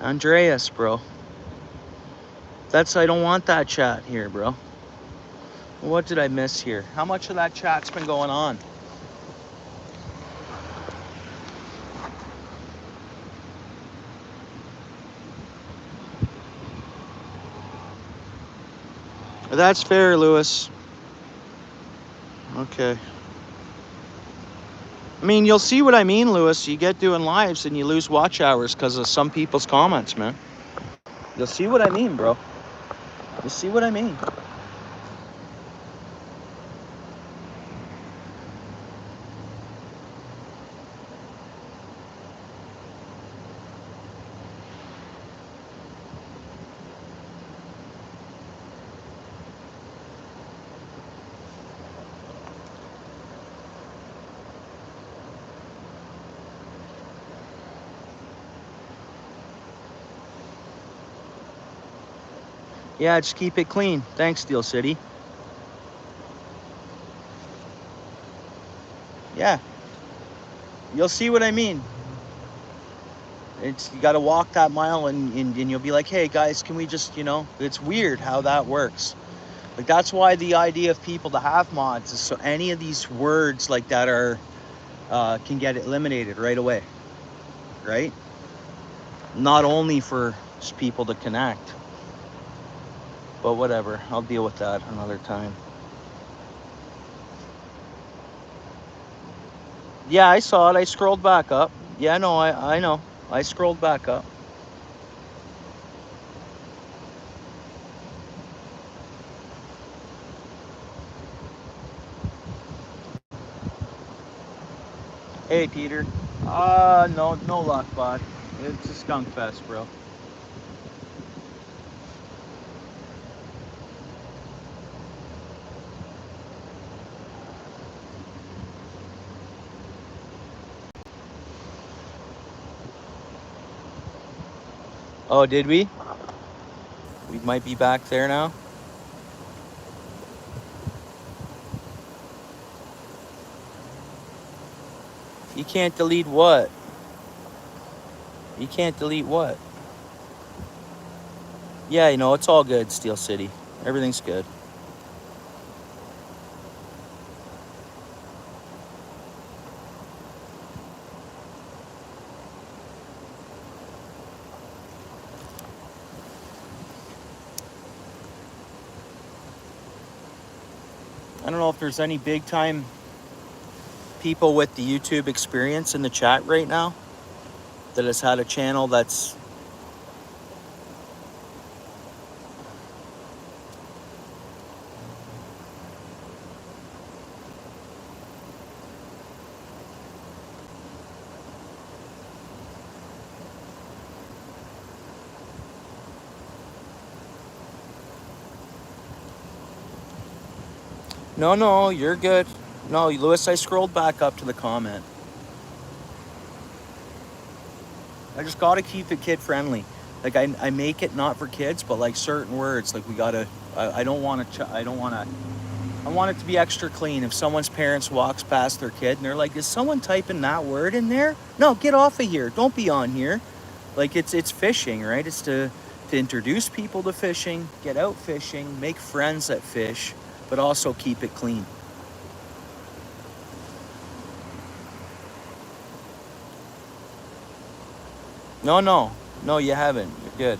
Andreas, bro. I don't want that chat here, bro. What did I miss here? How much of that chat's been going on? That's fair, Lewis. Okay. I mean, you'll see what I mean, Lewis. You get doing lives and you lose watch hours because of some people's comments, man. You'll see what I mean, bro. You'll see what I mean. Yeah, just keep it clean. Thanks, Steel City. Yeah, you'll see what I mean. It's, you got to walk that mile and you'll be like, hey guys, can we just, it's weird how that works. Like, that's why the idea of people to have mods is so any of these words like that are can get eliminated right away, right? Not only for people to connect, but whatever, I'll deal with that another time. Yeah, I saw it. I scrolled back up. Yeah, no, I know. I scrolled back up. Hey, Peter. No luck, bud. It's a skunk fest, bro. Oh, did we? We might be back there now. You can't delete what? You can't delete what? Yeah, it's all good, Steel City. Everything's good. I don't know if there's any big time people with the YouTube experience in the chat right now that has had a channel that's... No, you're good. No, Lewis, I scrolled back up to the comment. I just gotta keep it kid friendly. Like, I make it not for kids, but like certain words, like we gotta, I don't want to, I want it to be extra clean. If someone's parents walks past their kid and they're like, is someone typing that word in there? No, get off of here. Don't be on here. Like, it's fishing, right? It's to introduce people to fishing, get out fishing, make friends that fish, but also keep it clean. No, you haven't. You're good.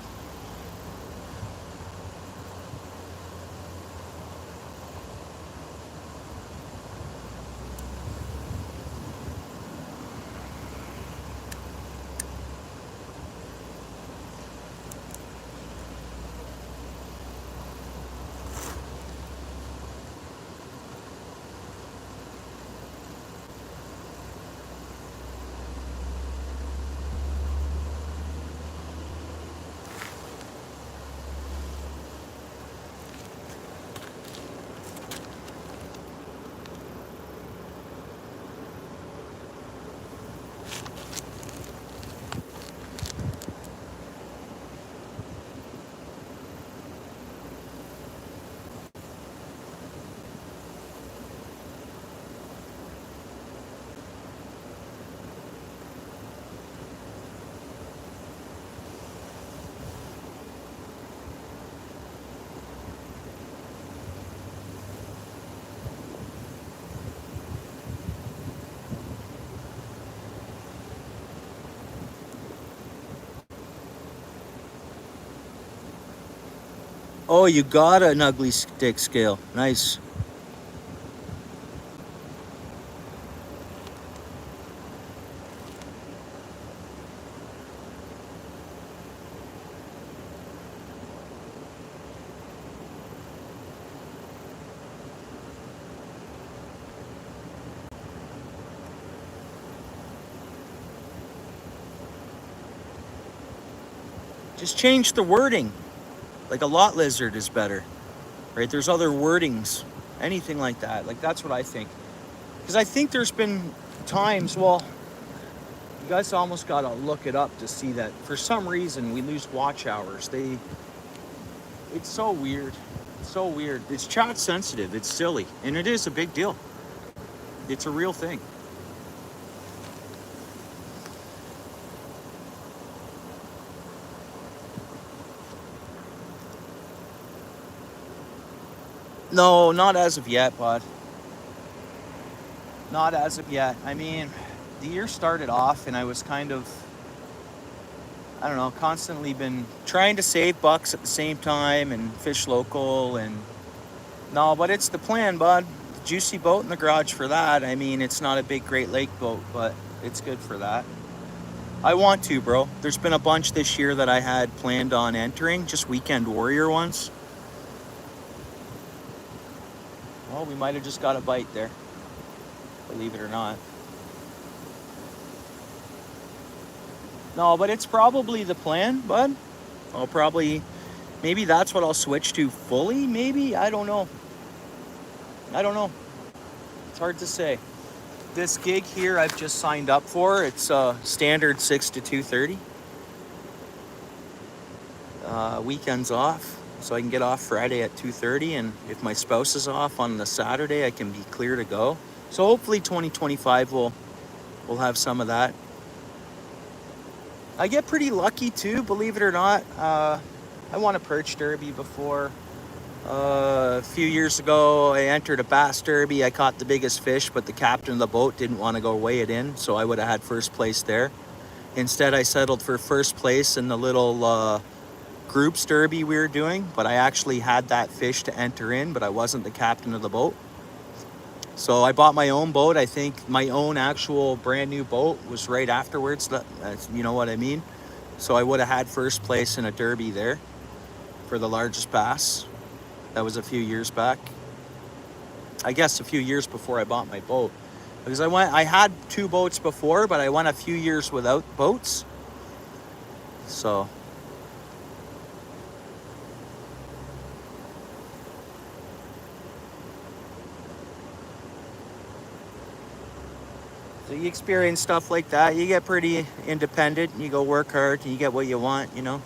Oh, you got an ugly stick scale. Nice. Just change the wording. Like a lot lizard is better, right? There's other wordings, anything like that. Like that's what I think. Because I think there's been times, well, you guys almost gotta look it up to see that for some reason we lose watch hours. It's so weird. It's so weird. It's chat sensitive. It's silly. And it is a big deal. It's a real thing. No, not as of yet, bud. Not as of yet. I mean, the year started off and I was kind of, I don't know, constantly been trying to save bucks at the same time and fish local and no, but it's the plan, bud. Juicy boat in the garage for that. I mean, it's not a big Great Lake boat, but it's good for that. I want to, bro. There's been a bunch this year that I had planned on entering, just weekend warrior ones. Well, we might have just got a bite there, believe it or not. No, but it's probably the plan, bud. I'll probably, maybe that's what I'll switch to fully, maybe? I don't know. It's hard to say. This gig here I've just signed up for. It's standard 6 to 2:30. Weekends off, so I can get off Friday at 2:30, and if my spouse is off on the Saturday, I can be clear to go. So hopefully 2025 we'll have some of that. I get pretty lucky too, believe it or not. I won a perch derby before. A few years ago, I entered a bass derby. I caught the biggest fish, but the captain of the boat didn't want to go weigh it in, so I would have had first place there. Instead, I settled for first place in the little groups derby we were doing, but I actually had that fish to enter in, but I wasn't the captain of the boat. So I bought my own boat. I think my own actual brand new boat was right afterwards. You know what I mean? So I would have had first place in a derby there for the largest bass. That was a few years back. I guess a few years before I bought my boat. Because I had 2 boats before, but I went a few years without boats. So you experience stuff like that. You get pretty independent and you go work hard and you get what you want, you know.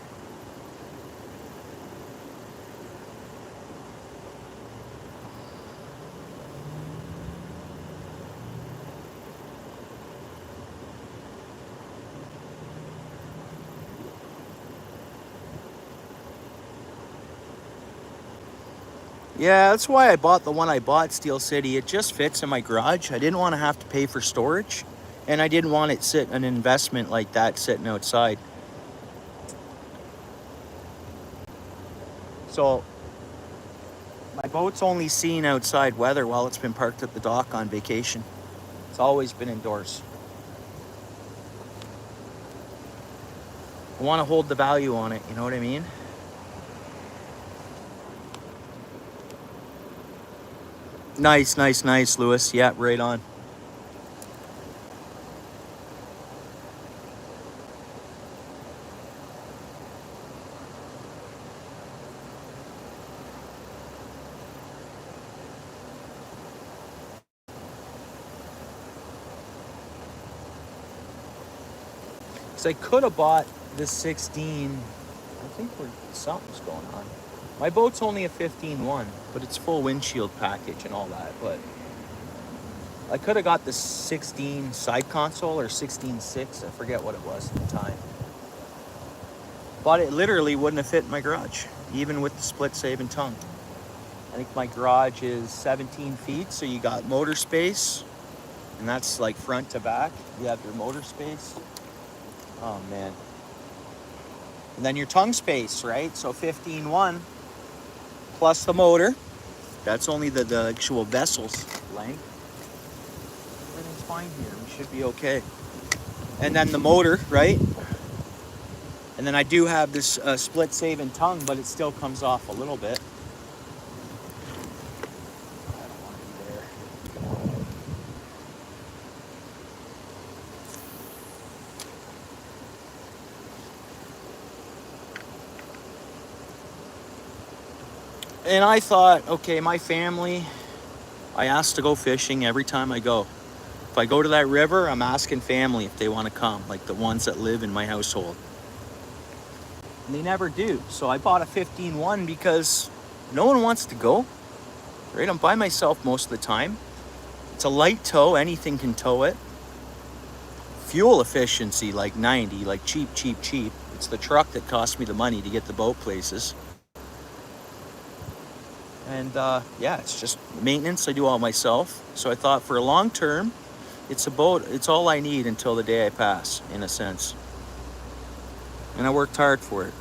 Yeah, that's why I bought the one I bought, Steel City. It just fits in my garage. I didn't want to have to pay for storage, and I didn't want it an investment like that sitting outside. So my boat's only seen outside weather while it's been parked at the dock on vacation. It's always been indoors. I want to hold the value on it, you know what I mean? Nice, Lewis. Yeah, right on. So I could have bought this 16. I think something's going on. My boat's only a 15-1, but it's full windshield package and all that. But I could have got the 16 side console or 16.6. I forget what it was at the time. But it literally wouldn't have fit in my garage, even with the split save and tongue. I think my garage is 17 feet, so you got motor space, and that's like front to back. You have your motor space. Oh, man. And then your tongue space, right? So 15.1 plus the motor. That's only the actual vessel's length. Everything's fine here. We should be okay. And then the motor, right? And then I do have this split save and tongue, but it still comes off a little bit. I don't want to be there. And I thought, okay, my family, I ask to go fishing every time I go. If I go to that river, I'm asking family if they want to come, like the ones that live in my household. And they never do. So I bought a 15-1 because no one wants to go. Right? I'm by myself most of the time. It's a light tow, anything can tow it. Fuel efficiency, like 90, like cheap. It's the truck that costs me the money to get the boat places. And yeah, it's just maintenance. I do all myself. So I thought for a long term, it's a boat. It's all I need until the day I pass, in a sense. And I worked hard for it.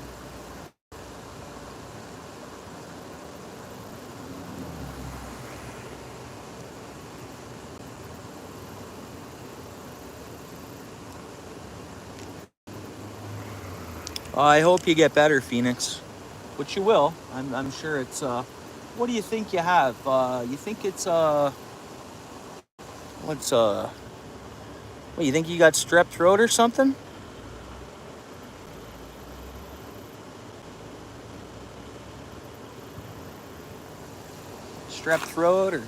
I hope you get better, Phoenix. Which you will. I'm sure it's. What do you think you have? You think it's what's What, you think you got strep throat or something? Strep throat or?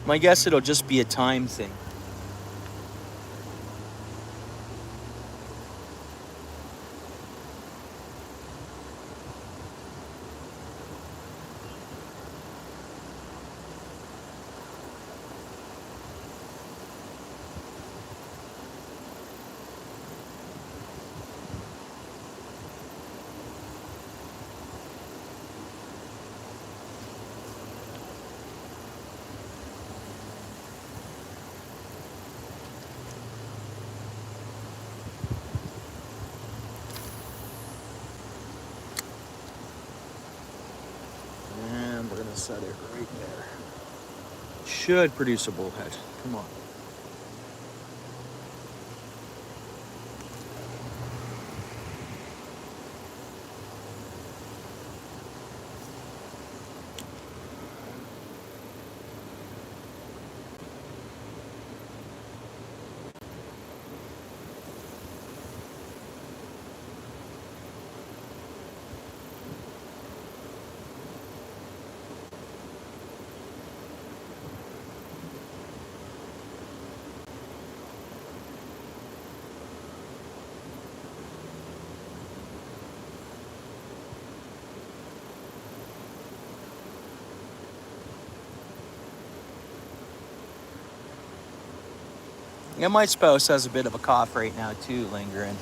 My guess it'll just be a time thing. And we're gonna set it right there. Should produce a bullhead. Come on. Yeah, my spouse has a bit of a cough right now too, lingering.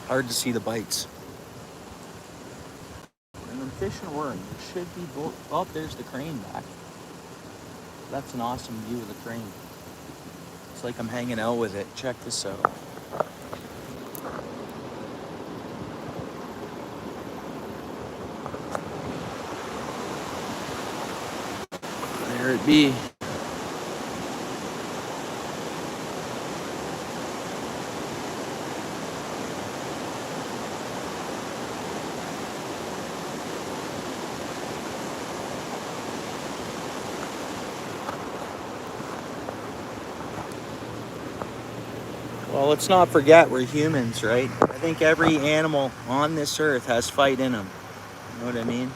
Hard to see the bites. And I'm fishing worm. There should be both. Oh, there's the crane back. That's an awesome view of the crane. It's like I'm hanging out with it. Check this out. There it be. Well, let's not forget we're humans, right? I think every animal on this earth has fight in them. You know what I mean?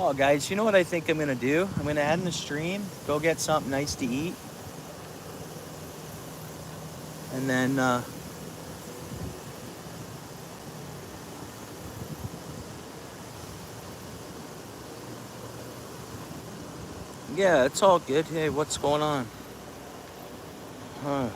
Oh, guys, you know what I think I'm going to do? I'm going to end the stream, go get something nice to eat, and then, yeah, it's all good. Hey, what's going on? Huh.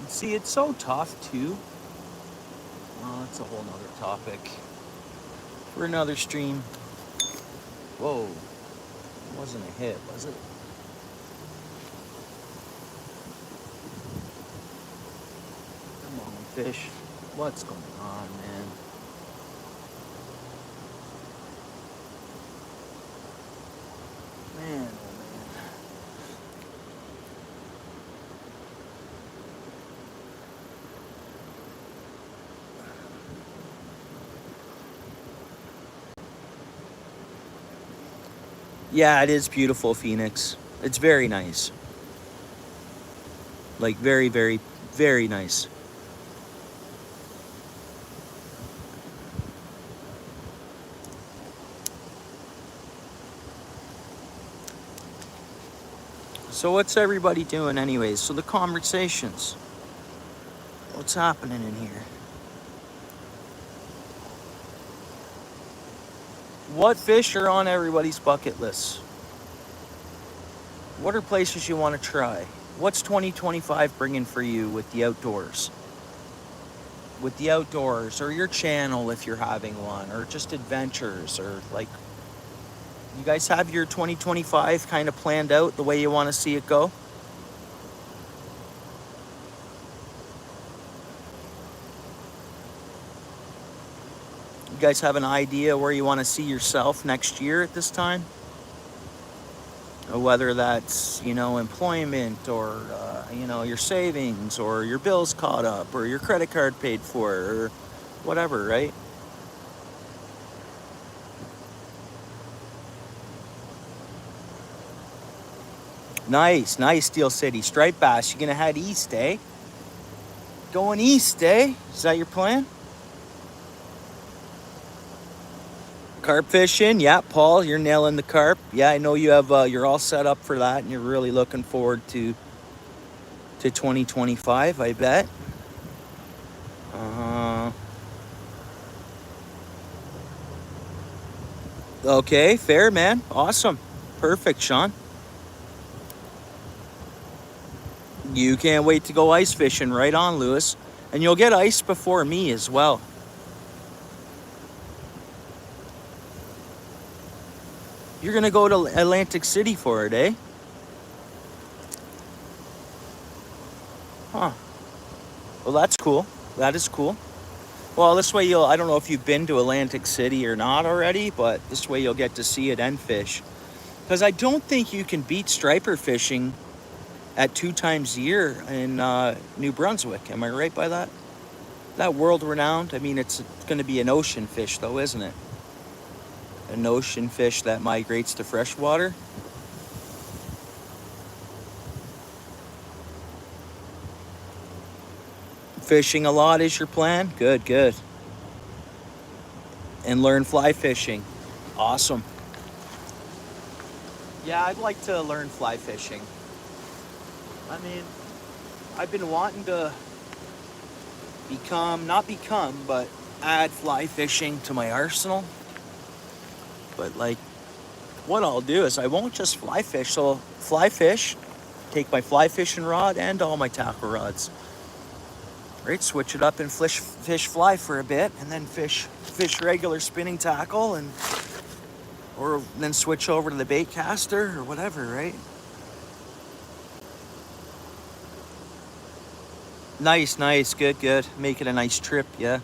See, it's so tough, too. Oh, that's a whole nother topic for another stream. Whoa. It wasn't a hit, was it? Come on, fish. What's going on, man? Man, oh man. Yeah, it is beautiful, Phoenix. It's very nice. Like, very, very, very nice. So what's everybody doing anyways? So the conversations. What's happening in here? What fish are on everybody's bucket list? What are places you want to try? What's 2025 bringing for you with the outdoors? With the outdoors, or your channel if you're having one, or just adventures, or like, you guys have your 2025 kind of planned out the way you want to see it go? You guys have an idea where you want to see yourself next year at this time? Or whether that's, employment, or, your savings, or your bills caught up, or your credit card paid for, or whatever, right? Nice, Steel City. Striped bass, you're gonna head east, eh? Going east, eh? Is that your plan? Carp fishing, yeah, Paul, you're nailing the carp. Yeah, I know you have. You're all set up for that, and you're really looking forward to 2025. I bet. Okay, fair, man. Awesome, perfect, Sean. You can't wait to go ice fishing. Right on, Lewis. And you'll get ice before me as well. You're gonna go to Atlantic City for it, eh? Huh. Well, that's cool. That is cool. Well, this way I don't know if you've been to Atlantic City or not already, but this way you'll get to see it and fish. Because I don't think you can beat striper fishing at 2 times a year in New Brunswick. Am I right by that? That world renowned? I mean, it's going to be an ocean fish though, isn't it? An ocean fish that migrates to freshwater. Fishing a lot is your plan? Good, good. And learn fly fishing. Awesome. Yeah, I'd like to learn fly fishing. I mean, I've been wanting to but add fly fishing to my arsenal. But like, what I'll do is I won't just fly fish. So fly fish, take my fly fishing rod and all my tackle rods. Right, switch it up and fish fly for a bit, and then fish regular spinning tackle, and or then switch over to the bait caster or whatever, right? Nice, good. Make it a nice trip, yeah.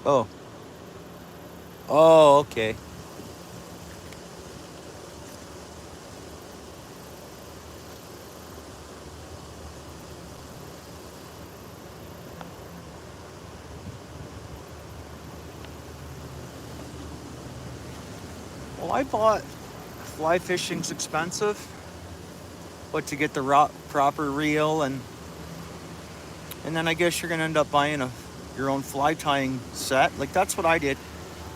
Oh. Oh, okay. Well, I bought fly fishing's expensive, but to get the proper reel and then I guess you're gonna end up buying your own fly tying set. Like that's what I did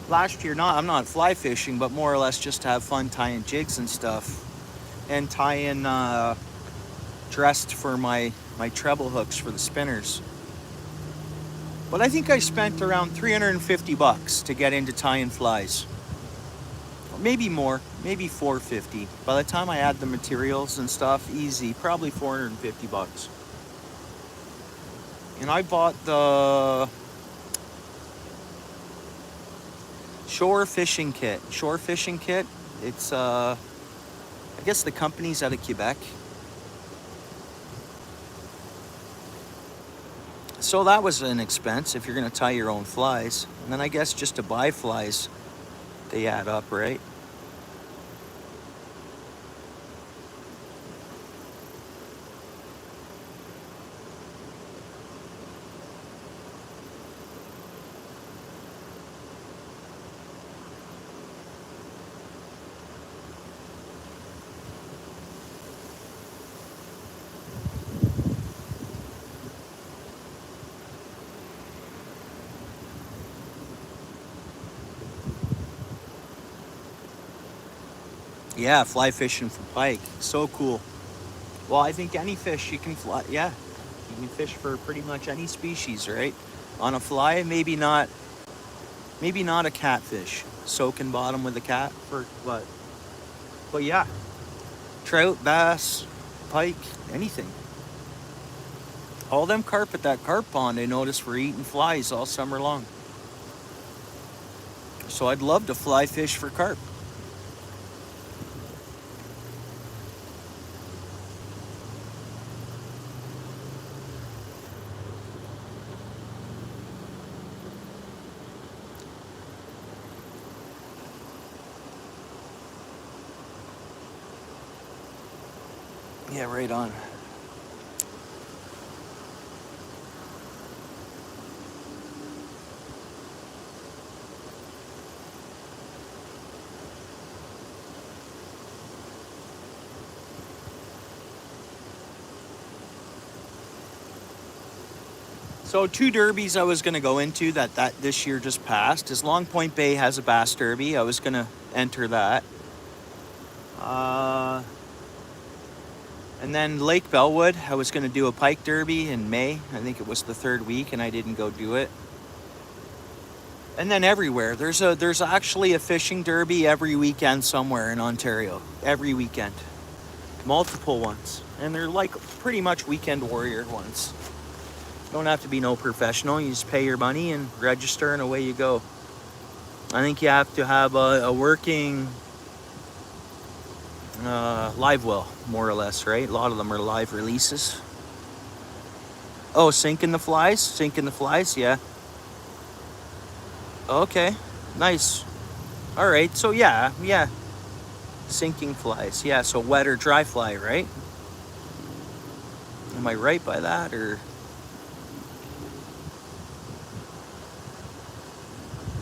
last year. I'm not fly fishing, but more or less just to have fun tying jigs and stuff, and tying dressed for my treble hooks for the spinners. But I think I spent around $350 to get into tying flies. Maybe more, maybe $450. By the time I add the materials and stuff, easy, probably $450. And I bought the shore fishing kit. It's I guess the company's out of Quebec. So that was an expense if you're gonna tie your own flies. And then I guess just to buy flies, they add up, right? Yeah, fly fishing for pike. So cool. Well, I think any fish you can fly. Yeah, you can fish for pretty much any species, right? On a fly, maybe not a catfish. Soaking bottom with a cat for what? But yeah, trout, bass, pike, anything. All them carp at that carp pond, I noticed, were eating flies all summer long. So I'd love to fly fish for carp. Yeah, right on. So 2 derbies I was going to go into that this year just passed. As Long Point Bay has a bass derby, I was going to enter that. And then Lake Bellwood, I was going to do a pike derby in May. I think it was the 3rd week, and I didn't go do it. And then everywhere, there's actually a fishing derby every weekend somewhere in Ontario. Every weekend, multiple ones, and they're like pretty much weekend warrior ones. Don't have to be no professional. You just pay your money and register, and away you go. I think you have to have a working live well, more or less, right? A lot of them are live releases. Oh, sinking the flies, yeah. Okay, nice. All right, so yeah, sinking flies, yeah. So wet or dry fly, right? Am I right by that, or?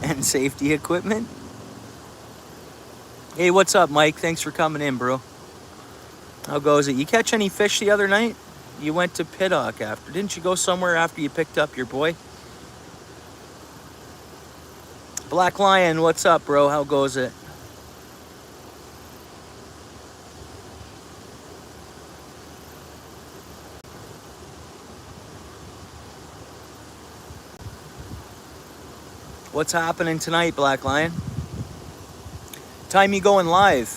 And safety equipment. Hey, what's up, Mike? Thanks for coming in, bro. How goes it? You catch any fish the other night? You went to Piddock after. Didn't you go somewhere after you picked up your boy? Black Lion, what's up, bro? How goes it? What's happening tonight, Black Lion? Time you going live?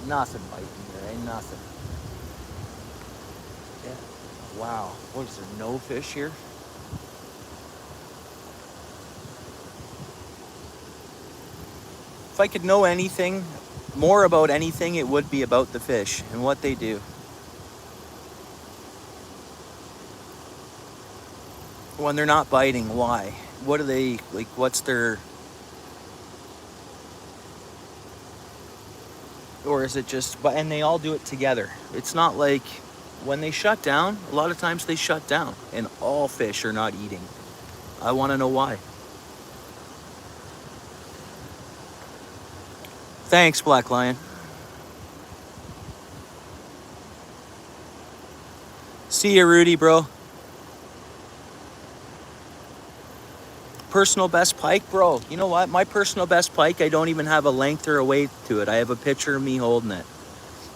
Nothing biting there, ain't nothing. Yeah. Wow. What is there? No fish here? If I could know anything, more about anything, it would be about the fish and what they do. When they're not biting, why? What are they, like, what's their... Or is it just... And they all do it together. It's not like when they shut down, a lot of times they shut down and all fish are not eating. I want to know why. Thanks, Black Lion. See ya, Rudy, bro. Personal best pike, bro. You know what? My personal best pike, I don't even have a length or a weight to it. I have a picture of me holding it.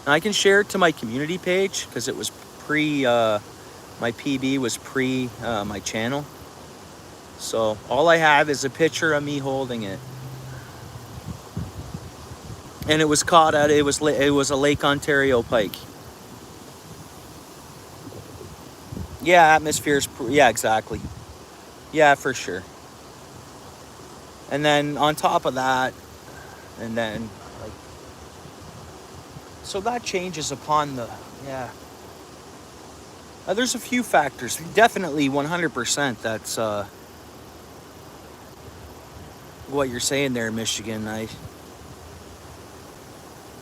And I can share it to my community page because it was pre, my PB was pre my channel. So all I have is a picture of me holding it. And it was caught at, it was a Lake Ontario pike. Yeah, atmosphere's, yeah, exactly. Yeah, for sure. And then on top of that, and then, like, so that changes upon the, yeah. There's a few factors. Definitely 100% that's what you're saying there, Michigan.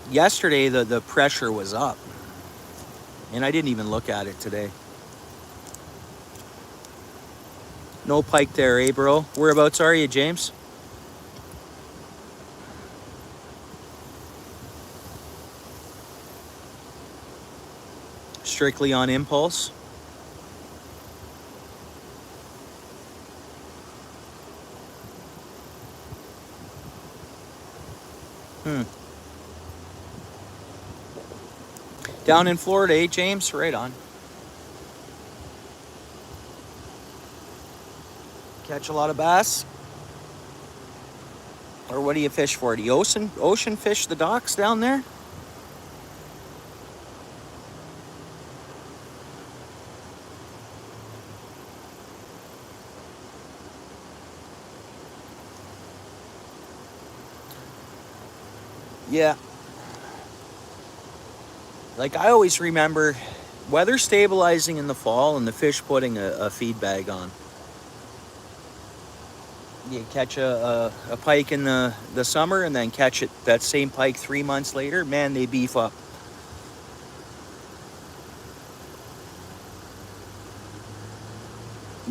Yesterday, the pressure was up. And I didn't even look at it today. No pike there, eh, bro? Whereabouts are you, James? Strictly on impulse. Down in Florida, eh, James? Right on. Catch a lot of bass? Or what do you fish for? Do you ocean fish the docks down there? Yeah. Like, I always remember weather stabilizing in the fall and the fish putting a feed bag on. You catch a pike in the summer and then catch it, that same pike 3 months later, man, they beef up.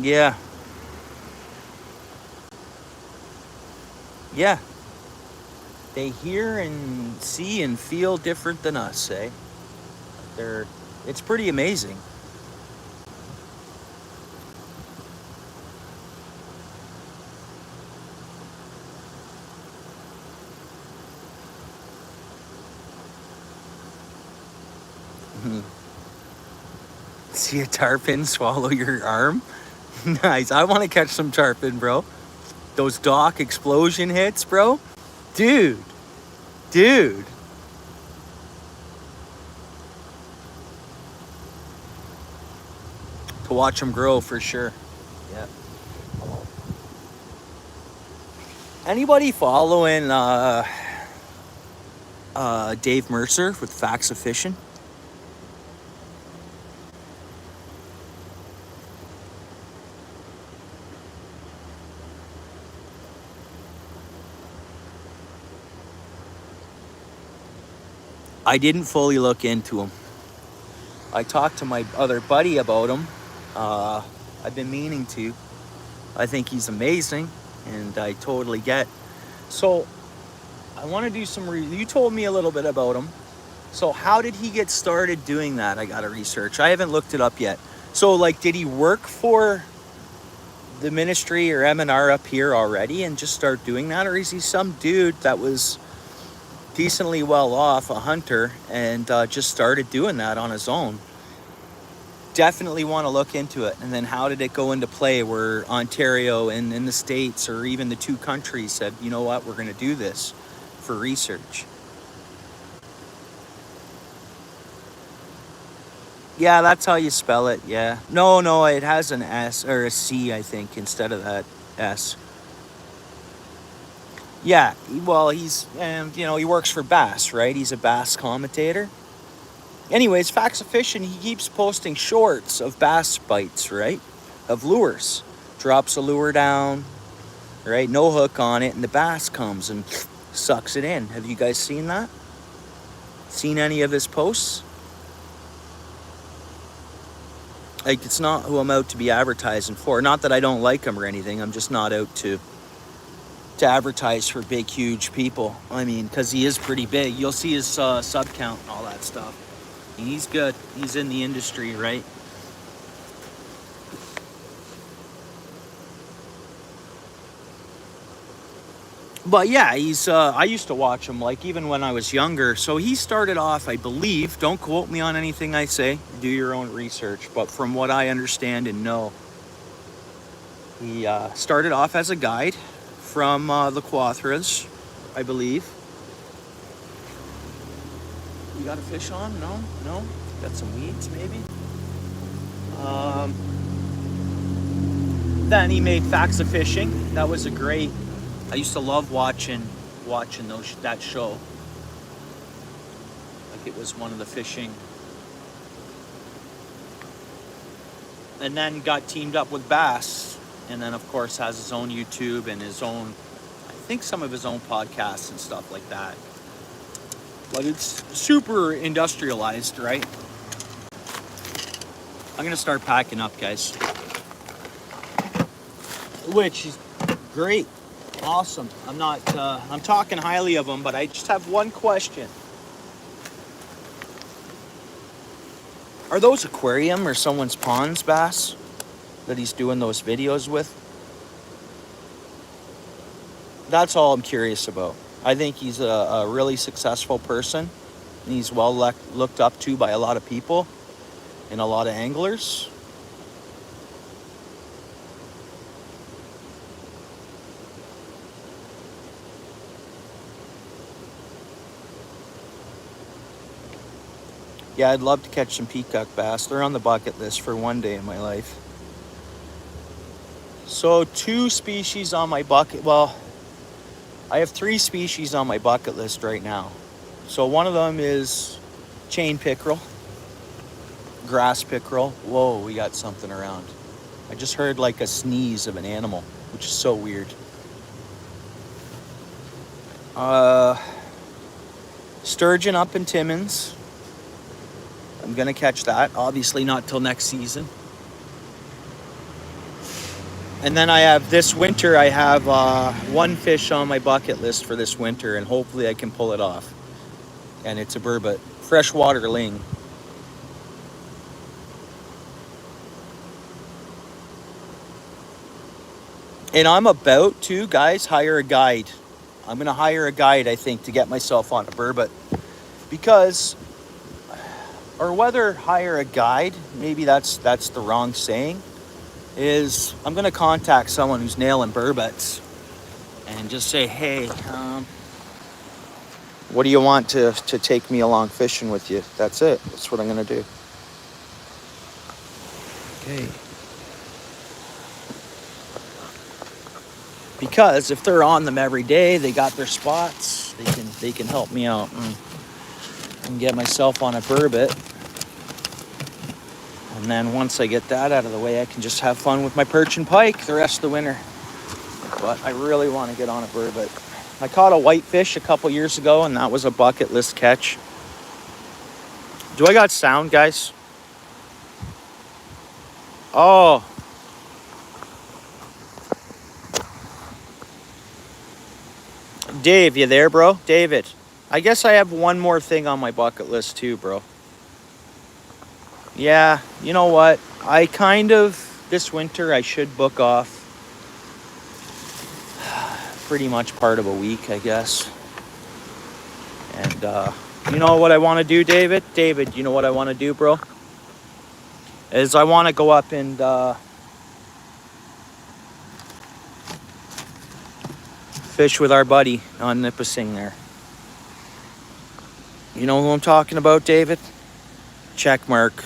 Yeah. Yeah. They hear and see and feel different than us, eh? It's pretty amazing. See a tarpon swallow your arm? Nice. I want to catch some tarpon, bro. Those dock explosion hits, bro. Dude. To watch them grow for sure. Yeah. Anybody following Dave Mercer with Facts of Fishing? I didn't fully look into him. I talked to my other buddy about him. I've been meaning to. I think he's amazing, and I totally get. So I want to do some. You told me a little bit about him. So how did he get started doing that? I got to research. I haven't looked it up yet. So, like, did he work for the ministry or M&R up here already and just start doing that, or is he some dude that was decently well off, a hunter, and just started doing that on his own? definitely want to look into it. And then how did it go into play where Ontario and in the States or even the two countries said, you know what, we're going to do this for research. Yeah, that's how you spell it, yeah. No, it has an S or a C, I think, instead of that S. Yeah, well, he works for Bass, right? He's a Bass commentator. Anyways, Facts of Fishing, he keeps posting shorts of bass bites, right? Of lures. Drops a lure down, right? No hook on it, and the bass comes and sucks it in. Have you guys seen that? Seen any of his posts? Like, it's not who I'm out to be advertising for. Not that I don't like him or anything. I'm just not out to advertise for big, huge people. I mean, because he is pretty big. You'll see his sub count and all that stuff. And he's good. He's in the industry, right? But yeah, he's. I used to watch him, like, even when I was younger. So he started off, I believe, don't quote me on anything I say, do your own research. But from what I understand and know, he started off as a guide from the Quathras, I believe. You got a fish on? No? Got some weeds, maybe? Then he made Facts of Fishing. That was a great... I used to love watching that show. Like, it was one of the fishing. And then got teamed up with Bass. And then, of course, has his own YouTube and his own, I think, some of his own podcasts and stuff like that. But it's super industrialized, right? I'm going to start packing up, guys. Which is great. Awesome. I'm talking highly of him, but I just have one question. Are those aquarium or someone's ponds bass that he's doing those videos with? That's all I'm curious about. I think he's a really successful person, and he's well looked up to by a lot of people and a lot of anglers. Yeah, I'd love to catch some peacock bass. They're on the bucket list for one day in my life. So 2 species on my bucket. Well, I have 3 species on my bucket list right now. So one of them is chain pickerel, grass pickerel. Whoa, we got something around. I just heard like a sneeze of an animal, which is so weird. Sturgeon up in Timmins. I'm gonna catch that. Obviously not till next season. And then I have this winter, I have 1 fish on my bucket list for this winter, and hopefully I can pull it off. And it's a burbot, freshwater ling. And I'm about to, guys, hire a guide. I'm gonna hire a guide, I think, to get myself on a burbot. Because, or whether hire a guide, maybe that's the wrong saying, is I'm going to contact someone who's nailing burbots and just say, hey, what do you want to take me along fishing with you? That's it. That's what I'm going to do. Okay. Because if they're on them every day, they got their spots, they can help me out and get myself on a burbot. And then once I get that out of the way, I can just have fun with my perch and pike the rest of the winter. But I really want to get on a burbot. I caught a whitefish a couple years ago, and that was a bucket list catch. Do I got sound, guys? Oh. Dave, you there, bro? David. I guess I have one more thing on my bucket list too, bro. Yeah, you know what? This winter, I should book off pretty much part of a week, I guess. And you know what I want to do, David? David, you know what I want to do, bro? is I want to go up and fish with our buddy on Nipissing there. You know who I'm talking about, David? Check mark.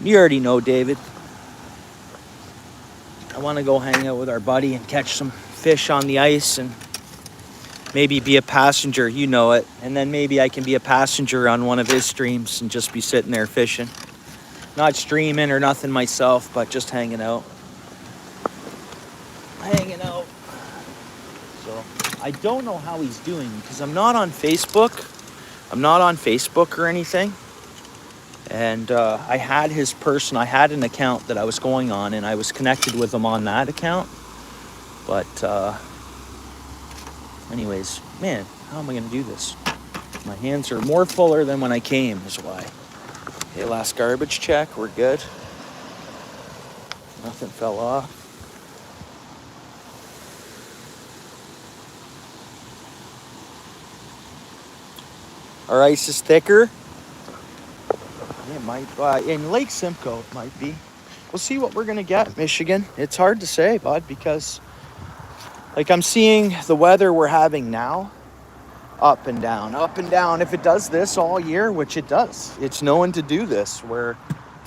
You already know David. I want to go hang out with our buddy and catch some fish on the ice and maybe be a passenger, you know it. And then maybe I can be a passenger on one of his streams and just be sitting there fishing. Not streaming or nothing myself, but just hanging out. So I don't know how he's doing because I'm not on Facebook. I'm not on Facebook or anything. And I had an account that I was going on, and I was connected with him on that account. But anyways, man, how am I gonna do this? My hands are more fuller than when I came, is why. Okay, last garbage check, we're good. Nothing fell off. Our ice is thicker. It might, in Lake Simcoe, it might be. We'll see what we're gonna get, Michigan. It's hard to say, bud, because like I'm seeing the weather we're having now, up and down, up and down. If it does this all year, which it does, it's known to do this, where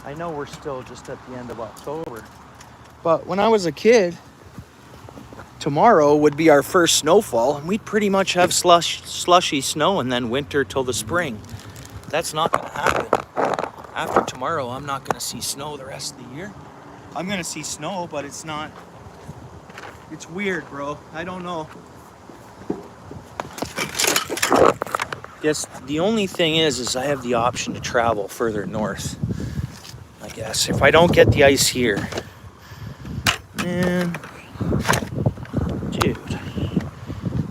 I know we're still just at the end of October. But when I was a kid, tomorrow would be our first snowfall, and we'd pretty much have slushy snow and then winter till the spring. That's not gonna happen. After tomorrow, I'm not gonna see snow the rest of the year. I'm gonna see snow, but it's not, it's weird, bro. I don't know. Yes, the only thing is I have the option to travel further north. I guess if I don't get the ice here, man, dude,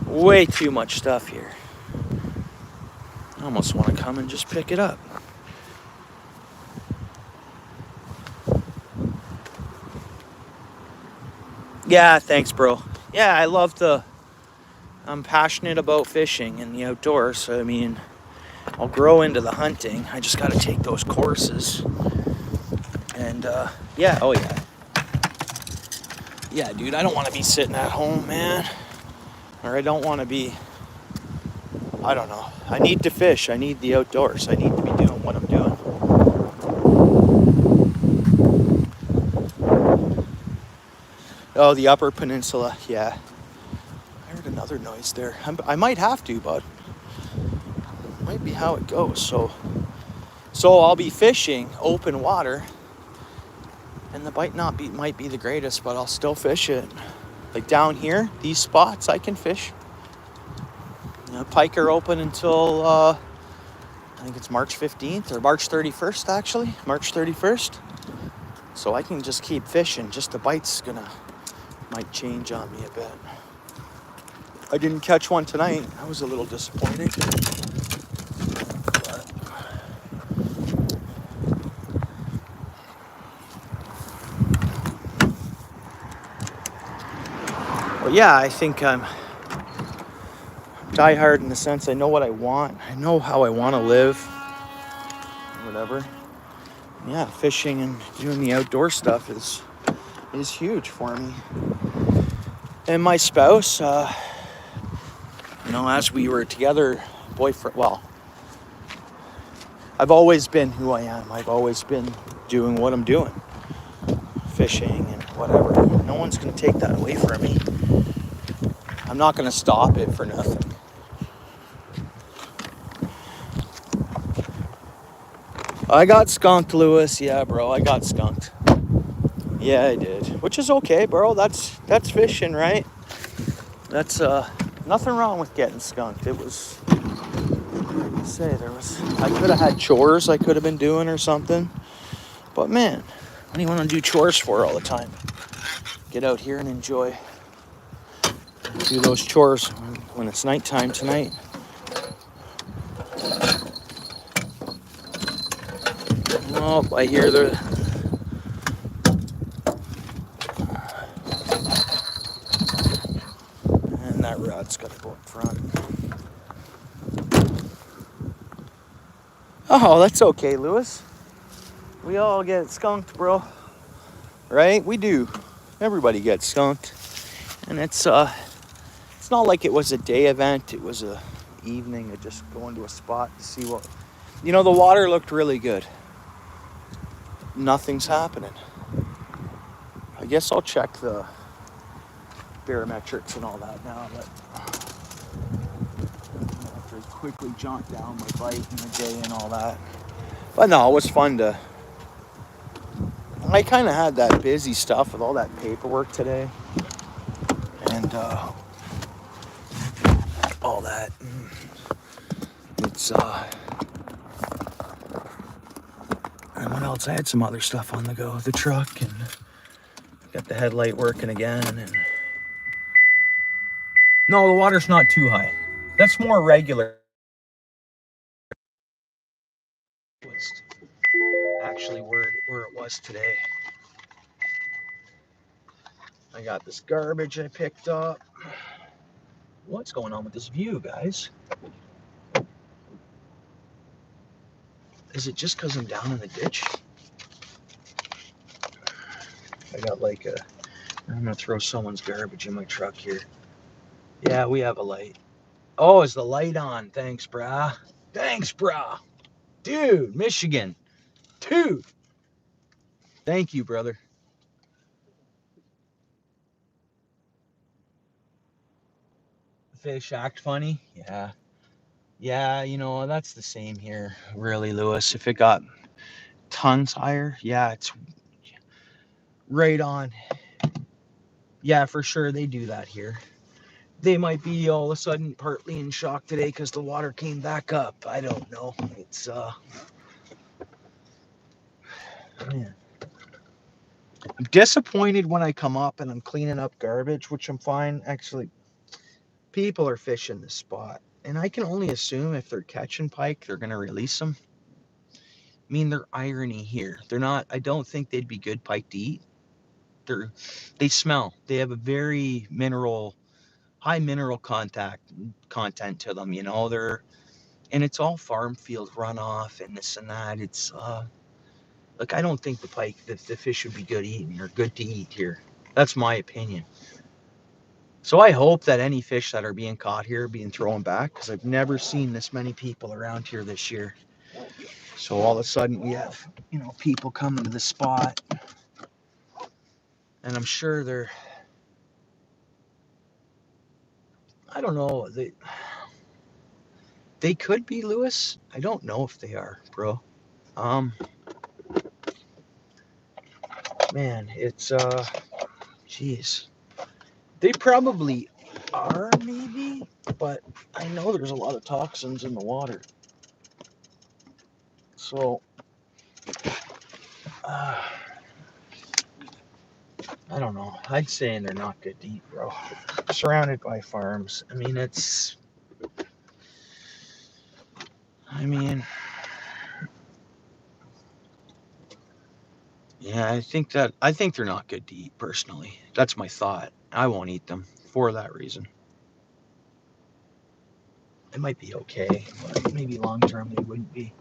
way too much stuff here. I almost want to come and just pick it up. Yeah, thanks, bro. Yeah, I'm passionate about fishing and the outdoors. So, I mean, I'll grow into the hunting. I just got to take those courses. And, yeah, oh yeah. Yeah, dude, I don't want to be sitting at home, man. Or I don't want to be, I don't know. I need to fish. I need the outdoors. I need to be doing what I'm doing. Oh, the Upper Peninsula, yeah. I heard another noise there. I might have to, bud. Might be how it goes. So I'll be fishing open water, and the bite might be the greatest, but I'll still fish it. Like down here, these spots I can fish. You know, pike are open until I think it's March 15th or March 31st actually. March 31st. So I can just keep fishing. Just the bite's might change on me a bit. I didn't catch one tonight. I was a little disappointed. But yeah, I think I'm diehard in the sense I know what I want. I know how I want to live. Whatever. Yeah, fishing and doing the outdoor stuff is huge for me. And my spouse, as we were together, I've always been who I am. I've always been doing what I'm doing. Fishing and whatever. No one's going to take that away from me. I'm not going to stop it for nothing. I got skunked, Lewis. Yeah, bro, I got skunked. Yeah, I did. Which is okay, bro. That's fishing, right? That's nothing wrong with getting skunked. It was, I could have had chores I could have been doing or something. But man, what do you want to do chores for all the time? Get out here and enjoy. Do those chores when it's nighttime tonight. Oh, I hear and that rod's got to go in front. Oh, that's okay, Lewis. We all get skunked, bro. Right? We do. Everybody gets skunked. And it's not like it was a day event. It was a evening of just going to a spot to see what... You know, the water looked really good. Nothing's happening. I guess I'll check the barometrics and all that now, but I have to quickly jot down my bite and the day and all that. But no, it was fun to... I kind of had that busy stuff with all that paperwork today. And all that. It's and what else? I had some other stuff on the go. The truck, and got the headlight working again. And no, the water's not too high. That's more regular. Actually, where it was today. I got this garbage I picked up. What's going on with this view, guys? Is it just because I'm down in the ditch? I got like a... I'm gonna throw someone's garbage in my truck here. Yeah, we have a light. Oh, is the light on? Thanks, brah. Thanks, brah. Dude, Michigan. Dude. Thank you, brother. Fish act funny? Yeah. Yeah, you know, that's the same here, really, Lewis. If it got tons higher, yeah, it's right on. Yeah, for sure, they do that here. They might be all of a sudden partly in shock today because the water came back up. I don't know. It's, man. I'm disappointed when I come up and I'm cleaning up garbage, which I'm fine. Actually, people are fishing this spot. And I can only assume if they're catching pike, they're going to release them. I mean, they're irony here. They're not, I don't think they'd be good pike to eat. They smell. They have a very high mineral content to them, you know. And it's all farm field runoff and this and that. It's, like, I don't think the fish would be good eating or good to eat here. That's my opinion. So I hope that any fish that are being caught here are being thrown back, because I've never seen this many people around here this year. So all of a sudden we have, you know, people coming to the spot, and I'm sure they're, I don't know, they could be, Lewis. I don't know if they are, bro. Man, it's geez. They probably are, maybe, but I know there's a lot of toxins in the water. So, I don't know. I'd say they're not good to eat, bro. Surrounded by farms. I mean, yeah, I think they're not good to eat, personally. That's my thought. I won't eat them for that reason. It might be okay, but maybe long term they wouldn't be.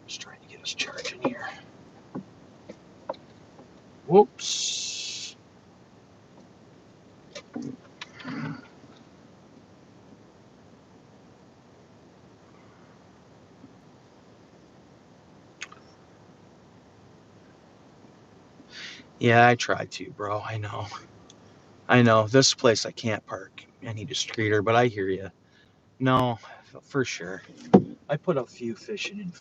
Just trying to get us charging here. Whoops. Yeah, I tried to, bro. I know. This place I can't park any discreeter, but I hear you. No, for sure. I put a few fishing in.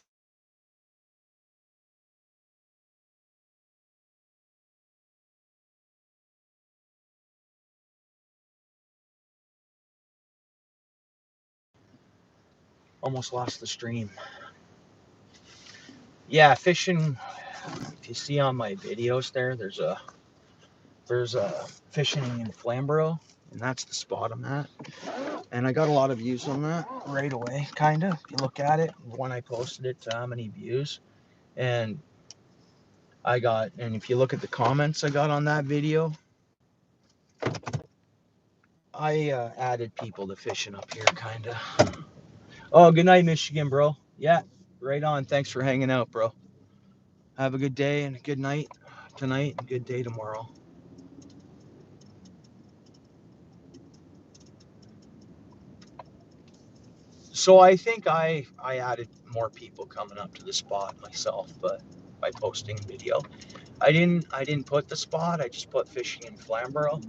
Almost lost the stream. Yeah, fishing. If you see on my videos there's a fishing in Flamborough, and that's the spot I'm at. And I got a lot of views on that right away, kind of. If you look at it, when I posted it, how many views. And if you look at the comments I got on that video, I added people to fishing up here, kind of. Oh, good night, Michigan, bro. Yeah, right on. Thanks for hanging out, bro. Have a good day and a good night tonight and a good day tomorrow. So I think I added more people coming up to the spot myself, but by posting video. I didn't put the spot, I just put fishing in Flamborough.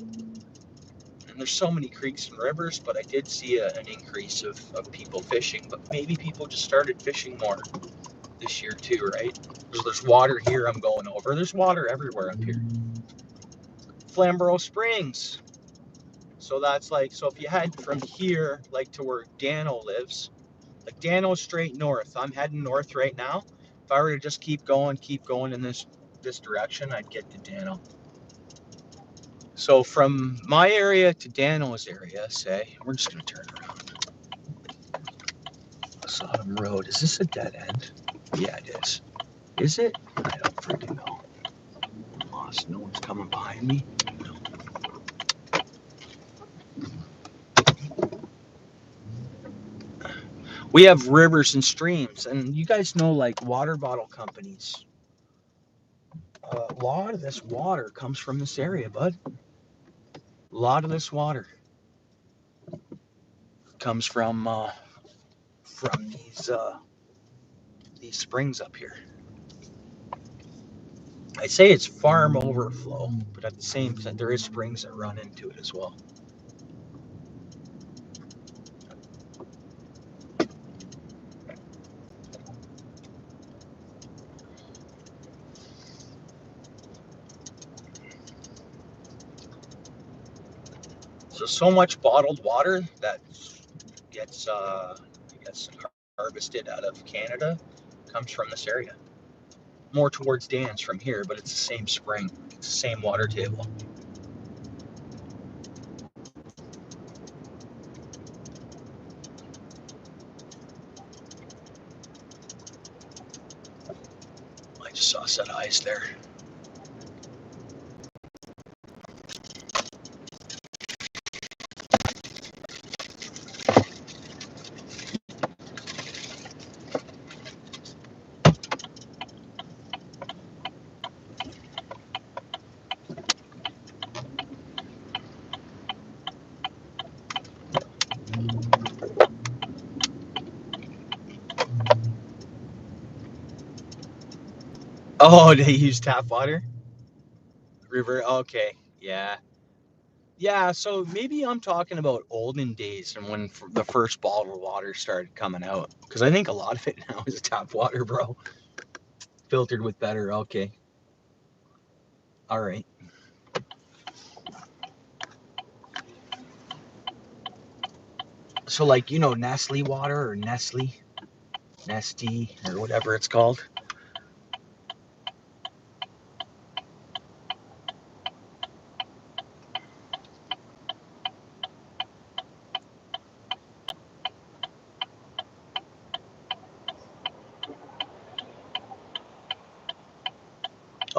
And there's so many creeks and rivers, but I did see an increase of people fishing. But maybe people just started fishing more this year too, right? There's water here I'm going over. There's water everywhere up here. Flamborough Springs. So that's like, so if you head from here, like to where Dano lives, like Dano's straight north. I'm heading north right now. If I were to just keep going in this direction, I'd get to Dano. So from my area to Dano's area, say, we're just gonna turn around. Sodom Road. Is this a dead end? Yeah, it is. Is it? I don't freaking know. I'm lost. No one's coming behind me. No. We have rivers and streams, and you guys know, like, water bottle companies. A lot of this water comes from this area, bud. A lot of this water comes from these springs up here. I say it's farm overflow, but at the same time, there is springs that run into it as well. So much bottled water that gets harvested out of Canada comes from this area. More towards Dan's from here, but it's the same spring. It's the same water table. I just saw a set of eyes there. Oh, they use tap water? River, okay, yeah. Yeah, so maybe I'm talking about olden days and when the first bottled water started coming out. Because I think a lot of it now is tap water, bro. Filtered with better, okay. All right. So, like, Nestle water or Nestle, or whatever it's called.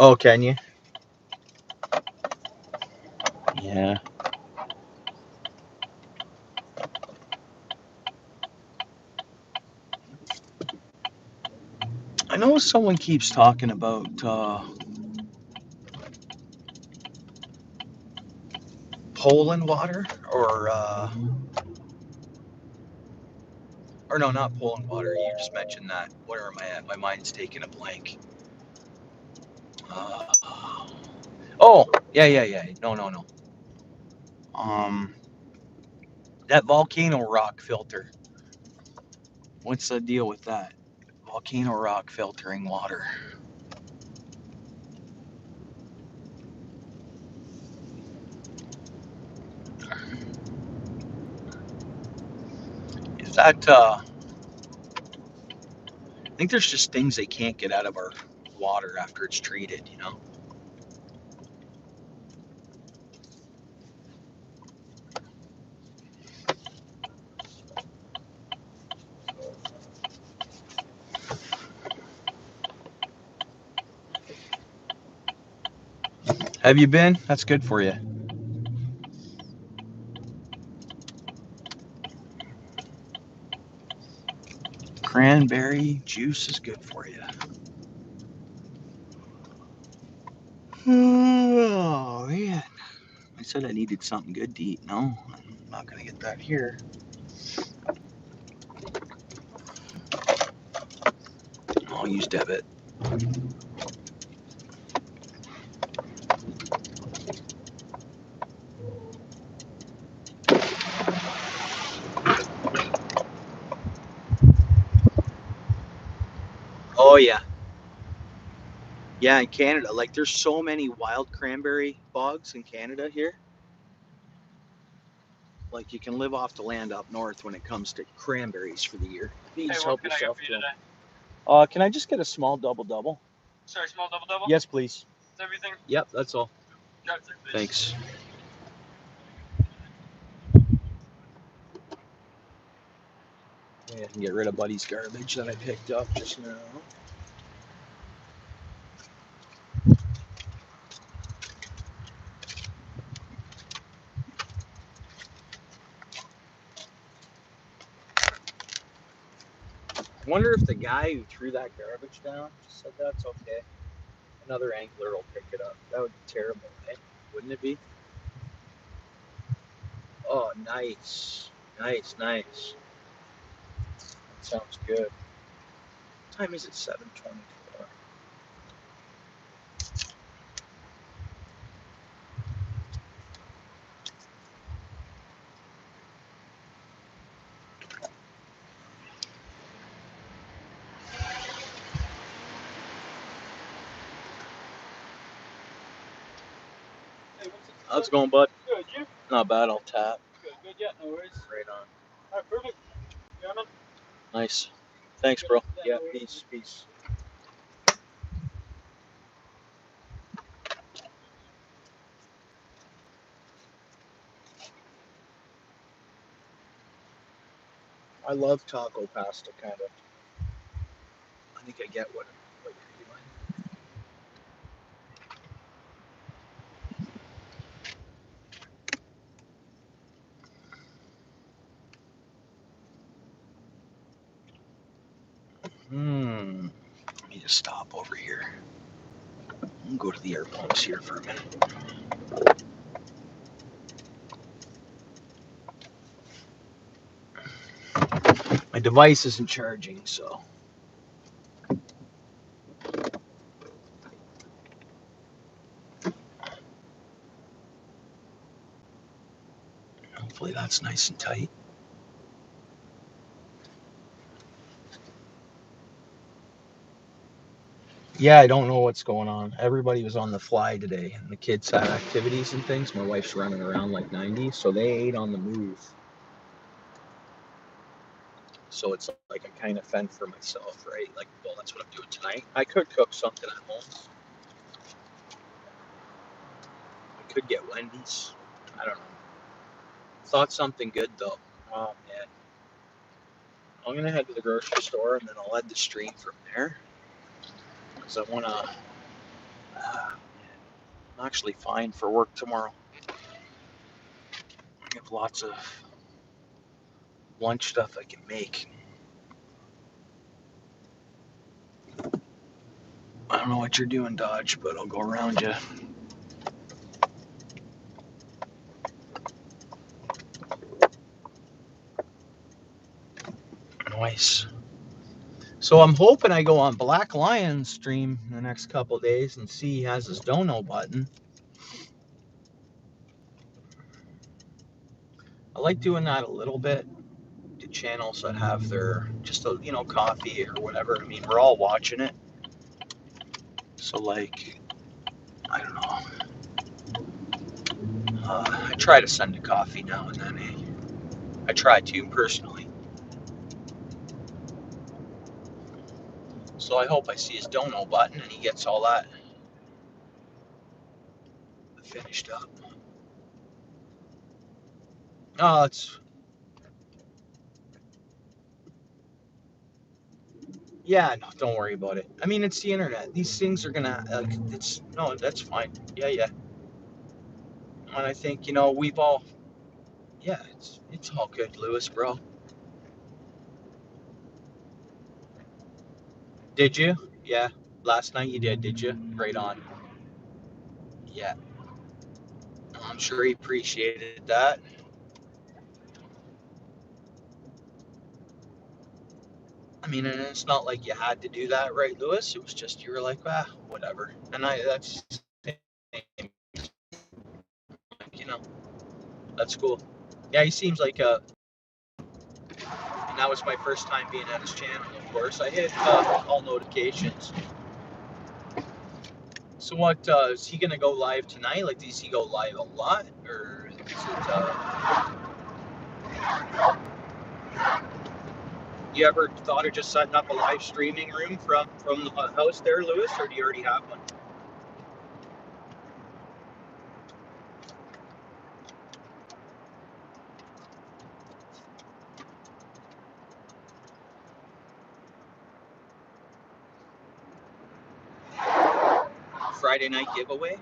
Oh, can you? Yeah. I know someone keeps talking about Poland water or no, not Poland water. You just mentioned that. Where am I at? My mind's taking a blank. Uh, oh, yeah. No. Um, that volcano rock filter. What's the deal with that? Volcano rock filtering water. Is that I think there's just things they can't get out of our water after it's treated. Have you been? That's good for you. Cranberry juice is good for you. Oh, man. I said I needed something good to eat. No, I'm not going to get that here. I'll use debit. Oh, yeah. Yeah, in Canada. Like, there's so many wild cranberry bogs in Canada here. Like, you can live off the land up north when it comes to cranberries for the year. Please Hey, help what can I get yourself for you to 'em. today? Can I just get a small double-double? Sorry, small double-double? Yes, please. Is everything? Yep, that's all. Drive through, please. Thanks. Yeah, I can get rid of Buddy's garbage that I picked up just now. I wonder if the guy who threw that garbage down just said that's okay. Another angler will pick it up. That would be terrible, eh? Wouldn't it be? Oh, nice. Nice, nice. That sounds good. What time is it? 7:24. Hey, How's it going, bud? Good, you? Not bad, I'll tap. Good, yeah, no worries. Right on. All right, perfect. You on them? Nice. Thanks, bro. Yeah, peace, peace. I love taco pasta, kind of. I think I get what you're doing. Let me just stop over here. I'm gonna go to the air pumps here for a minute. My device isn't charging, so. Hopefully that's nice and tight. Yeah, I don't know what's going on. Everybody was on the fly today, and the kids had activities and things. My wife's running around like 90, so they ate on the move. So it's like I kind of fend for myself, right? Like, well, that's what I'm doing tonight. I could cook something at home. I could get Wendy's. I don't know. Thought something good though. Oh man. I'm gonna head to the grocery store and then I'll head the stream from there. Because I wanna I'm actually fine for work tomorrow. I have lots of lunch stuff I can make. I don't know what you're doing, Dodge, but I'll go around you. Nice. So I'm hoping I go on Black Lion's stream in the next couple of days and see he has his dono button. I like doing that a little bit to channels that have their just a, coffee or whatever. I mean, we're all watching it. So like, I don't know. I try to send a coffee now and then. Eh? I try to personally. So I hope I see his dono button and he gets all that finished up. Oh, yeah, no, don't worry about it. I mean, it's the internet. These things are gonna, no, that's fine. Yeah, yeah. And I think, we've all, yeah, it's all good, Lewis, bro. Did you? Yeah. Last night you did you? Right on. Yeah. I'm sure he appreciated that. I mean, and it's not like you had to do that, right, Lewis? It was just you were like, ah, whatever. And that's, you know, that's cool. Yeah, he seems like and that was my first time being at his channel, of course. I hit all notifications. So what, is he going to go live tonight? Like, does he go live a lot? Or is it, you ever thought of just setting up a live streaming room from the house there, Lewis, or do you already have one? Friday night giveaway?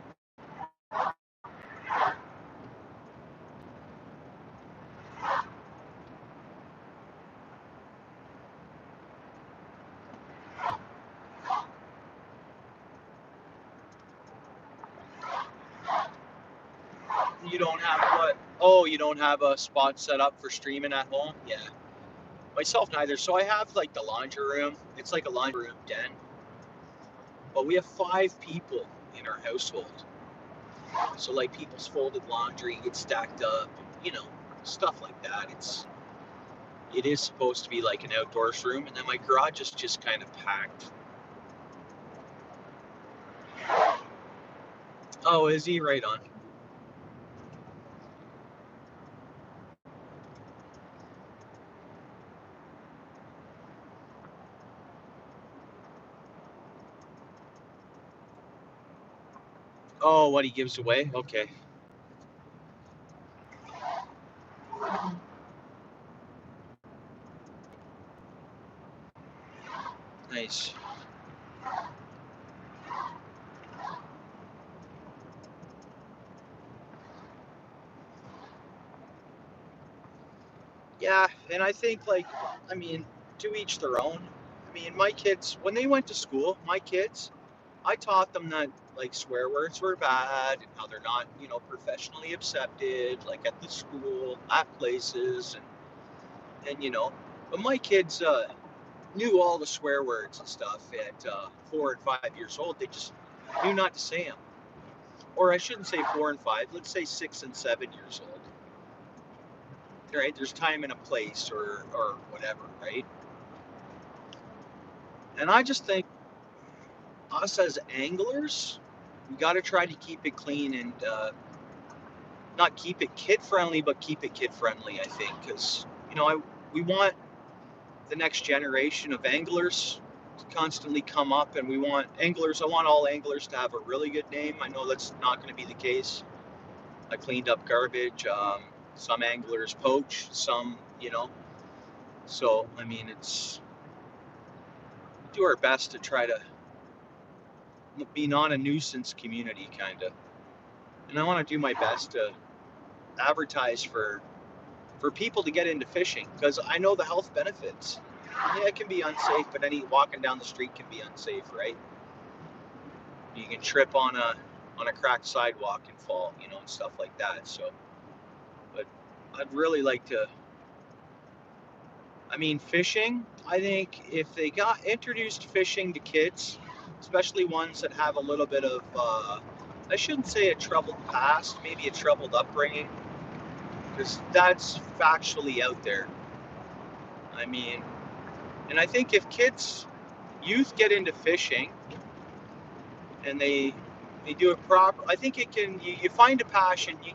You don't have what? Oh, you don't have a spot set up for streaming at home? Yeah. Myself neither. So I have like the laundry room. It's like a laundry room den. But we have 5 people in our household. So like people's folded laundry gets stacked up, you know, stuff like that. It is supposed to be like an outdoors room, and then my garage is just kind of packed. Oh, is he? Right on. Oh, what he gives away? Okay. Nice. Yeah, and I think like, I mean, to each their own. I mean, my kids, when they went to school, my kids, I taught them that like swear words were bad and how they're not, you know, professionally accepted, like at the school, at places, and you know, but my kids knew all the swear words and stuff at 4 and 5 years old. They just knew not to say them, or I shouldn't say 4 and 5. Let's say 6 and 7 years old. Right? There's time and a place, or whatever, right? And I just think us as anglers, we got to try to keep it clean and not keep it kid friendly, but keep it kid friendly. I think because you know we want the next generation of anglers to constantly come up, and we want anglers. I want all anglers to have a really good name. I know that's not going to be the case. I cleaned up garbage. Some anglers poach. Some, you know. So I mean, it's do our best to try to be not a nuisance community, kind of. And I want to do my best to advertise for people to get into fishing because I know the health benefits. Yeah, it can be unsafe, but any walking down the street can be unsafe, right? You can trip on a cracked sidewalk and fall, you know, and stuff like that. So, but I'd really like to. I mean, fishing. I think if they got introduced fishing to kids, especially ones that have a little bit of, I shouldn't say a troubled past, maybe a troubled upbringing, because that's factually out there. I mean, and I think if youth get into fishing, and they do it proper, I think it can. You find a passion. You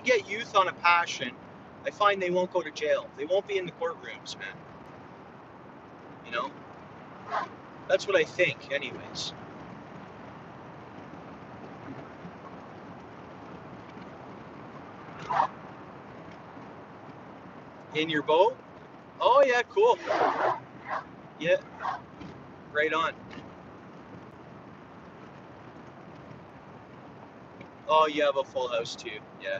get youth on a passion. I find they won't go to jail. They won't be in the courtrooms, man. You know, that's what I think, anyways. In your boat? Oh yeah, cool. Yeah, right on. Oh, you have a full house too. Yeah.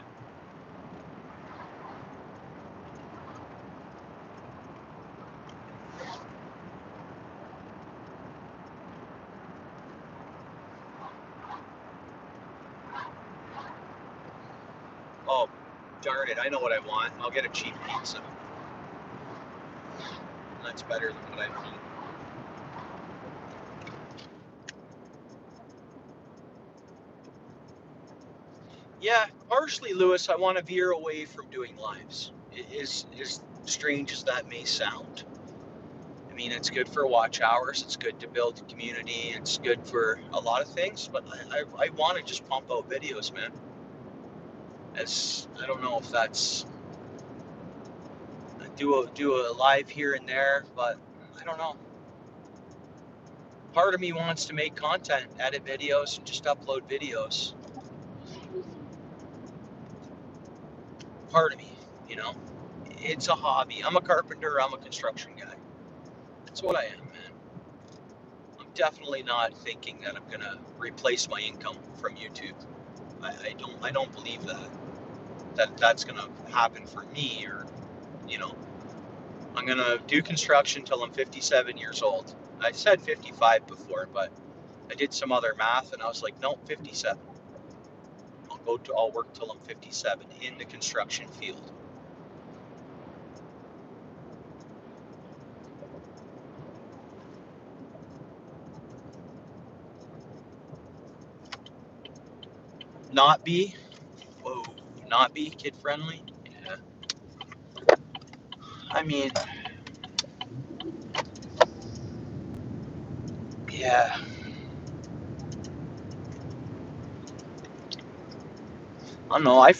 Oh, darn it, I know what I want. I'll get a cheap pizza. That's better than what I'm eating. Yeah, partially, Lewis, I want to veer away from doing lives. As strange as that may sound. I mean, it's good for watch hours. It's good to build a community. It's good for a lot of things. But I want to just pump out videos, man. As I don't know if that's do a live here and there, but I don't know. Part of me wants to make content, edit videos, and just upload videos. Part of me, you know, it's a hobby. I'm a carpenter. I'm a construction guy. That's what I am, man. I'm definitely not thinking that I'm gonna replace my income from YouTube. I don't believe that's gonna happen for me, or you know, I'm gonna do construction till I'm 57 years old. I said 55 before, but I did some other math and I was like, nope, 57. I'll work till I'm 57 in the construction field. Not be, whoa, not be kid friendly. Yeah. I mean, yeah. I don't know. I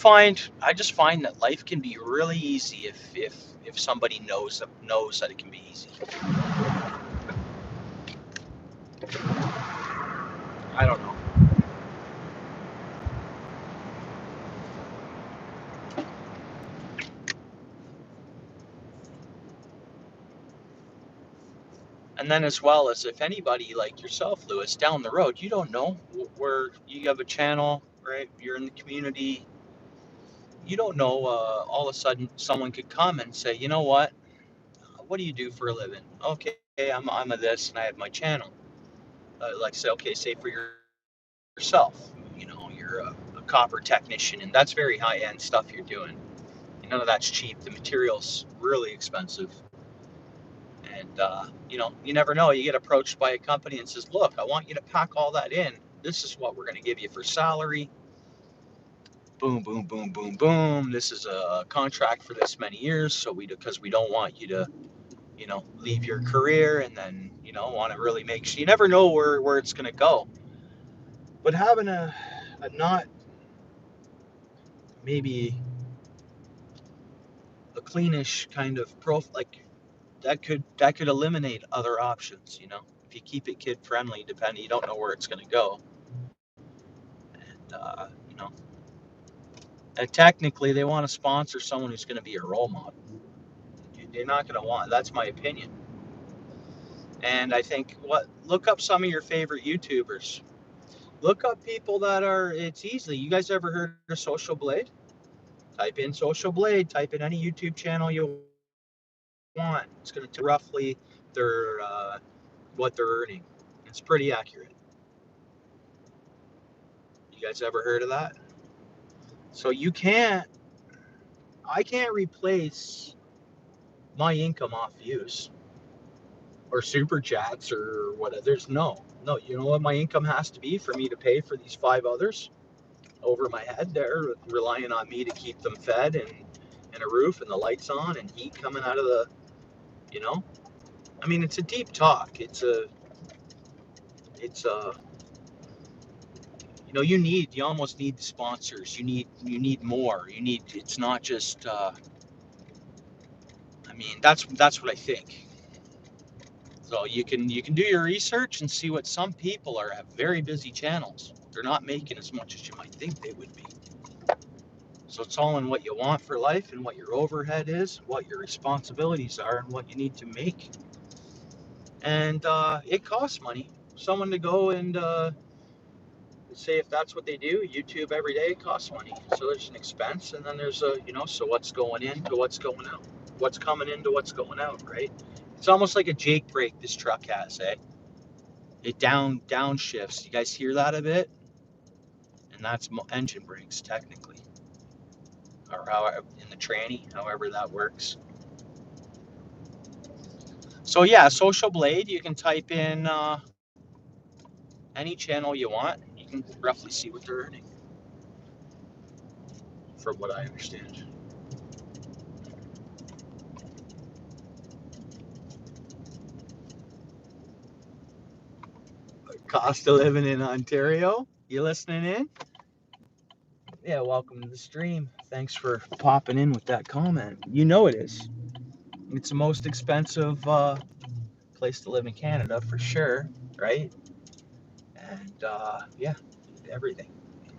just find that life can be really easy if somebody knows that it can be easy. I don't know. And then as well as if anybody like yourself, Lewis, down the road, you don't know where you have a channel, right? You're in the community. You don't know. All of a sudden, someone could come and say, you know what do you do for a living? Okay, I'm a this, and I have my channel. Like say, okay, say for yourself, you're a copper technician, and that's very high end stuff you're doing. None of that's cheap. The material's really expensive. And you never know. You get approached by a company and says, "Look, I want you to pack all that in. This is what we're going to give you for salary. Boom, boom, boom, boom, boom. This is a contract for this many years. So because we don't want you to, leave your career and then, want to really make sure. You never know where it's going to go. But having a not maybe a cleanish kind of profile, like that could eliminate other options. If you keep it kid friendly, depending, you don't know where it's going to go. And and technically they want to sponsor someone who's going to be a role model. They're not going to want. That's my opinion. And I think look up some of your favorite YouTubers. Look up people that are. It's easy. You guys ever heard of Social Blade? Type in Social Blade. Type in any YouTube channel you want. It's going to tell roughly their what they're earning. It's pretty accurate. You guys ever heard of that? So I can't replace my income off views or super chats or whatever. There's no. You know what my income has to be for me to pay for these 5 others over my head? They're relying on me to keep them fed and a roof and the lights on and heat coming out of the, you know. I mean, it's a deep talk. It's you almost need the sponsors. You need more. It's not just. I mean, that's what I think. So you can do your research and see what some people have very busy channels. They're not making as much as you might think they would be. So it's all in what you want for life and what your overhead is, what your responsibilities are, and what you need to make. And it costs money. Someone to go and say if that's what they do, YouTube every day, it costs money. So there's an expense, and then there's so what's going into what's going out, what's coming into what's going out, right? It's almost like a Jake brake this truck has, eh? It downshifts. You guys hear that a bit? And that's engine brakes technically. or how in the tranny, however that works. So yeah, Social Blade, you can type in any channel you want. You can roughly see what they're earning, from what I understand. Cost of living in Ontario. You listening in? Yeah, welcome to the stream. Thanks for popping in with that comment. You know it is. It's the most expensive place to live in Canada for sure, right? And yeah, everything.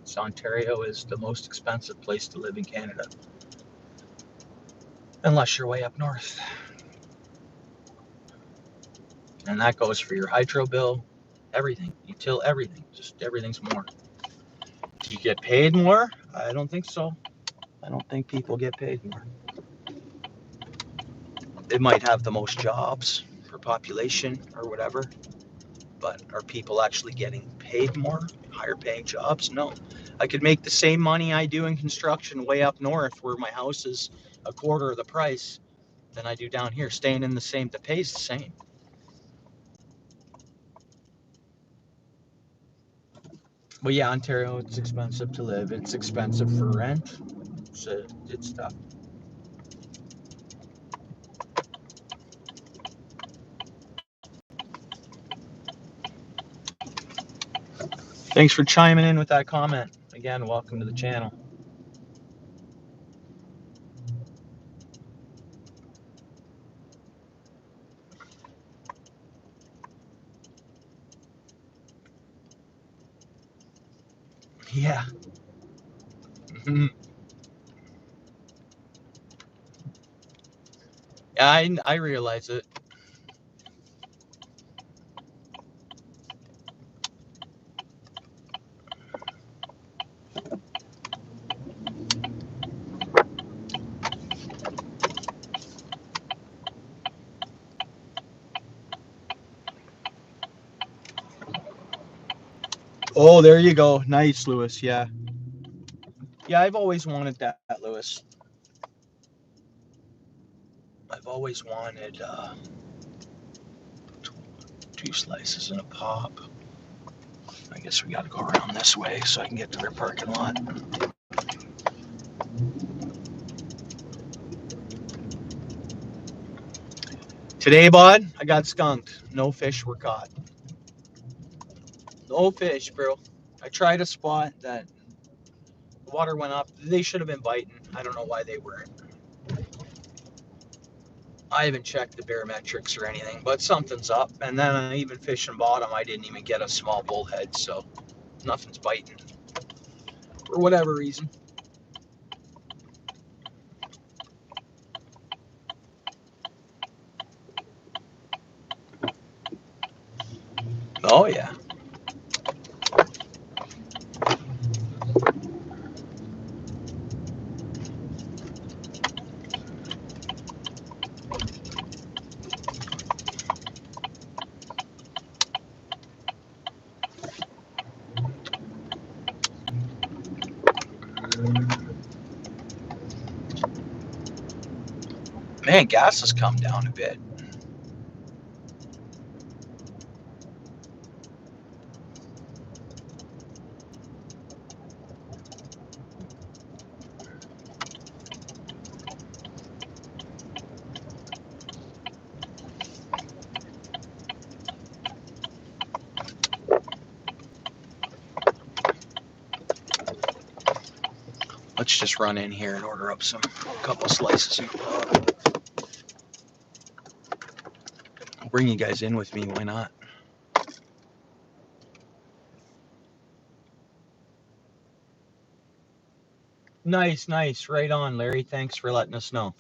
So Ontario is the most expensive place to live in Canada, unless you're way up north. And that goes for your hydro bill, everything, everything. Just everything's more. Do you get paid more? I don't think so. I don't think people get paid more. They might have the most jobs for population or whatever, but are people actually getting paid more? Higher paying jobs? No. I could make the same money I do in construction way up north where my house is a quarter of the price than I do down here, staying in the same, the pay's the same. But yeah, Ontario, it's expensive to live. It's expensive for rent. It's tough. Thanks for chiming in with that comment. Again, welcome to the channel. Yeah. Yeah, I realize it. Oh, there you go. Nice, Lewis. Yeah. Yeah, I've always wanted that, Lewis. I've always wanted 2 slices and a pop. I guess we got to go around this way so I can get to their parking lot. Today, bud, I got skunked. No fish were caught. No fish, bro. I tried a spot that the water went up. They should have been biting. I don't know why they weren't. I haven't checked the barometrics or anything, but something's up. And then even fishing bottom, I didn't even get a small bullhead, so nothing's biting for whatever reason. Oh yeah. Man, gas has come down a bit. Let's just run in here and order up a couple slices. I'll bring you guys in with me. Why not? Nice, nice. Right on, Larry. Thanks for letting us know.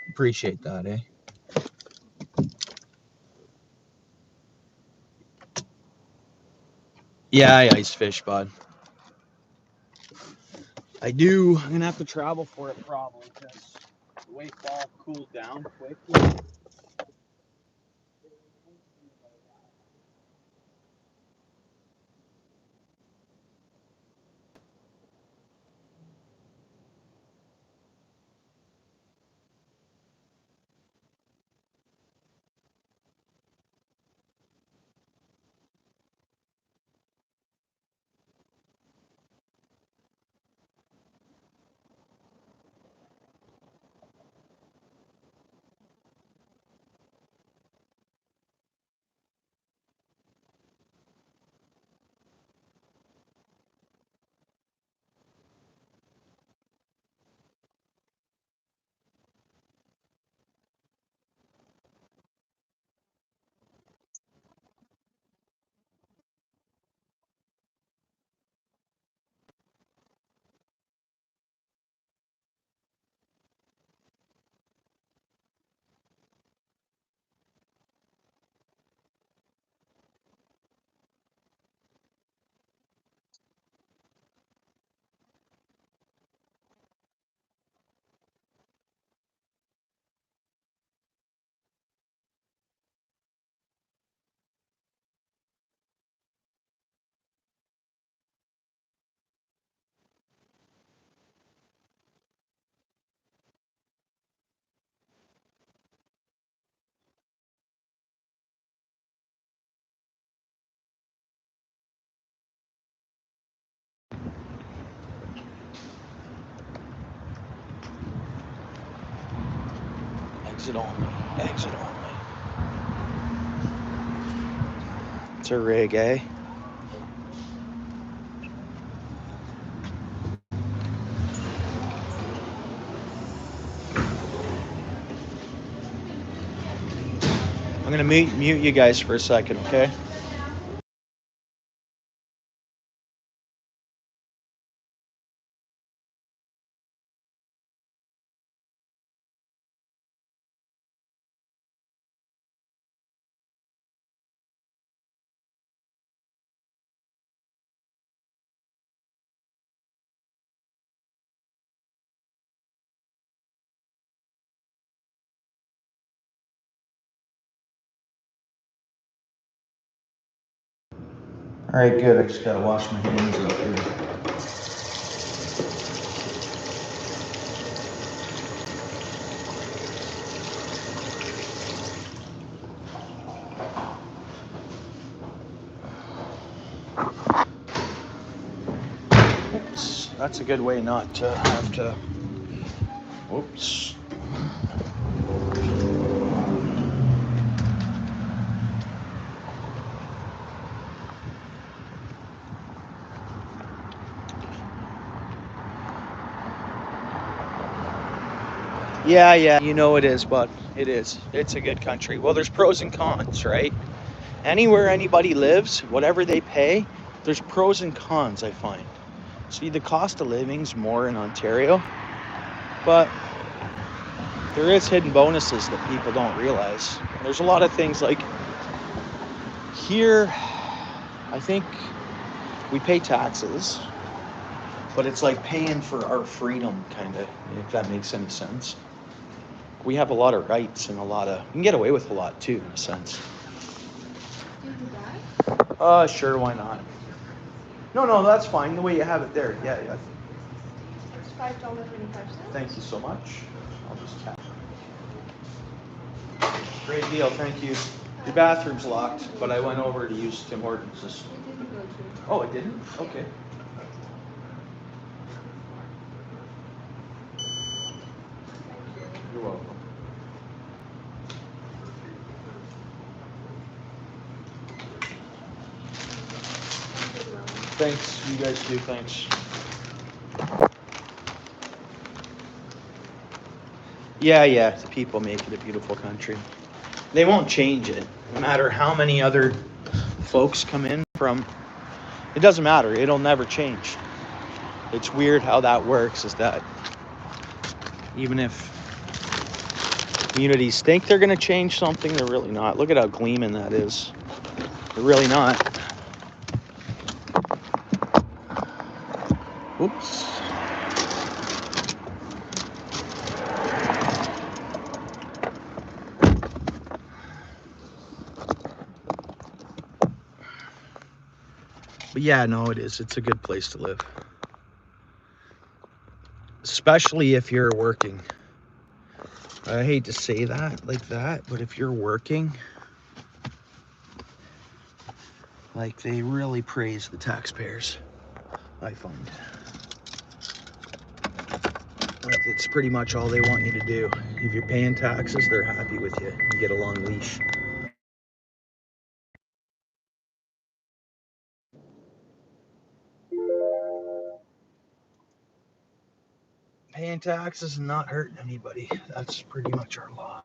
Appreciate that, eh? Yeah, I ice fish, bud. I do. I'm gonna have to travel for it probably because the way fall cooled down quickly. Exit only. Exit only. It's a rig, eh? I'm gonna mute you guys for a second, okay? All right, good. I just gotta wash my hands up here. Oops, that's a good way not to have to. Whoops. Yeah, you know it is, bud. It is. It's a good country. Well, there's pros and cons, right? Anywhere anybody lives, whatever they pay, there's pros and cons, I find. See, the cost of living's more in Ontario, but there is hidden bonuses that people don't realize. There's a lot of things like here, I think we pay taxes, but it's like paying for our freedom, kind of, if that makes any sense. We have a lot of rights and we can get away with a lot too, in a sense. Do you drive? Sure, why not? No, that's fine, the way you have it there. Yeah. It's $5.25. Thank you so much. I'll just tap. Great deal, thank you. Your bathroom's locked, but I went over to use Tim Hortons. It didn't go through. Oh, it didn't? Okay. You're welcome. Thanks, you guys too, thanks. Yeah, the people make it a beautiful country. They won't change it, no matter how many other folks come in from. It doesn't matter, it'll never change. It's weird how that works, is that even if communities think they're going to change something, they're really not. Look at how gleaming that is. They're really not. Oops. But yeah, no, it is. It's a good place to live. Especially if you're working. I hate to say that like that, but if you're working, like, they really praise the taxpayers, I find. Like, it's pretty much all they want you to do. If you're paying taxes, they're happy with you. You get a long leash. Paying taxes and not hurting anybody. That's pretty much our law.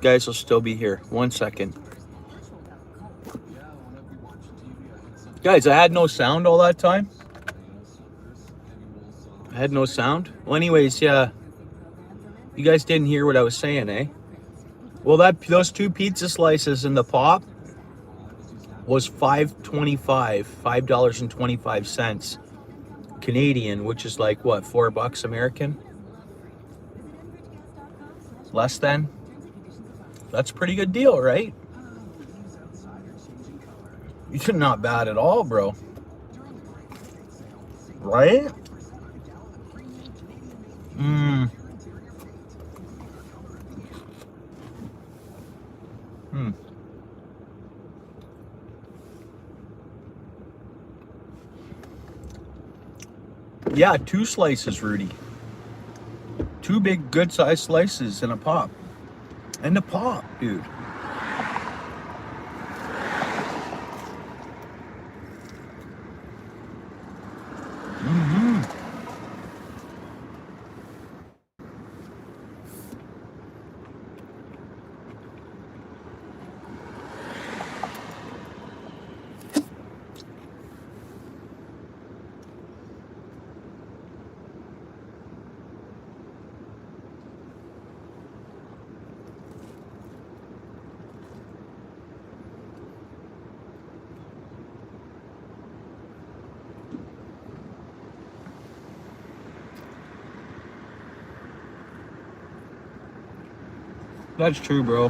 Guys will still be here. 1 second. Guys, I had no sound all that time. I had no sound. Well, anyways, yeah. You guys didn't hear what I was saying, eh? Well, those 2 pizza slices in the pop was $5.25 Canadian, which is like what, $4 American? Less than? That's a pretty good deal, right? Not bad at all, bro. Right? Yeah, 2 slices, Rudy. 2 big, good-sized slices in a pop. And a pop, dude. That's true, bro.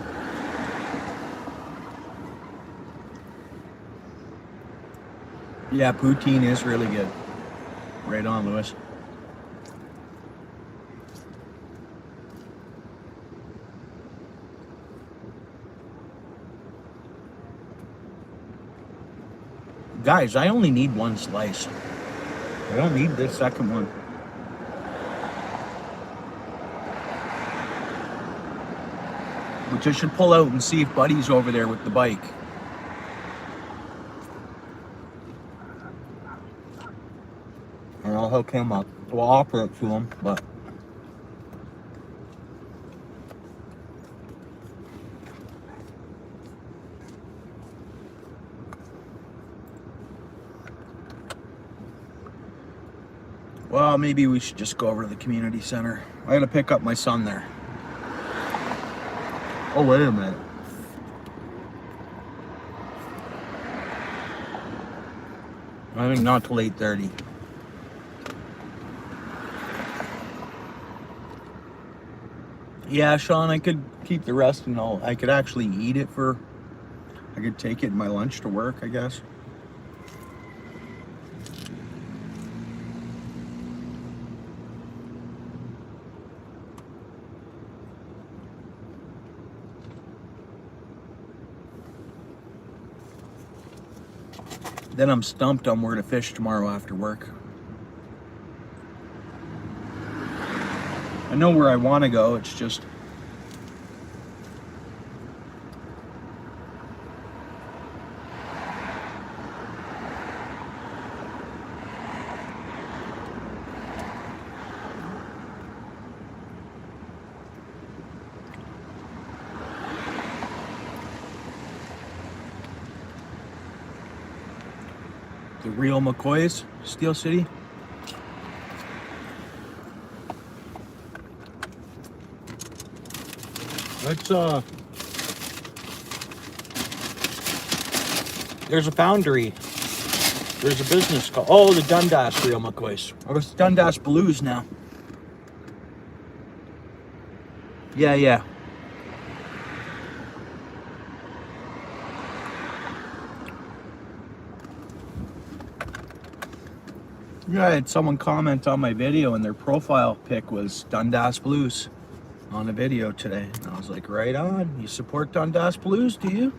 Yeah, poutine is really good. Right on, Lewis. Guys, I only need 1 slice. I don't need this second one. Which I should pull out and see if Buddy's over there with the bike. And I'll hook him up. We'll offer it to him, but... Well, maybe we should just go over to the community center. I gotta pick up my son there. Oh, wait a minute. I think not till 8:30. Yeah, Sean, I could keep the rest and I could actually eat it I could take it in my lunch to work, I guess. Then I'm stumped on where to fish tomorrow after work. I know where I want to go, it's just... The real McCoys, Steel City. Let's there's a foundry. There's a business called, oh, the Dundas Real McCoys. Oh, it's Dundas Blues now. Yeah. Yeah, I had someone comment on my video and their profile pic was Dundas Blues on a video today. And I was like, right on. You support Dundas Blues, do you?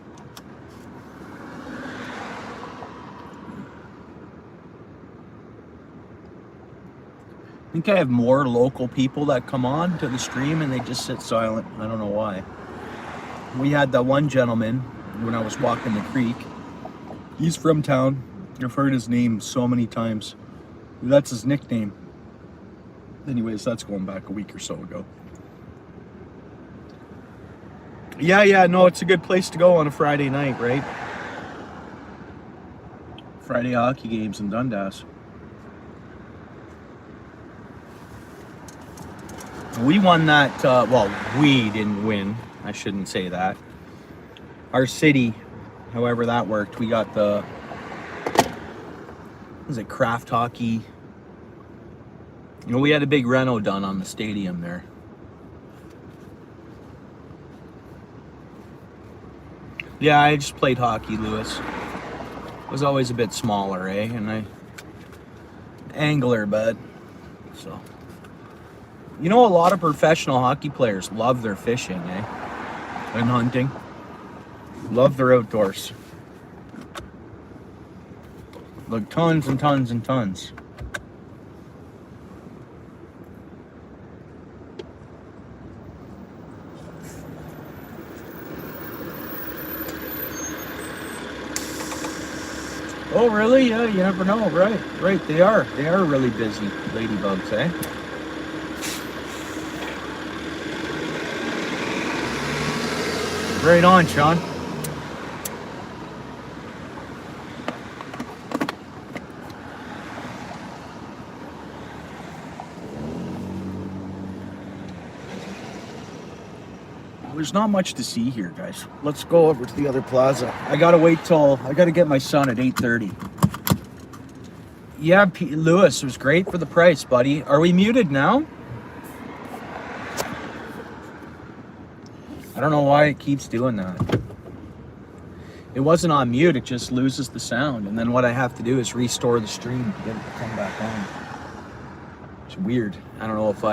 I think I have more local people that come on to the stream and they just sit silent. I don't know why. We had that one gentleman when I was walking the creek. He's from town. I've heard his name so many times. That's his nickname. Anyways, that's going back a week or so ago. Yeah, no, it's a good place to go on a Friday night, right? Friday hockey games in Dundas. We won that, well, we didn't win. I shouldn't say that. Our city, however that worked, we got the, was it craft hockey? You know, we had a big reno done on the stadium there. Yeah, I just played hockey, Lewis. Was always a bit smaller, eh? And I angler, bud. So, you know, a lot of professional hockey players love their fishing, eh? And hunting. Love their outdoors. Like tons and tons and tons. Oh, really? Yeah, you never know. Right. They are really busy, ladybugs, eh? Right on, Sean. There's not much to see here, guys. Let's go over to the other plaza. I gotta get my son at 8:30. Yeah, Lewis, it was great for the price, buddy. Are we muted now? I don't know why it keeps doing that. It wasn't on mute, it just loses the sound. And then what I have to do is restore the stream to get it to come back on. It's weird. I don't know if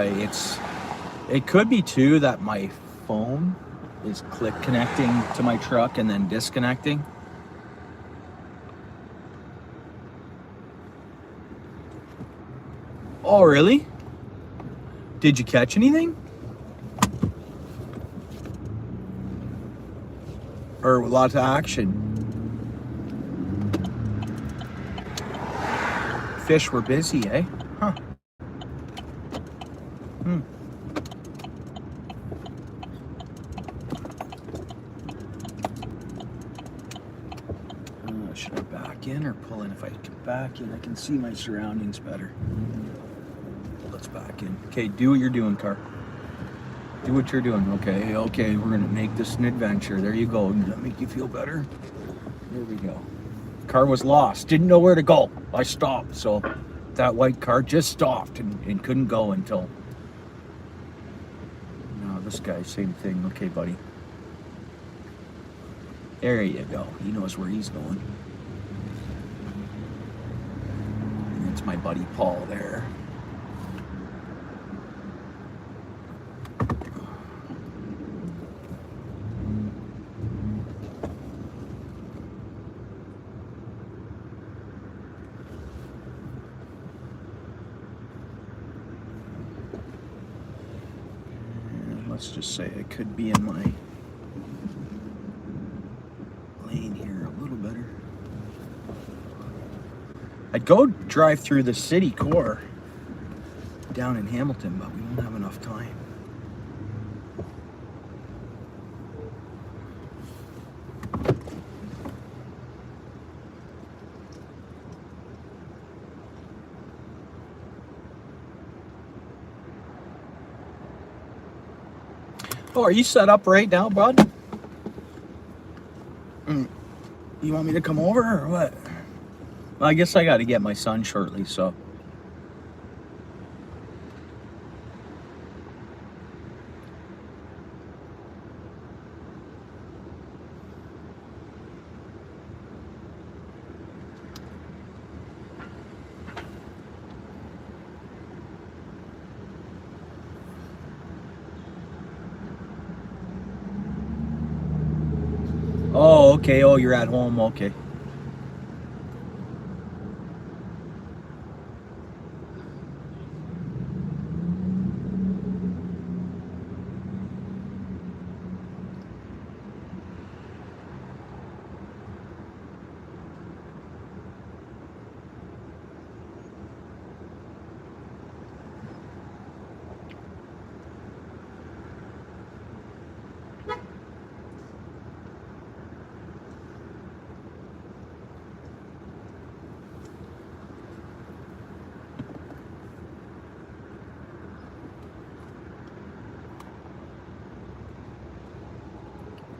it could be too that my phone is connecting to my truck and then disconnecting. Oh, really? Did you catch anything? Or lots of action? Fish were busy, eh? Huh. Should I back in or pull in? If I can back in, I can see my surroundings better. Let's back in. Okay, do what you're doing, car. Do what you're doing. Okay, we're gonna make this an adventure. There you go. Does that make you feel better? There we go. Car was lost. Didn't know where to go. I stopped, so that white car just stopped and couldn't go until... No, this guy, same thing. Okay, buddy. There you go. He knows where he's going. And it's my buddy Paul there. And let's just say I could be in my lane here a little better. I'd go drive through the city core down in Hamilton, but we won't have enough time. Oh, are you set up right now, bud? You want me to come over or what? Well, I guess I got to get my son shortly, so. Oh, okay. Oh, you're at home. Okay.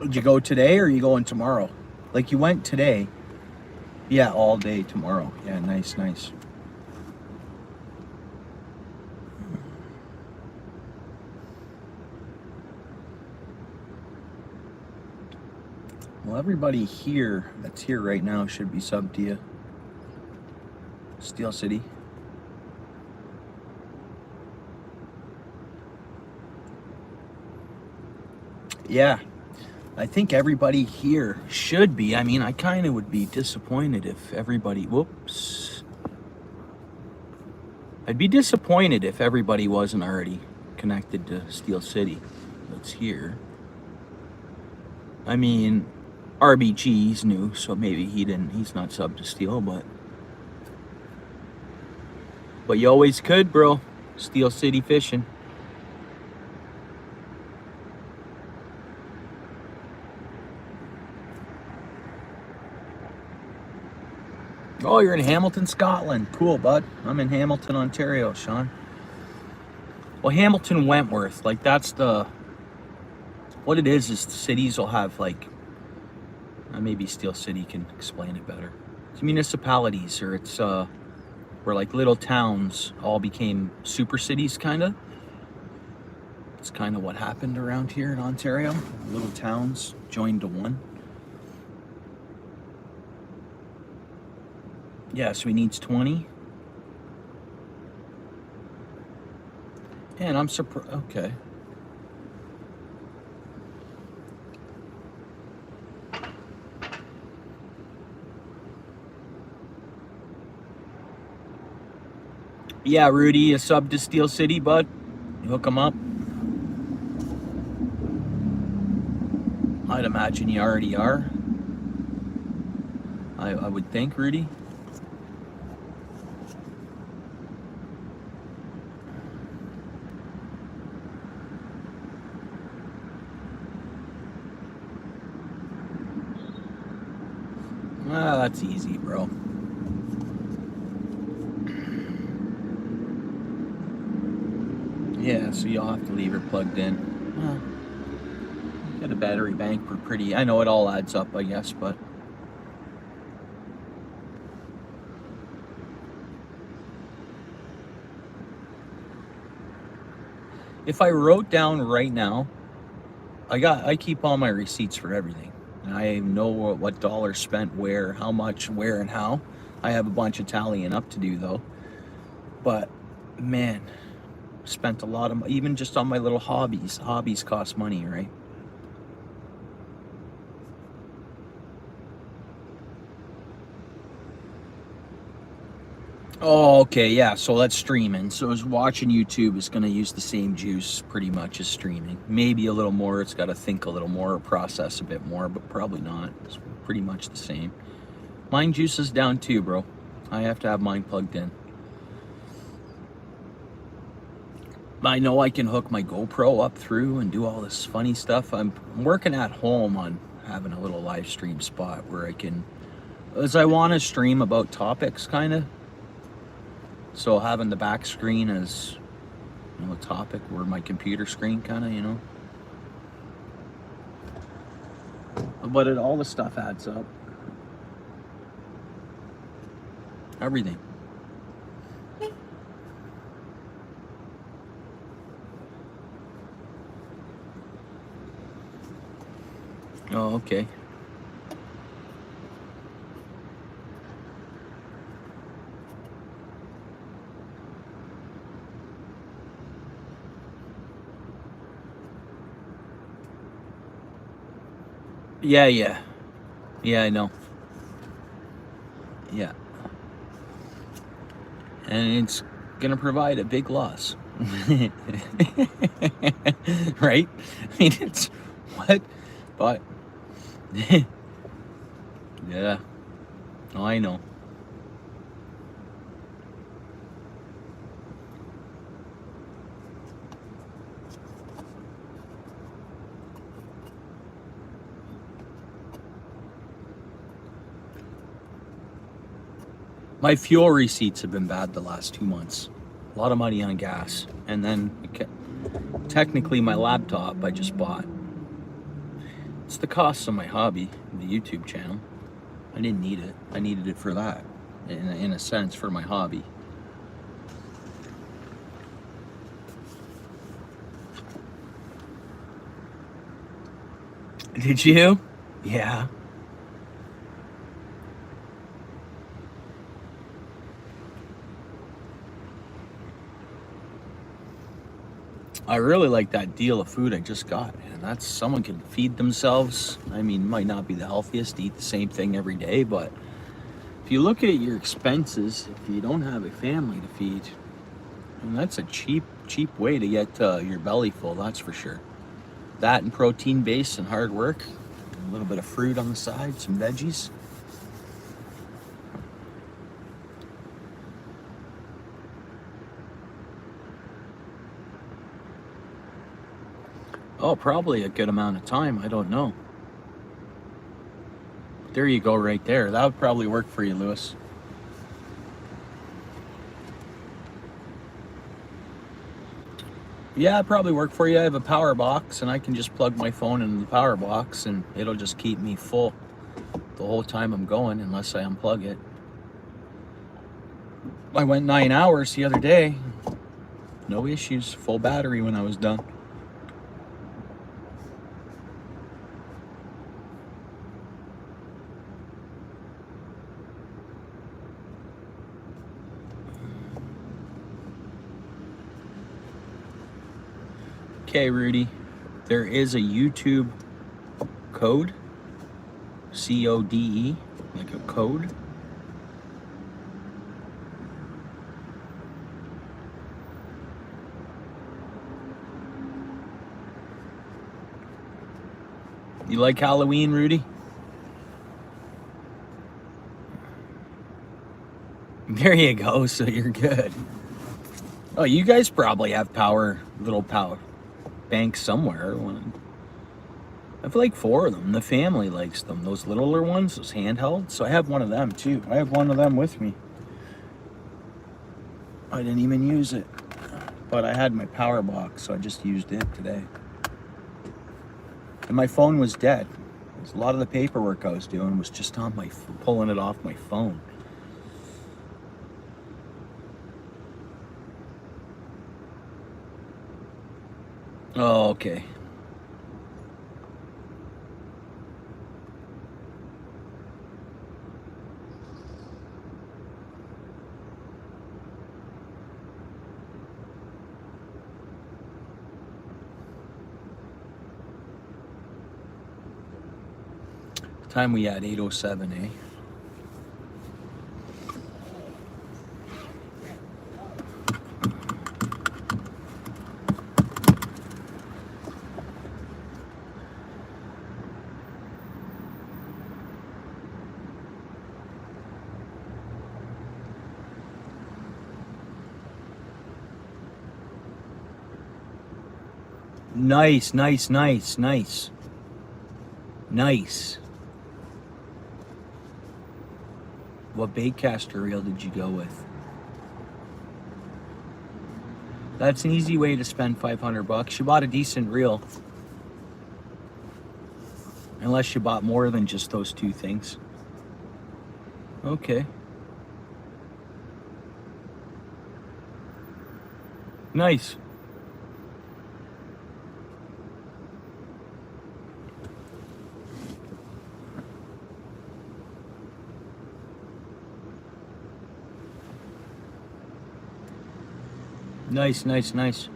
Did you go today or are you going tomorrow? Like you went today. Yeah, all day tomorrow. Yeah, nice, nice. Well, everybody here that's here right now should be subbed to you. Steel City. Yeah, I think everybody here should be. I mean, I kind of would be disappointed if everybody, whoops. I'd be disappointed if everybody wasn't already connected to Steel City that's here. I mean, RBG's new, so maybe he's not subbed to Steel, but you always could, bro. Steel City fishing. Oh, you're in Hamilton, Scotland. Cool, bud. I'm in Hamilton, Ontario, Sean. Well, Hamilton, Wentworth, like that's what it is the cities will have like, maybe Steel City can explain it better. It's municipalities, or it's where like little towns all became super cities, kind of. It's kind of what happened around here in Ontario. Little towns joined to one. Yeah, so he needs 20. And I'm surprised. Okay. Yeah, Rudy, a sub to Steel City, bud. You hook him up. I'd imagine you already are. I would think, Rudy. Ah, that's easy, bro. Yeah, so you'll have to leave her plugged in. Well, get a battery bank for pretty. I know it all adds up, I guess, but if I wrote down right now, I keep all my receipts for everything. And I know what dollars spent where, how much, where, and how. I have a bunch of tallying up to do though. But man, spent a lot of, even just on my little hobbies. Hobbies cost money, right? Oh, okay, yeah, so that's streaming. So as watching YouTube is gonna use the same juice pretty much as streaming. Maybe a little more, it's gotta think a little more or process a bit more, but probably not. It's pretty much the same. Mine juice is down too, bro. I have to have mine plugged in. I know I can hook my GoPro up through and do all this funny stuff. I'm working at home on having a little live stream spot where I can, as I want to stream about topics, kind of. So having the back screen as, you know, a topic where my computer screen kind of, you know. But all the stuff adds up. Everything. Oh, okay. Yeah, yeah. Yeah, I know. Yeah. And it's gonna provide a big loss. Right? I mean, it's what? But yeah. Oh, I know. My fuel receipts have been bad the last 2 months. A lot of money on gas. And then technically my laptop I just bought. It's the cost of my hobby, the YouTube channel. I didn't need it. I needed it for that, in a sense, for my hobby. Did you? Yeah. I really like that deal of food I just got, and that's someone can feed themselves. I mean, might not be the healthiest to eat the same thing every day, but if you look at your expenses, if you don't have a family to feed, and that's a cheap way to get your belly full, that's for sure. That and protein base and hard work, a little bit of fruit on the side, some veggies. Oh, probably a good amount of time. I don't know. There you go, right there. That would probably work for you, Lewis. Yeah, it'd probably work for you. I have a power box, and I can just plug my phone into the power box, and it'll just keep me full the whole time I'm going, unless I unplug it. I went 9 hours the other day. No issues. Full battery when I was done. Okay, Rudy, there is a YouTube code, C-O-D-E, like a code. You like Halloween, Rudy? There you go, so you're good. Oh, you guys probably have little power banks somewhere. I have like 4 of them. The family likes them. Those littler ones, those handheld. So I have one of them too. I have one of them with me. I didn't even use it, but I had my power box, so I just used it today. And my phone was dead. A lot of the paperwork I was doing was just on pulling it off my phone. Oh, okay. Time we at 8:07, eh? Nice, nice, nice, nice. Nice. What baitcaster reel did you go with? That's an easy way to spend $500. You bought a decent reel. Unless you bought more than just those 2 things. Okay. Nice. Nice, nice, nice.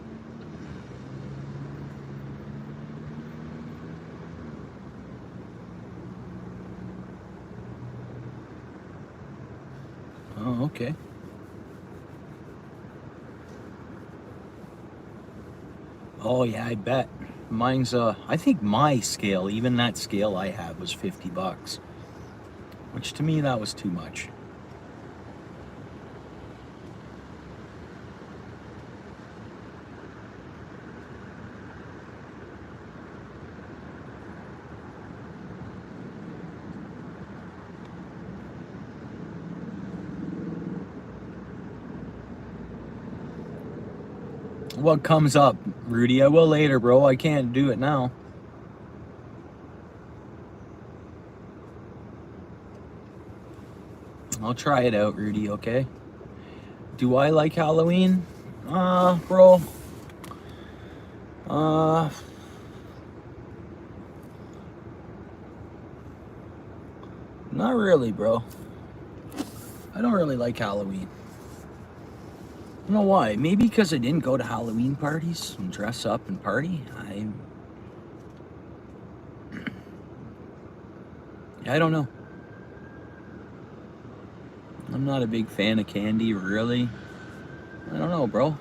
Oh, okay. Oh yeah, I bet. Mine's I think my scale, even that scale I have, was $50. Which to me that was too much. What comes up, Rudy? I will later, bro. I can't do it now. I'll try it out, Rudy, okay? Do I like Halloween? Bro. Not really, bro. I don't really like Halloween. I don't know why. Maybe because I didn't go to Halloween parties and dress up and party. I don't know. I'm not a big fan of candy, really. I don't know, bro.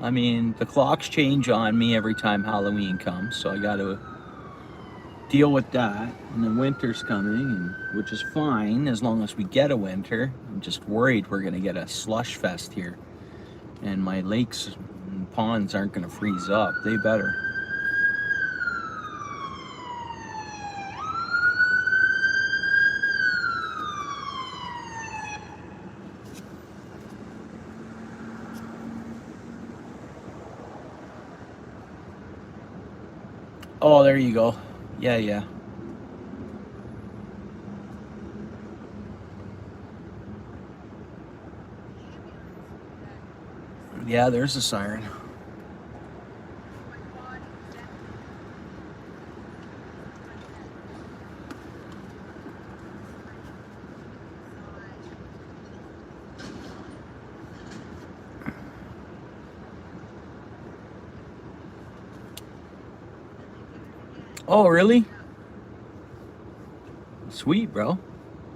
I mean, the clocks change on me every time Halloween comes, so I got to deal with that. And then winter's coming, and which is fine as long as we get a winter. I'm just worried we're gonna get a slush fest here, and my lakes and ponds aren't gonna freeze up. They better. Oh, there you go. Yeah, yeah. Yeah, there's a siren. Oh, really? Sweet, bro.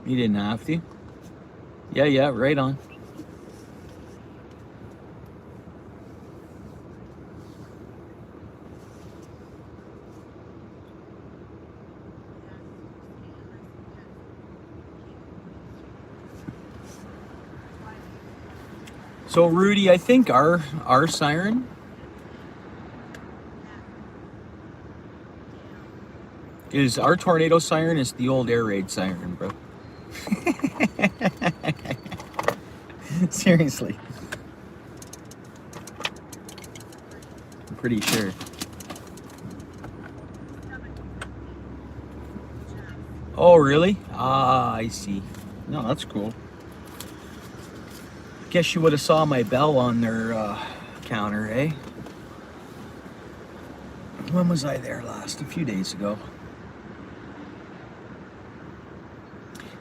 You didn't have to. Yeah, yeah, right on. So, Rudy, I think our siren is our tornado siren is the old air raid siren, bro. Seriously. I'm pretty sure. Oh, really? Ah, I see. No, that's cool. Guess you would have saw my bell on their counter, eh? When was I there last? A few days ago.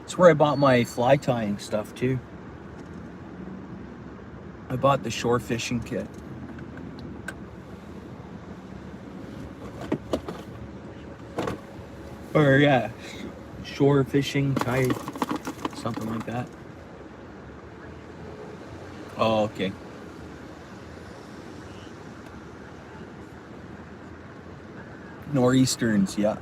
It's where I bought my fly tying stuff too. I bought the shore fishing kit. Or yeah, shore fishing tie, something like that. Oh, okay. Nor'easterns, yeah.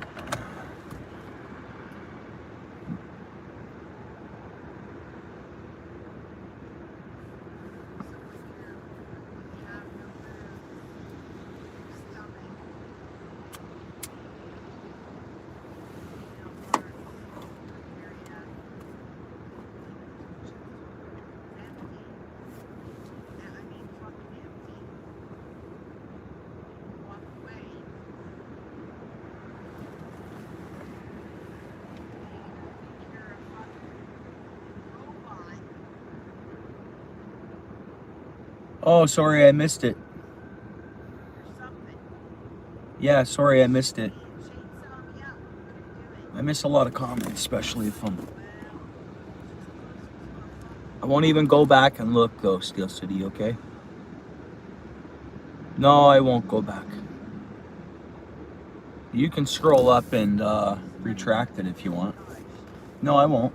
Oh, sorry, I missed it. Yeah, sorry, I missed it. I miss a lot of comments, especially if I won't even go back and look though, Steel City, okay? No, I won't go back. You can scroll up and retract it if you want. No, I won't.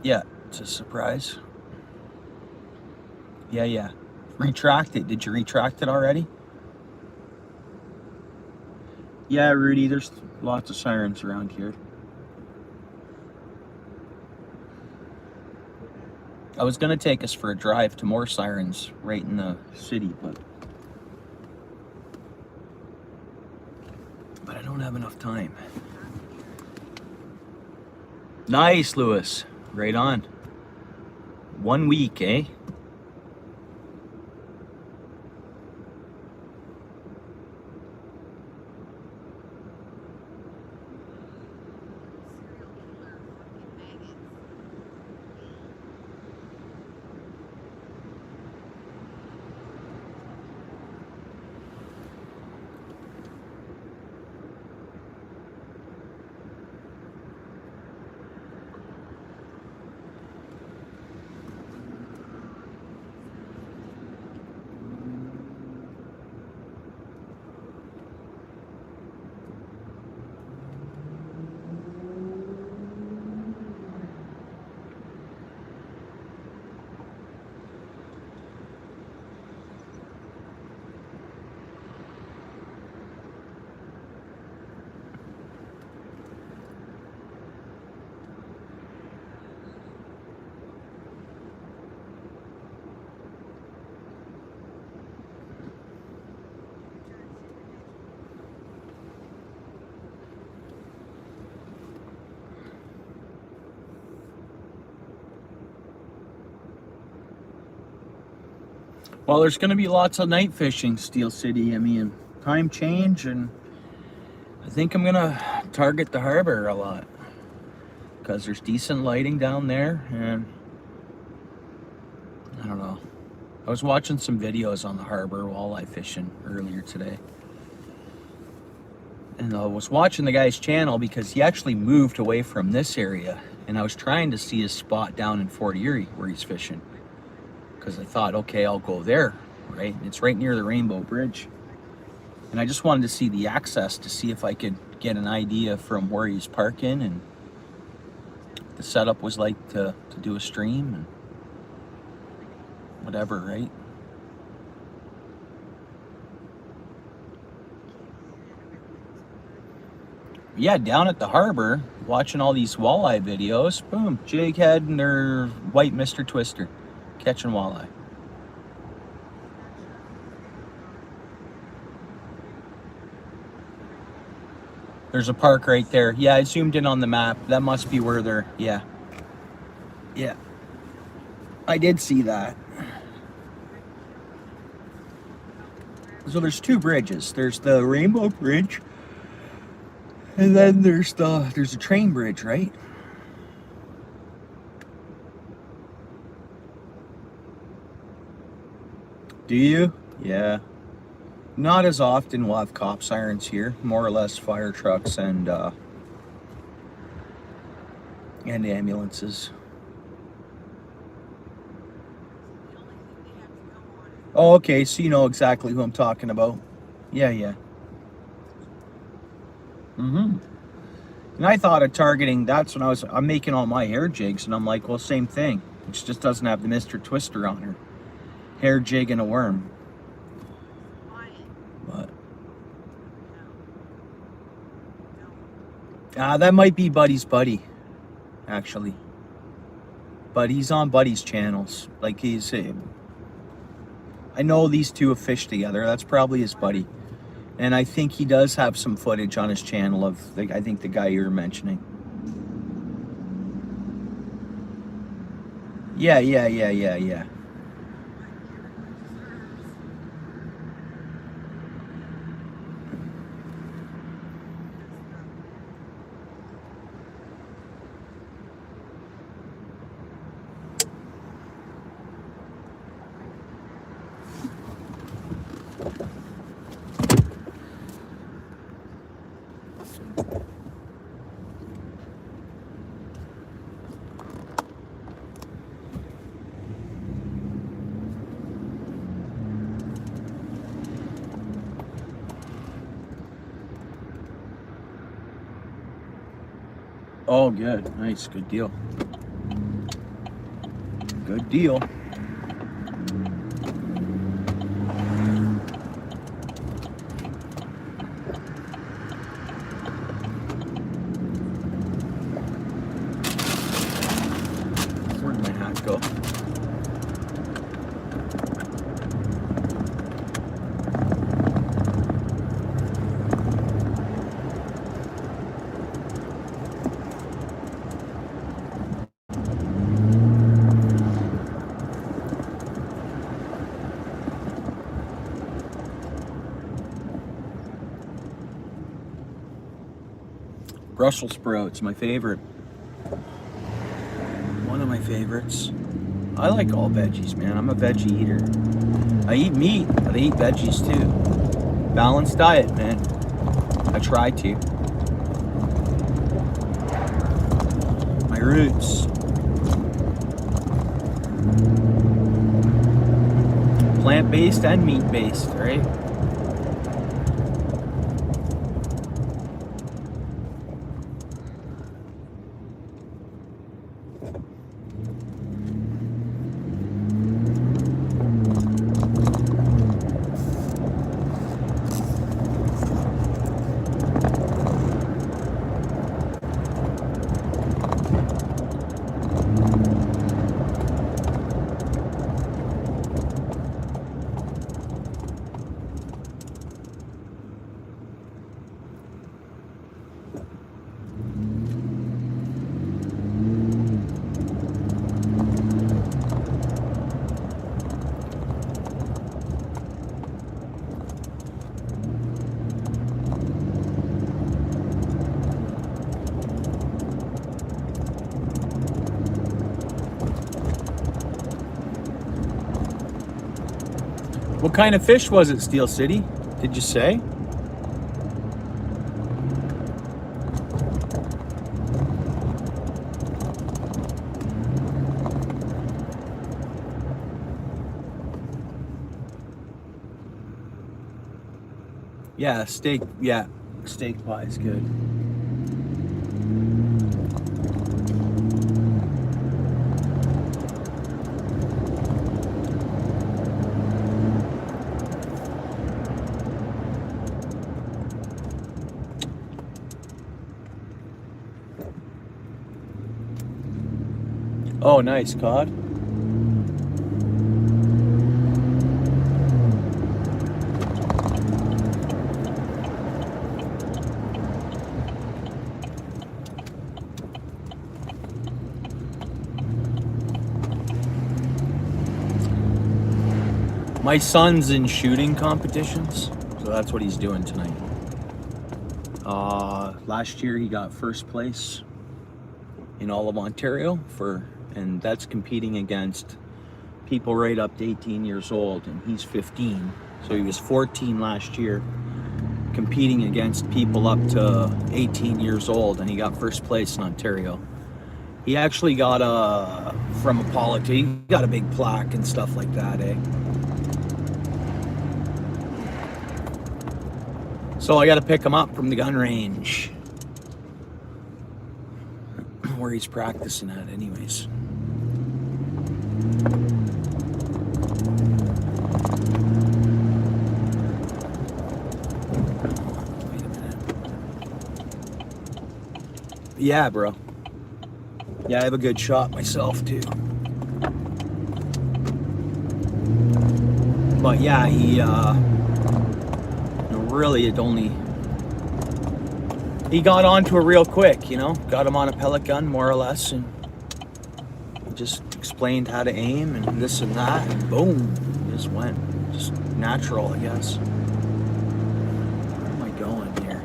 Yeah, it's a surprise. Yeah, yeah. Retract it. Did you retract it already? Yeah, Rudy, there's lots of sirens around here. I was gonna take us for a drive to more sirens right in the city, but I don't have enough time. Nice, Lewis. Right on. 1 week, eh? Well, there's going to be lots of night fishing, Steel City. I mean, time change, and I think I'm going to target the harbor a lot because there's decent lighting down there, and I don't know. I was watching some videos on the harbor walleye fishing earlier today. And I was watching the guy's channel because he actually moved away from this area, and I was trying to see his spot down in Fort Erie where he's fishing. Because I thought, okay, I'll go there, right? It's right near the Rainbow Bridge. And I just wanted to see the access to see if I could get an idea from where he's parking and the setup was like to do a stream and whatever, right? Yeah, down at the harbor, watching all these walleye videos, boom, jig head and their white Mr. Twister. Catching walleye. There's a park right there. Yeah, I zoomed in on the map. That must be where they're, yeah. Yeah. I did see that. So there's two bridges. There's the Rainbow Bridge, and then there's a train bridge, right? Do you? Yeah. Not as often. We'll have cop sirens here. More or less fire trucks and ambulances. Oh, okay. So you know exactly who I'm talking about. Yeah, yeah. Mm-hmm. And I thought of targeting. That's when I'm making all my hair jigs, and I'm like, well, same thing. It just doesn't have the Mr. Twister on her. Hair jig and a worm. But that might be Buddy's buddy, actually. But he's on Buddy's channels. Like I know these two have fished together. That's probably his buddy. And I think he does have some footage on his channel of, I think, the guy you're mentioning. Yeah. Oh, good. Nice. Good deal. Good deal. Where'd my hat go? Brussels sprouts, my favorite. One of my favorites. I like all veggies, man. I'm a veggie eater. I eat meat, but I eat veggies too. Balanced diet, man. I try to. My roots. Plant-based and meat-based, right? What kind of fish was it, Steel City? Did you say? Yeah, steak. Yeah, steak pie is good. Oh, nice cod. My son's in shooting competitions, so that's what he's doing tonight. Last year he got first place in all of Ontario and that's competing against people right up to 18 years old, and he's 15. So he was 14 last year, competing against people up to 18 years old, and he got first place in Ontario. He actually got from a politician, he got a big plaque and stuff like that, eh? So I got to pick him up from the gun range where he's practicing at anyways. Wait a minute. Yeah, bro. Yeah, I have a good shot myself too. But yeah, he really he got onto it real quick, you know, got him on a pellet gun more or less, and just explained how to aim and this and that, and boom, just went, just natural, I guess. Where am I going here?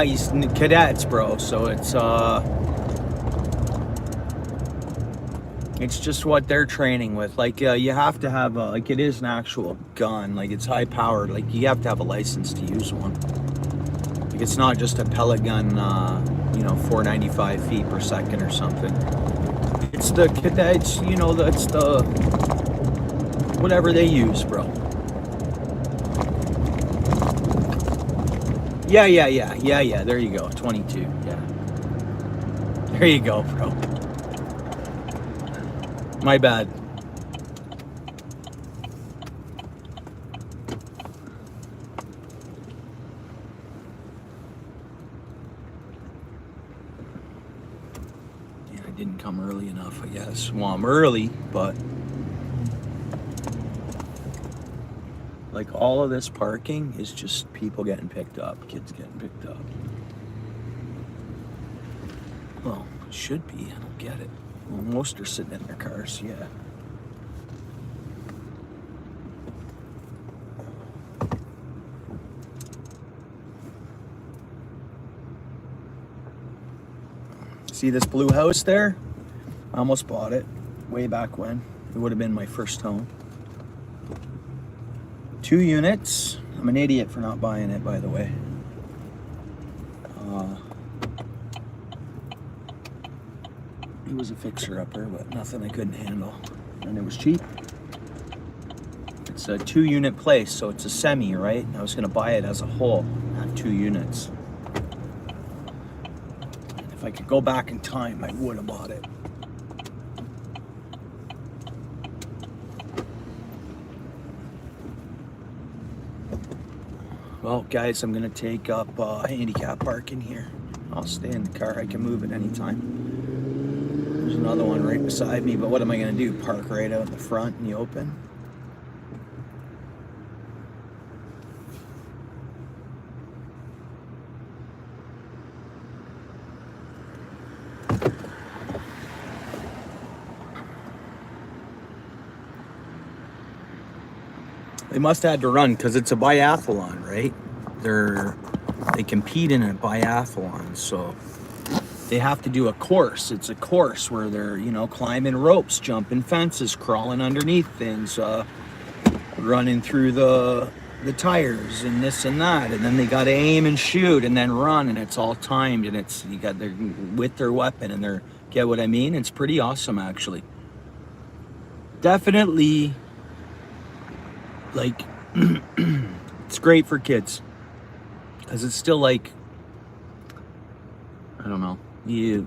He's cadets, bro, so it's just what they're training with. Like, you have to have like, it is an actual gun, like it's high powered, like you have to have a license to use one. Like, it's not just a pellet gun, you know, 495 feet per second or something. It's the cadets, you know, that's the whatever they use, bro. Yeah, there you go, 22, yeah. There you go, bro. My bad. Yeah, I didn't come early enough, I guess. Well, I'm early, but like all of this parking is just people getting picked up, kids getting picked up. Well, it should be, I don't get it. Well, most are sitting in their cars, yeah. See this blue house there? I almost bought it way back when. It would have been my first home. 2 units. I'm an idiot for not buying it, by the way. It was a fixer-upper, but nothing I couldn't handle. And it was cheap. It's a 2-unit place, so it's a semi, right? I was gonna buy it as a whole, have 2 units. And if I could go back in time, I would have bought it. Well, guys, I'm gonna take up handicap parking here. I'll stay in the car, I can move at any time. There's another one right beside me, but what am I gonna do? Park right out in the front in the open? They must have had to run because it's a biathlon, right? They compete in a biathlon, so they have to do a course. It's a course where they're, you know, climbing ropes, jumping fences, crawling underneath things, running through the tires and this and that, and then they got to aim and shoot and then run, and it's all timed, and it's you got their with their weapon, and they're, get what I mean? It's pretty awesome, actually. Definitely, like, it's great for kids because it's still like, I don't know, you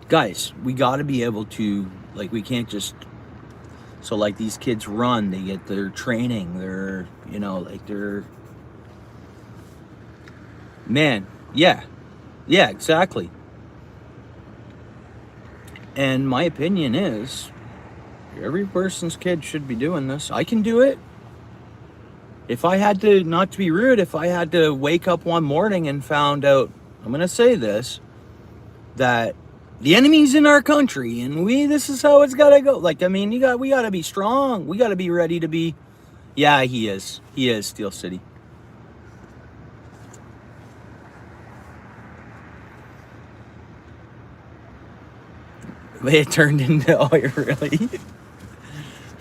guys, we got to be able to, like, we can't just, so like these kids run, they get their training, they're, you know, like they're, man, yeah, exactly. And my opinion is, every person's kid should be doing this. I can do it. If I had to, not to be rude, if I had to wake up one morning and found out, I'm going to say this, that the enemy's in our country and this is how it's got to go. Like, I mean, we got to be strong. We got to be ready to be, yeah, he is, Steel City. They turned into, oh, really?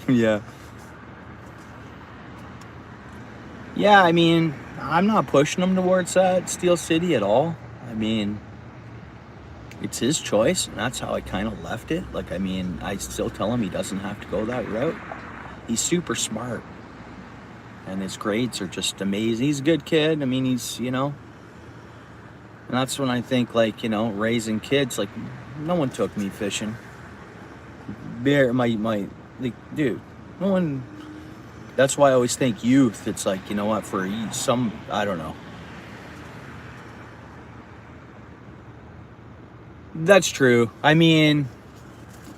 Yeah. Yeah, I mean, I'm not pushing him towards that Steel City at all. I mean, it's his choice, and that's how I kind of left it. Like, I mean, I still tell him he doesn't have to go that route. He's super smart, and his grades are just amazing. He's a good kid. I mean, he's, you know, and that's when I think, like, you know, raising kids, like, no one took me fishing. Like, dude, no one. That's why I always think youth, it's like, you know what, for some, I don't know. That's true. I mean,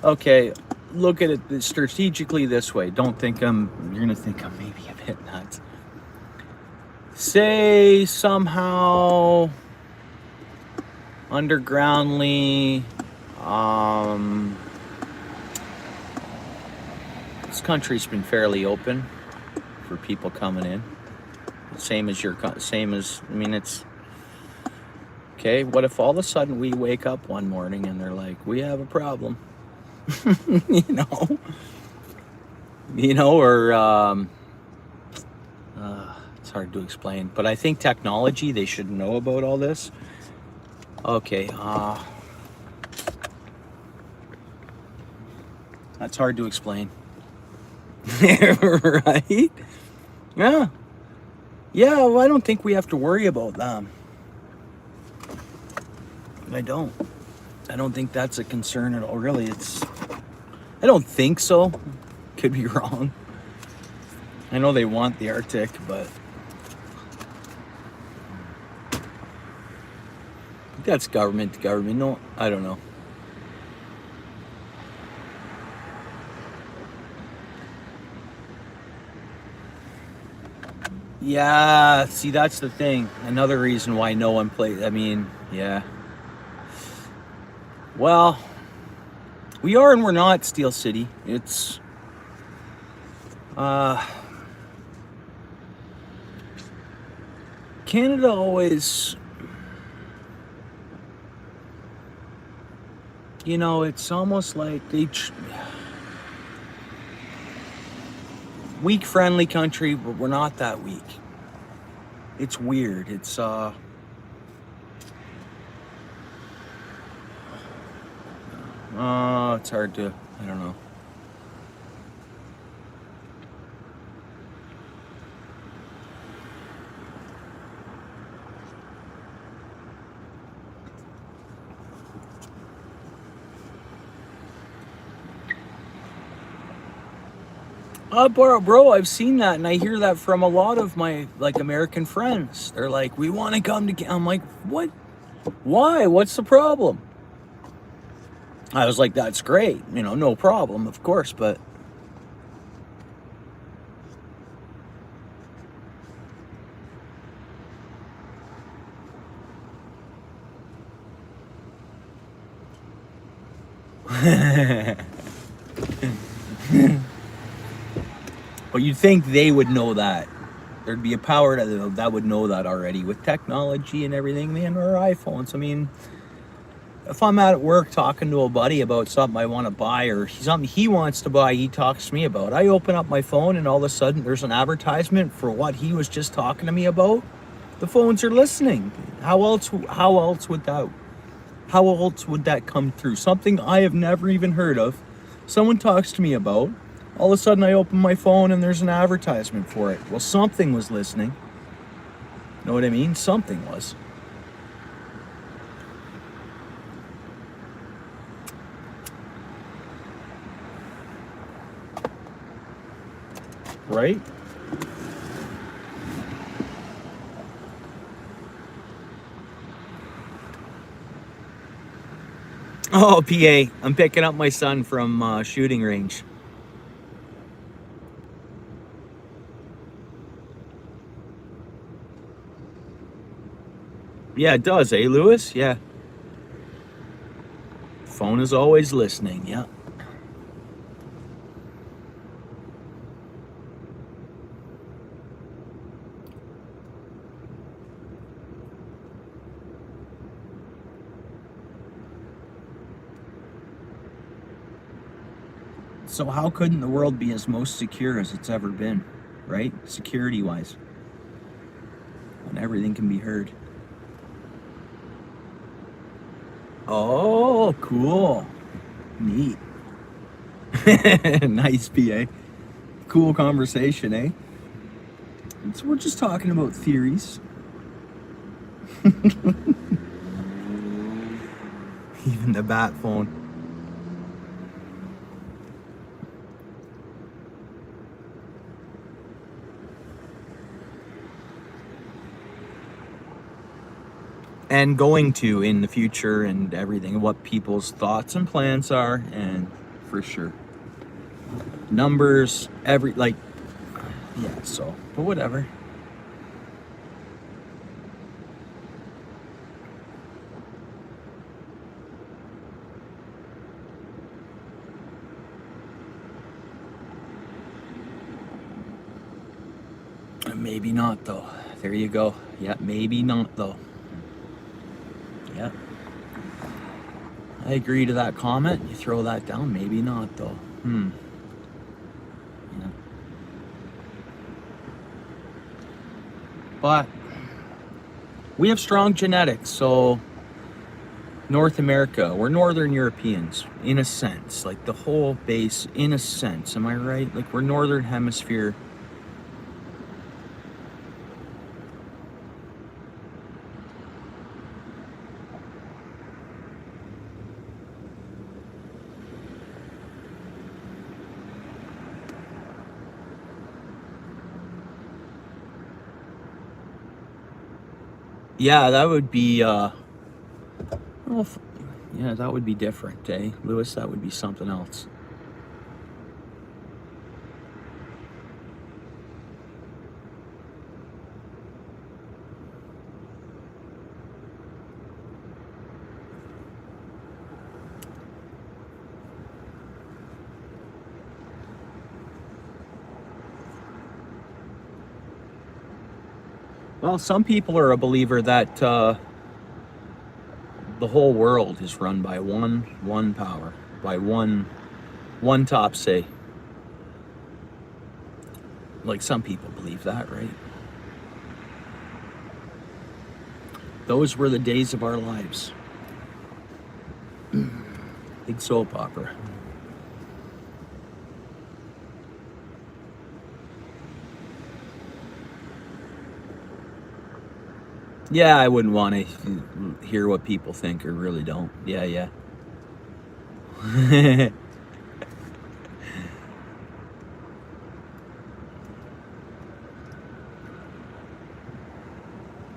okay, look at it strategically this way. Don't think you're going to think I'm maybe a bit nuts. Say somehow undergroundly, this country's been fairly open for people coming in. Same as, I mean, it's, okay, what if all of a sudden we wake up one morning and they're like, we have a problem? you know, or, it's hard to explain, but I think technology, they should know about all this. Okay, that's hard to explain. Right? Yeah. Yeah, well, I don't think we have to worry about them. I don't think that's a concern at all, really. I don't think so. Could be wrong. I know they want the Arctic, but that's government to government. No, I don't know. Yeah, see, that's the thing. Another reason why no one plays. I mean, yeah. Well, we are and we're not Steel City. It's, Canada always, you know, it's almost like weak friendly country, but we're not that weak. It's weird. It's it's hard to, I don't know. Bro, I've seen that, and I hear that from a lot of my, like, American friends. They're like, we want to come to, I'm like, what? Why? What's the problem? I was like, that's great, you know, no problem, of course, but But you'd think they would know that. There'd be a power that would know that already with technology and everything. Man, or iPhones. I mean, if I'm at work talking to a buddy about something I want to buy or something he wants to buy, he talks to me about, I open up my phone and all of a sudden there's an advertisement for what he was just talking to me about. The phones are listening. How else would that come through? Something I have never even heard of. Someone talks to me about. All of a sudden I open my phone and there's an advertisement for it. Well, something was listening. Know what I mean? Something was. Right? Oh, PA. I'm picking up my son from shooting range. Yeah, it does, eh, Lewis? Yeah. Phone is always listening, yeah. So how couldn't the world be as most secure as it's ever been, right? Security-wise. When everything can be heard. Oh, cool. Neat. Nice, PA. Cool conversation, eh? So we're just talking about theories. Even the bat phone. And going to in the future and everything, what people's thoughts and plans are, and for sure. Numbers, yeah, so, but whatever. Maybe not, though. There you go. Yeah, maybe not, though. Yeah. I agree to that comment. You throw that down, maybe not, though. Yeah. But we have strong genetics, so North America, we're Northern Europeans, in a sense. Like the whole base, in a sense. Am I right? Like we're Northern Hemisphere. Yeah, that would be, well, yeah, that would be different, eh? Lewis, that would be something else. Well, some people are a believer that the whole world is run by one power, by one top say. Like some people believe that, right? Those were the days of our lives. Big soap opera. Yeah, I wouldn't want to hear what people think or really don't. Yeah.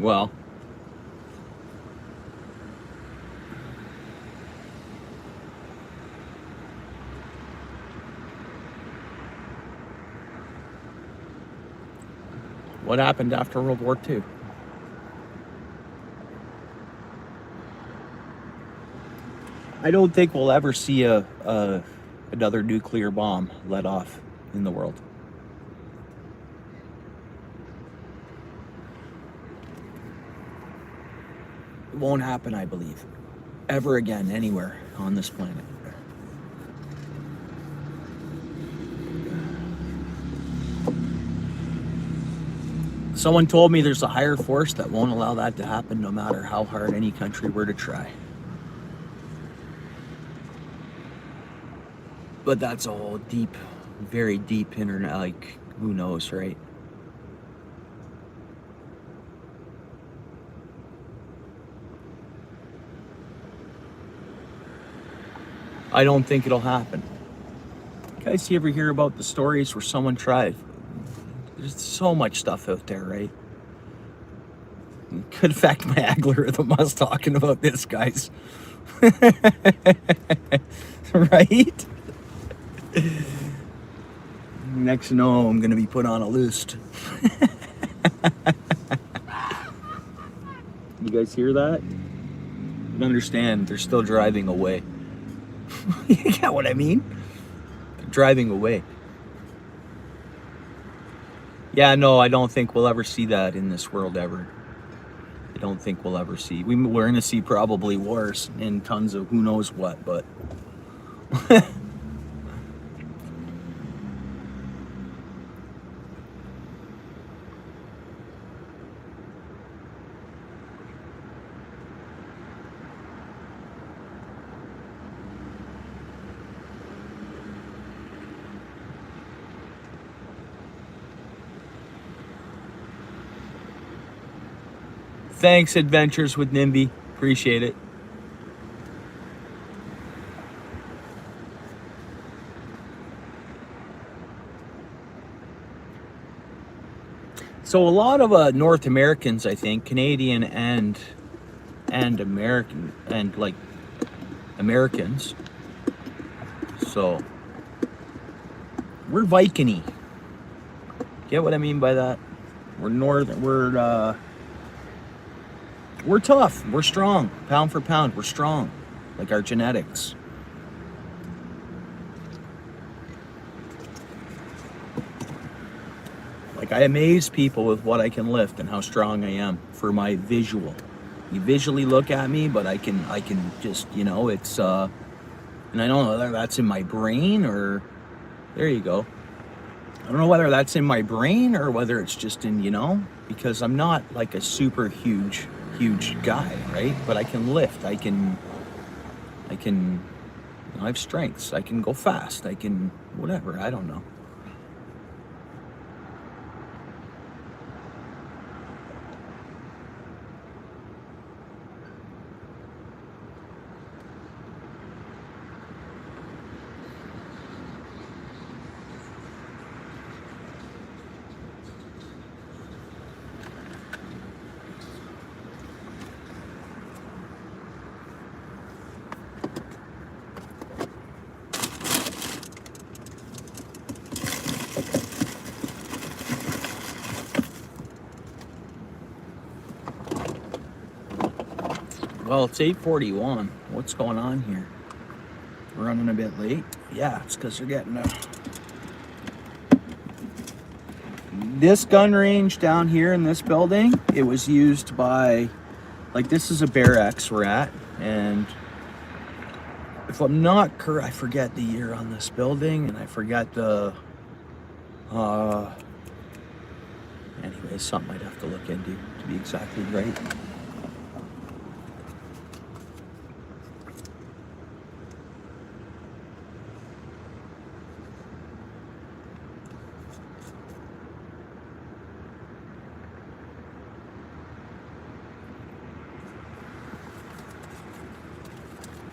Well, what happened after World War II? I don't think we'll ever see another nuclear bomb let off in the world. won't happen, I believe, ever again anywhere on this planet. Someone told me there's a higher force that won't allow that to happen no matter how hard any country were to try. But that's a whole deep, very deep internet, like, who knows, right? I don't think it'll happen. Guys, you ever hear about the stories where someone tried? There's so much stuff out there, right? It could affect my algorithm. I was talking about this, guys. Right? Next to know, I'm gonna be put on a list. You guys hear that? You understand, they're still driving away. You get what I mean? They're driving away. Yeah, no, I don't think we'll ever see that in this world ever. I don't think we'll ever see. We're going to see probably wars and tons of who knows what, but... Thanks, Adventures with NIMBY. Appreciate it. So a lot of North Americans, I think, Canadian and American, and like Americans. So we're Viking-y. Get what I mean by that? We're northern. We're tough. We're strong. Pound for pound, we're strong. Like our genetics. Like I amaze people with what I can lift and how strong I am for my visual. You visually look at me, but I can just, you know, it's and I don't know whether that's in my brain or there you go. I don't know whether that's in my brain or whether it's just in, you know, because I'm not like a super huge guy, right? But I can lift, I can, you know, I have strengths, I can go fast, I can, whatever, I don't know. Well, it's 8:41. What's going on here? We're running a bit late. Yeah, it's because they're getting this gun range down here in this building. It was used by, like, this is a barracks we're at, and if I'm not correct, I forget the year on this building, and I forget the. Anyway, something I'd have to look into to be exactly right.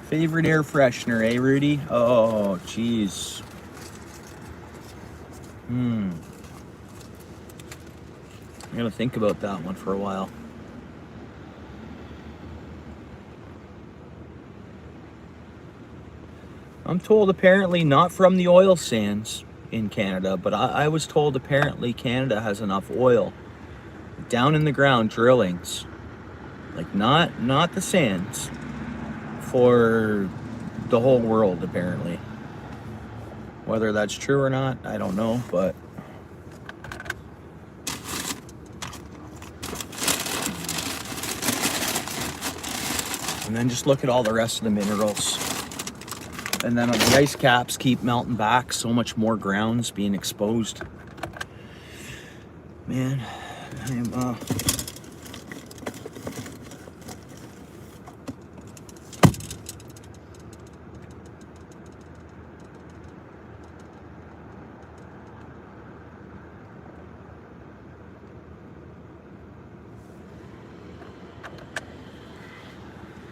Favorite air freshener, eh, Rudy? Oh, jeez. I gotta think about that one for a while. I'm told apparently not from the oil sands in Canada, but I was told apparently Canada has enough oil down in the ground drillings, like not the sands, for the whole world apparently. Whether that's true or not, I don't know, but And then just look at all the rest of the minerals. And then the ice caps keep melting back, so much more ground's being exposed. Man, I am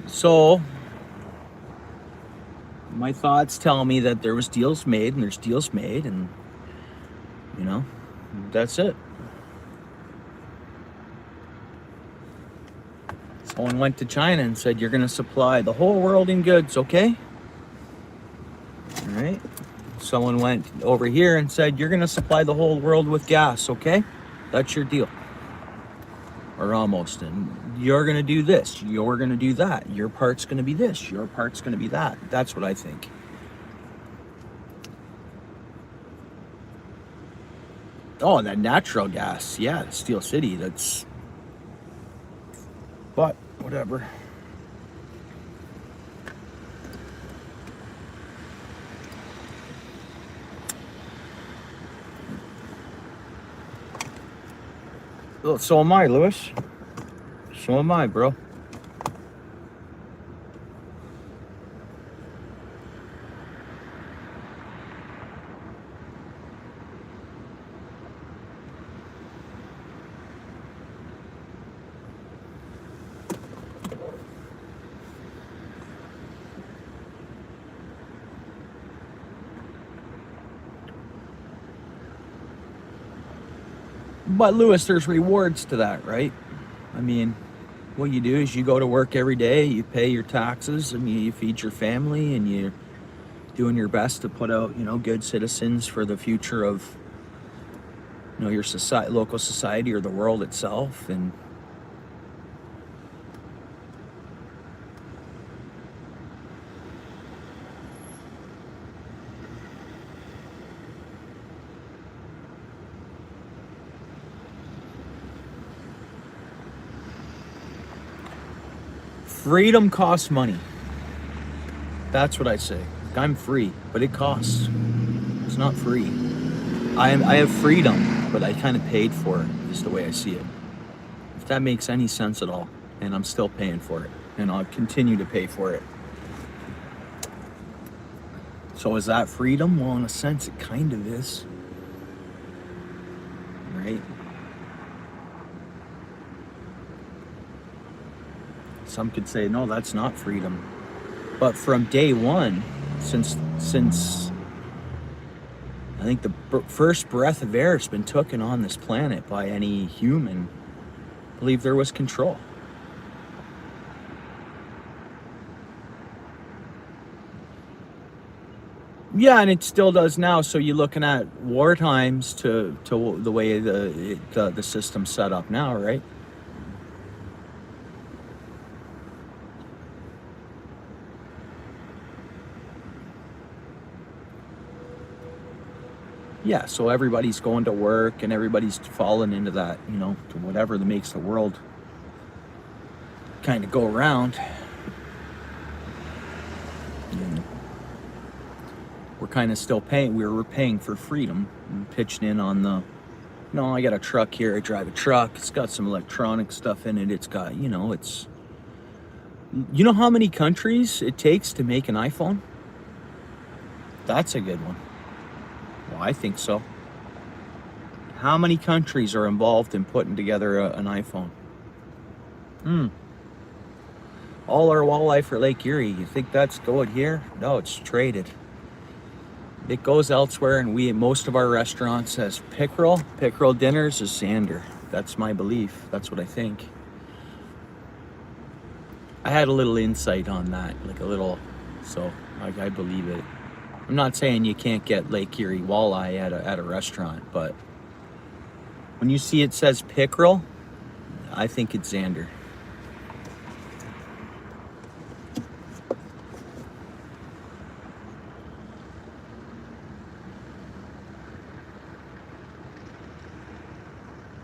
so my thoughts tell me that there was deals made, and there's deals made, and you know, that's it. Someone went to China and said, you're going to supply the whole world in goods, okay? All right. Someone went over here and said, you're going to supply the whole world with gas, okay? That's your deal. Or almost. And you're going to do this. You're going to do that. Your part's going to be this. Your part's going to be that. That's what I think. Oh, that natural gas. Yeah, Steel City. That's... But, whatever. Well, so am I, Lewis. So am I, bro. But Lewis, there's rewards to that, right? I mean, what you do is you go to work every day, you pay your taxes, and you feed your family, and you're doing your best to put out, you know, good citizens for the future of, you know, your society, local society, or the world itself. And freedom costs money. That's what I say. I'm free, but it costs. It's not free. I have freedom, but I kind of paid for it, is the way I see it. If that makes any sense at all. And I'm still paying for it. And I'll continue to pay for it. So is that freedom? Well, in a sense, it kind of is. Right? Some could say, no, that's not freedom. But from day one, since I think the first breath of air has been taken on this planet by any human, I believe there was control. Yeah, and it still does now. So you're looking at war times to the way the system's set up now, right? Yeah, so everybody's going to work and everybody's falling into that, you know, to whatever that makes the world kind of go around. And we're kind of still paying, we're paying for freedom and pitching in on the, you know, I got a truck here, I drive a truck, it's got some electronic stuff in it, it's got, you know, it's, you know how many countries it takes to make an iPhone? That's a good one. Well, I think so. How many countries are involved in putting together an iPhone? All our walleye for Lake Erie. You think that's going here? No, it's traded. It goes elsewhere, and most of our restaurants has pickerel. Pickerel dinners is Xander. That's my belief. That's what I think. I had a little insight on that, like a little, so I believe it. I'm not saying you can't get Lake Erie walleye at a restaurant, but when you see it says pickerel, I think it's Xander.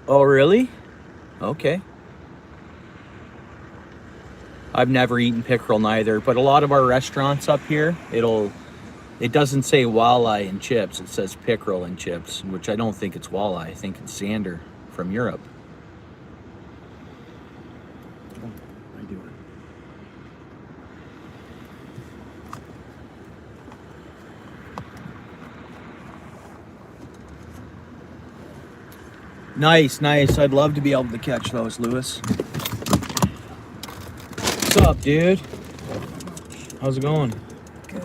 Oh, really? Okay. I've never eaten pickerel neither, but a lot of our restaurants up here, it doesn't say walleye and chips, it says pickerel and chips, which I don't think it's walleye, I think it's zander from Europe. Oh, I do it. Nice, nice. I'd love to be able to catch those, Lewis. What's up, dude? How's it going? Good.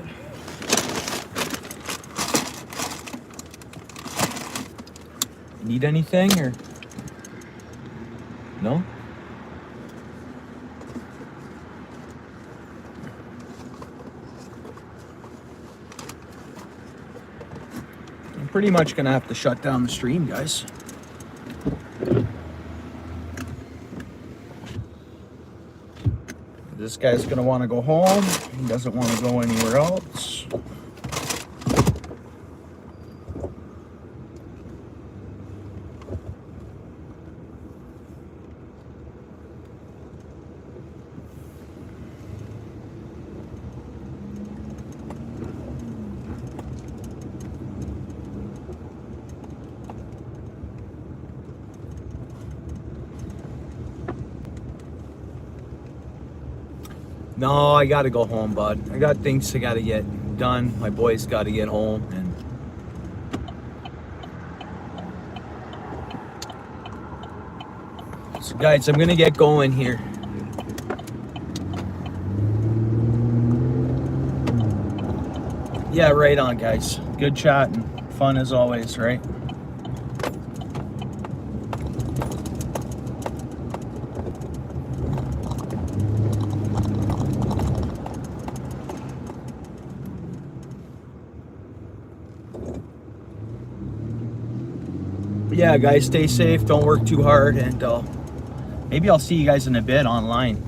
Need anything or no? I'm pretty much gonna have to shut down the stream, guys. This guy's gonna want to go home. He doesn't want to go anywhere else. No, I gotta go home, bud. I got things I gotta get done. My boys gotta get home, and so guys, I'm gonna get going here. Yeah, right on, guys. Good chatting. Fun as always, right? Yeah, guys, stay safe, don't work too hard, and maybe I'll see you guys in a bit online.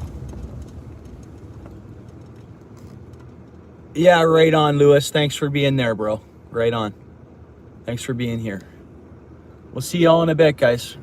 Yeah, right on, Lewis. Thanks for being there, bro. Right on. Thanks for being here. We'll see y'all in a bit, guys.